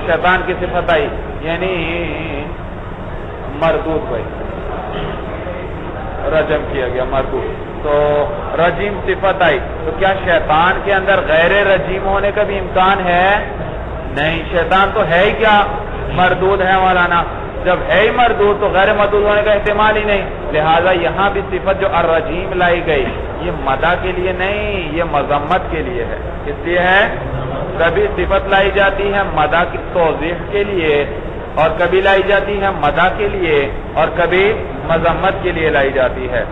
Speaker 2: شیطان کی صفت آئی یعنی مردود. بھائی رجم کیا گیا، مردود. تو رجیم صفت آئی تو کیا شیطان کے اندر غیر رجیم ہونے کا بھی امکان ہے؟ نہیں. شیطان تو ہے ہی کیا؟ مردود ہے مولانا. جب ہے ہی مردود تو غیر مردود ہونے کا احتمال ہی نہیں. لہذا یہاں بھی صفت جو الرجیم لائی گئی یہ مدح کے لیے نہیں، یہ مذمت کے لیے ہے. اس لیے ہے کبھی صفت لائی جاتی ہے مدح کی توضیح کے لیے، اور کبھی لائی جاتی ہے مدح کے لیے، اور کبھی مذمت کے لیے لائی جاتی ہے.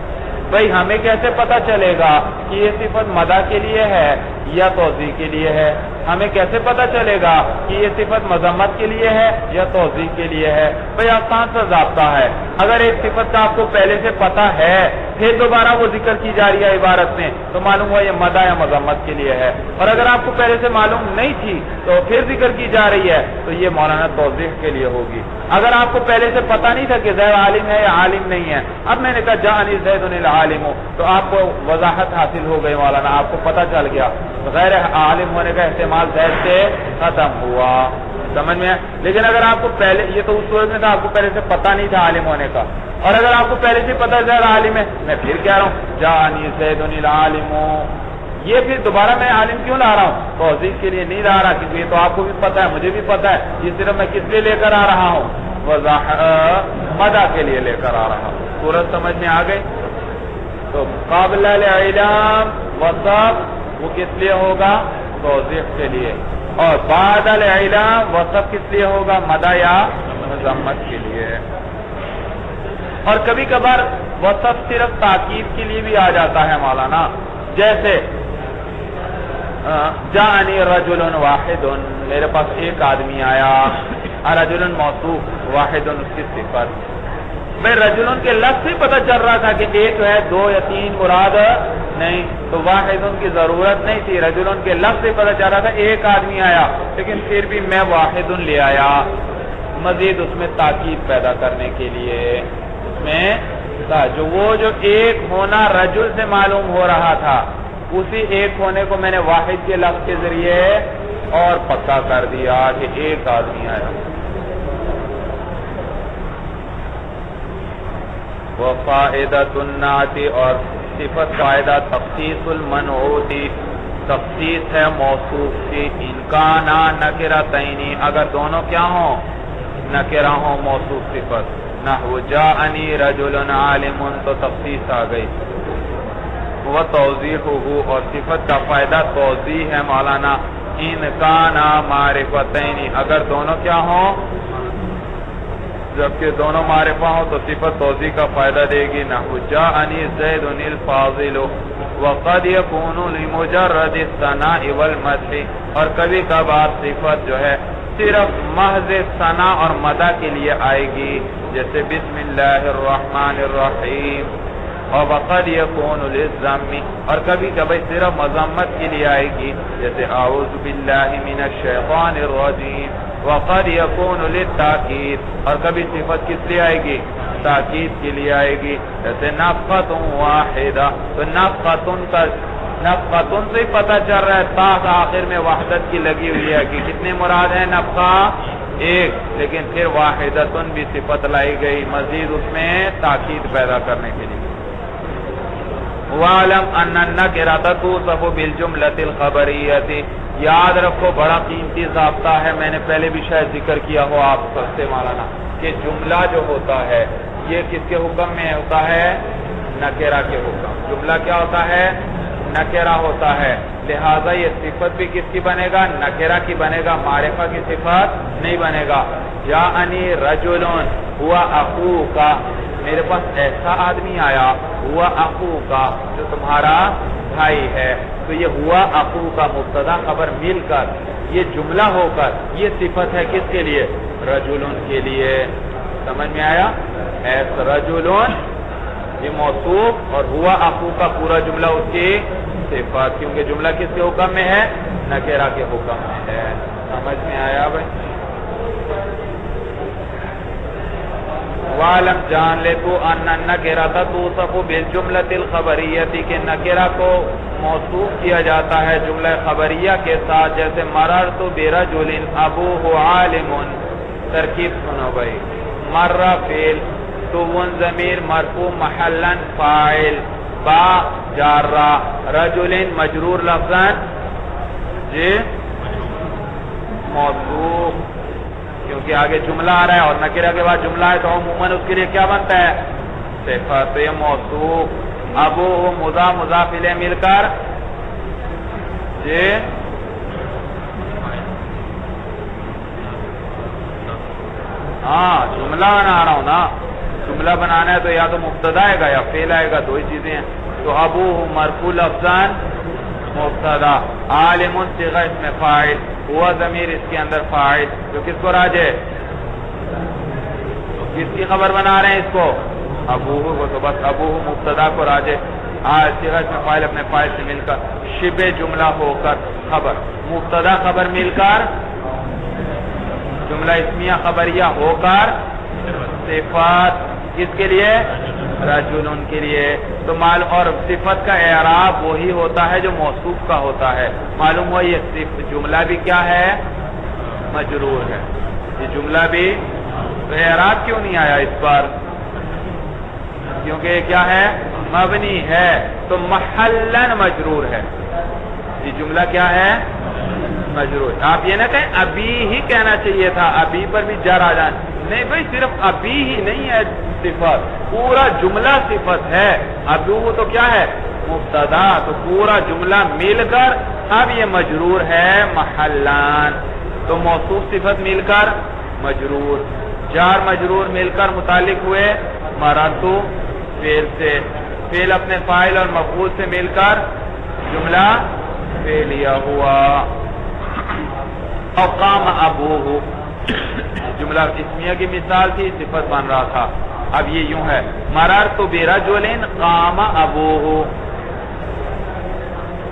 Speaker 2: بھئی ہمیں کیسے پتا چلے گا کہ یہ صفت مدح کے لیے ہے یا توضیح کے لیے ہے؟ ہمیں کیسے پتا چلے گا کہ یہ صفت مذمت کے لیے ہے یا توضیح کے لیے ہے؟ بھئی آسان سا ضابطہ ہے. اگر ایک صفت کا آپ کو پہلے سے پتا ہے پھر دوبارہ وہ ذکر کی جا رہی ہے عبارت میں تو معلوم ہوا یہ مدح یا مذمت کے لیے ہے. اور اگر آپ کو پہلے سے معلوم نہیں تھی تو پھر ذکر کی جا رہی ہے تو یہ مولانا توضیح کے لیے ہوگی. اگر آپ کو پہلے سے پتا نہیں تھا کہ زید عالم ہے یا عالم نہیں ہے، اب میں نے کہا جاءنی زید العالم، تو آپ کو وضاحت حاصل ہو گئی مولانا، آپ کو پتا چل گیا غیر عالم ہونے کا احتمال زید سے ختم ہوا. سمجھ میں؟ لیکن اگر آپ کو پہلے، یہ تو اس صورت میں تھا آپ کو پہلے سے پتا نہیں تھا عالم ہونے کا، اور اگر آپ کو پہلے سے پتا زید عالم ہے، میں پھر کہہ رہا ہوں جاءنی زید العالم، یہ پھر دوبارہ میں عالم کیوں لا رہا ہوں؟ توضیح کے لیے نہیں لا رہا، کیونکہ یہ تو آپ کو بھی پتا ہے، مجھے بھی پتا ہے، یہ صرف میں کس لیے لے کر آ رہا ہوں؟ مدح کے لیے لے کر آ رہا ہوں۔ صورت سمجھ میں آ گئی؟ تو قابل العلم وصف وہ کس لیے ہوگا؟ توضیح کے لیے، اور بعد العلم وصف کس لیے ہوگا؟ مدح یا مذمت کے لیے۔ اور کبھی کبھار وصف صرف تاکید کے لیے بھی آ جاتا ہے مولانا، جیسے جاءنی رجل واحد، میرے پاس ایک آدمی آیا، رجل موصوف، واحد اس کی صفت۔ میں رجل کے لفظ سے پتہ چل رہا تھا کہ ایک ہے، دو یا تین مراد نہیں، تو واحد کی ضرورت نہیں تھی، رجل کے لفظ سے پتہ چل رہا تھا ایک آدمی آیا، لیکن پھر بھی میں واحد لے آیا، مزید اس میں تاکید پیدا کرنے کے لیے۔ اس میں جو ایک ہونا رجل سے معلوم ہو رہا تھا، اسی ایک ہونے کو میں نے واحد کے لفظ کے ذریعے اور پکا کر دیا کہ ایک آدمی آیا۔ وفائدۃ النعت، اور صفت فائدہ تخصیص المنعوت، تخصیص ہے موصوف کی، ان کانا نکرتین، اگر دونوں کیا ہوں؟ نکرہ ہوں، موصوف صفت۔ نحو جاءنی رجل عالم، تو تخصیص آ گئی۔ وہ توضیحہ، اور صفت کا فائدہ توضیح ہے مولانا، ان کانا معرفتین، اگر دونوں کیا ہوں؟ جبکہ دونوں معرفہ ہوں تو صفت توضیح کا فائدہ دے گی۔ نحو جاءنی زید الفاضل، وقد یکون لمجرد الثناء والمدح، اور کبھی کبھار صفت جو ہے صرف محض ثنا اور مدح کے لیے آئے گی، جیسے بسم اللہ الرحمن الرحیم، اور وقد یکون للذم، اور کبھی کبھی صرف مذمت کے لیے آئے گی، جیسے اعوذ باللہ من الشیطان الرجیم، وقد یکون للتاکید، اور کبھی صفت کس لیے آئے گی؟ تاکید کے لیے آئے گی، جیسے نفقۃ واحدہ، تو نفقۃ سے ہی پتہ چل رہا ہے، تا آخر میں وحدت کی لگی ہوئی ہے کہ کتنے مراد ہیں؟ نفقہ ایک، لیکن پھر واحدۃ بھی صفت لائی گئی، مزید اس میں تاکید پیدا کرنے کے لیے۔ وَعْلَمْ أَنَّ النَّكِرَةَ تُوصَفُ بِالْجُمْلَةِ الْخَبَرِيَّةِ، یاد رکھو بڑا قیمتی ضابطہ ہے، میں نے پہلے بھی شاید ذکر کیا ہو آپ سے مولانا، کہ جملہ جو ہوتا ہے یہ کس کے حکم میں ہوتا ہے؟ نکرہ کے حکم۔ جملہ کیا ہوتا ہے؟ نکرہ ہوتا ہے، لہذا یہ صفت بھی کس کی بنے گا؟ نکرہ کی بنے گا، معرفہ کی صفت نہیں بنے گا۔ جاءنی رجل ہوا اخوک، میرے پاس ایسا آدمی آیا، ہوا اخوک، جو تمہارا بھائی ہے، تو یہ ہوا اخوک مبتدا خبر مل کر یہ جملہ ہو کر یہ صفت ہے کس کے لیے؟ رجل کے لیے۔ سمجھ میں آیا؟ ایسا رجل یہ موصوف، اور ہوا اخوک کا پورا جملہ اس کی صفت، کیونکہ جملہ کس کے حکم میں ہے؟ نکرہ کے حکم میں ہے۔ سمجھ میں آیا بھائی؟ وَعْلَمْ، جان لے تو أَنَّ النَّكِرَةَ تُوصَفُ بِالْجُمْلَةِ الْخَبَرِيَّةِ، کہ نکرہ کو موصوف کیا جاتا ہے جملہ خبریہ کے ساتھ، جیسے مررت برجل ابوہ عالم، ترکیب سنو بھائی، مر فعل، تو ضمیر مرفوع محلا فاعل، با جارہ، رجل مجرور لفظاً جی موصوف، کیونکہ آگے جملہ آ رہا ہے اور نکرہ کے بعد جملہ ہے تو عموماً اس کے لیے کیا بنتا ہے؟ صفت، یہ موصوف۔ ابو مضاف مضاف الیہ مل کر جی ہاں جملہ بنا رہا ہوں نا، جملہ بنانا ہے تو یا تو مبتدا آئے گا یا فعل آئے گا، دو ہی چیزیں ہیں۔ تو ابو مرفوع لفظاً مبتدا، عالم صیغہ اس میں فاعل، ہوا ضمیر اس کے اندر فاعل، جو کس کو راجع ہے؟ کس کی خبر بنا رہے ہیں اس کو؟ ابوہ کو، تو بس ابوہ مبتدا کو راجع، صیغہ اس میں فاعل اپنے فاعل سے مل کر شبہ جملہ ہو کر خبر، مبتدا خبر مل کر جملہ اسمیہ خبریہ ہو کر صفات، کس کے لیے؟ رجل کے لیے۔ تو اور صفت کا اعراب وہی ہوتا ہے جو موصوف کا ہوتا ہے، معلوم ہوا یہ جملہ بھی کیا ہے؟ مجرور ہے، یہ جملہ بھی، تو اعراب کیوں نہیں آیا اس پر؟ کیونکہ یہ کیا ہے؟ مبنی ہے، تو محلن مجرور ہے، یہ جملہ کیا ہے؟ مجرور. آپ یہ نہ کہیں ابھی ہی کہنا چاہیے تھا, ابھی پر بھی جر آ جائے. نہیں بھائی, صرف ابھی ہی نہیں ہے صفت, پورا جملہ صفت ہے. ابھی وہ تو کیا ہے؟ مبتدا. تو پورا جملہ مل کر اب یہ مجرور ہے محلان. تو موصوف صفت مل کر مجرور, جار مجرور مل کر متعلق ہوئے مررت فعل سے, فعل اپنے فاعل اور مفعول سے مل کر جملہ فعلیہ ہوا. اور قام ابوہ, جملہ اسمیہ کی مثال تھی, صفت بن رہا تھا. اب یہ یوں ہے مررت برجل قام ابوہ.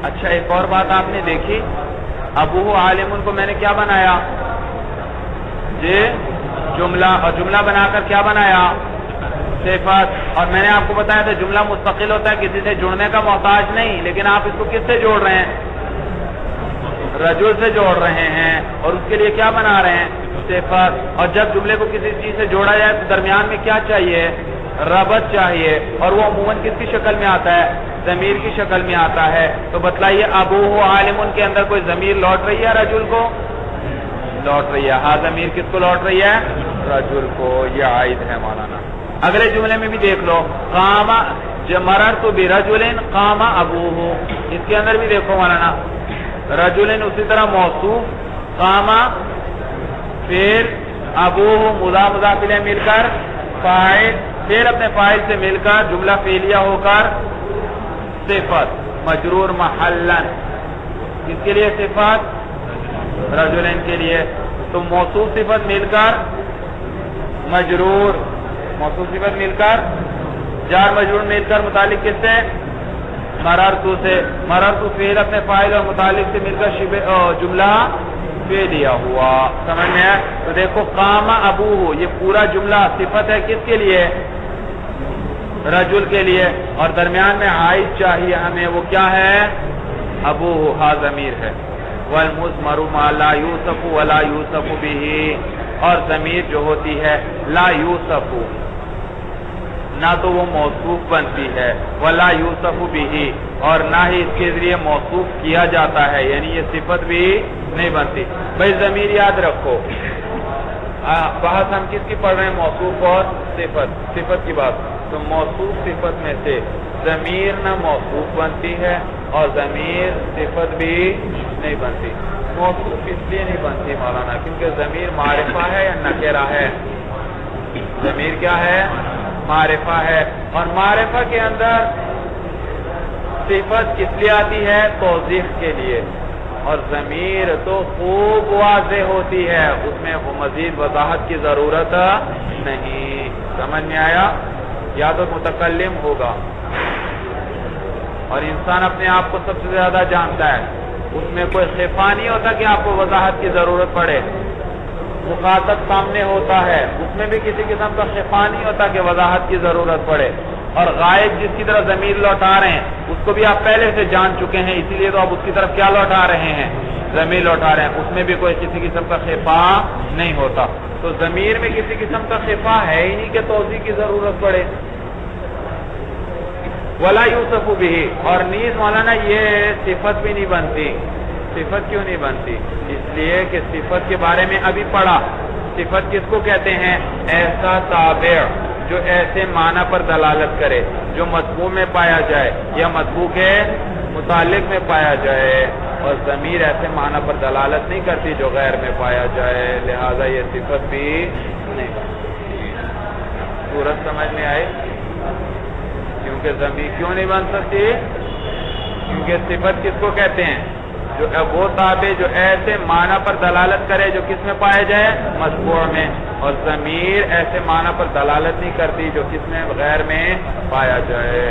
Speaker 2: اچھا ایک اور بات آپ نے دیکھی, ابوہ عالم کو میں نے کیا بنایا؟ جی جملہ, اور جملہ بنا کر کیا بنایا؟ صفت. اور میں نے آپ کو بتایا تھا جملہ مستقل ہوتا ہے, کسی سے جڑنے کا محتاج نہیں. لیکن آپ اس کو کس سے جوڑ رہے ہیں؟ رجل سے جوڑ رہے ہیں, اور اس کے لیے کیا بنا رہے ہیں؟ صفت. اور جب جملے کو کسی چیز سے جوڑا جائے تو درمیان میں کیا چاہیے؟ ربط چاہیے. اور وہ عموماً کس کی شکل میں آتا ہے؟ ضمیر کی شکل میں آتا ہے. تو بتلائیے ابوہ عالم کے اندر کوئی ضمیر لوٹ رہی ہے رجل کو؟ لوٹ رہی ہے. ہاں ضمیر کس کو لوٹ رہی ہے؟ رجل کو. یہ عائد ہے مولانا. اگلے جملے میں بھی دیکھ لو, قام مررت برجل قام ابوہ, اس کے اندر بھی دیکھو مولانا, رجل اسی طرح موصوف, قام فعل, ابوہ مضاف مضاف الیہ مل کر فاعل, فعل اپنے فاعل سے مل کر جملہ فعلیہ ہو کر صفت مجرور محلن. کس کے لیے صفت؟ رجلین کے لیے. تو موصوف صفت مل کر مجرور, موصوف صفت مل کر جار مجرور مل کر متعلق کس سے؟ مررت سے. مررت فعل اپنے فاعل اور متعلق سے مل کر جملہ فعلیہ ہوا. سمجھ میں ہے؟ تو دیکھو قام ابوہ, یہ پورا جملہ صفت ہے کس کے لیے؟ رجل کے لیے. اور درمیان میں عائد چاہیے ہمیں, وہ کیا ہے؟ ابوہ, ہا ضمیر ہے. والمضمر ما لا یوصف ولا یوصف به, اور ضمیر جو ہوتی ہے لا یوصف, نہ تو وہ موصوف بنتی ہے, ولا یوصف به, اور نہ ہی اس کے ذریعے موصوف کیا جاتا ہے, یعنی یہ صفت بھی نہیں بنتی. بھائی ضمیر یاد رکھو, بحث ہم کس کی پڑھ رہے ہیں؟ موصوف اور صفت. صفت کی بات. تو موصوف صفت میں سے ضمیر نہ موصوف بنتی ہے اور ضمیر صفت بھی نہیں بنتی. موصوف اس لیے نہیں بنتی مولانا کیونکہ ضمیر معرفہ ہے یا نکرہ ہے؟ ضمیر کیا ہے؟ معرفہ ہے. اور معرفہ کے اندر صفت کس لیے آتی ہے؟ توضیح کے لیے. اور ضمیر تو خوب واضح ہوتی ہے, اس میں وہ مزید وضاحت کی ضرورت نہیں. سمجھ میں آیا؟ یا تو متکلم ہوگا, اور انسان اپنے آپ کو سب سے زیادہ جانتا ہے, اس میں کوئی خفا نہیں ہوتا کہ آپ کو وضاحت کی ضرورت پڑے. مخاطب سامنے ہوتا ہے, اس میں بھی کسی قسم کا خفا نہیں ہوتا کہ وضاحت کی ضرورت پڑے. اور غائب جس کی طرف ضمیر لوٹا رہے ہیں اس کو بھی آپ پہلے سے جان چکے ہیں, اسی لیے تو آپ اس کی طرف کیا لوٹا رہے ہیں؟ ضمیر لوٹا رہے ہیں. اس میں بھی کوئی کسی قسم کا خفا نہیں ہوتا. تو ضمیر میں کسی قسم کا خفا ہے ہی نہیں کہ توضیح کی ضرورت پڑے. ولا یوصف به, اور نیز مولانا یہ صفت بھی نہیں بنتی. صفت کیوں نہیں بنتی؟ اس لیے کہ صفت کے بارے میں ابھی پڑھا. صفت کس کو کہتے ہیں؟ ایسا تابع جو ایسے معنی پر دلالت کرے جو مطبوع میں پایا جائے یا مطبوع کے متعلق میں پایا جائے. اور ضمیر ایسے معنی پر دلالت نہیں کرتی جو غیر میں پایا جائے, لہذا یہ صفت بھی نہیں بنتی. صورت سمجھ میں آئی؟ کیونکہ ضمیر کیوں نہیں بن سکتی؟ کیونکہ صفت کس کو کہتے ہیں؟ جو وہ تابع جو ایسے معنی پر دلالت کرے جو کس میں پایا جائے؟ مطبوع میں. اور ضمیر ایسے معنی پر دلالت نہیں کرتی جو کس میں؟ غیر میں پایا جائے.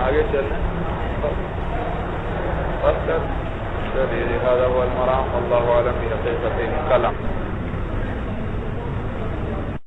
Speaker 2: آگے چلیں. بس کر چلیے, هذا هو المرام والله اعلم بحقیقت الکلام.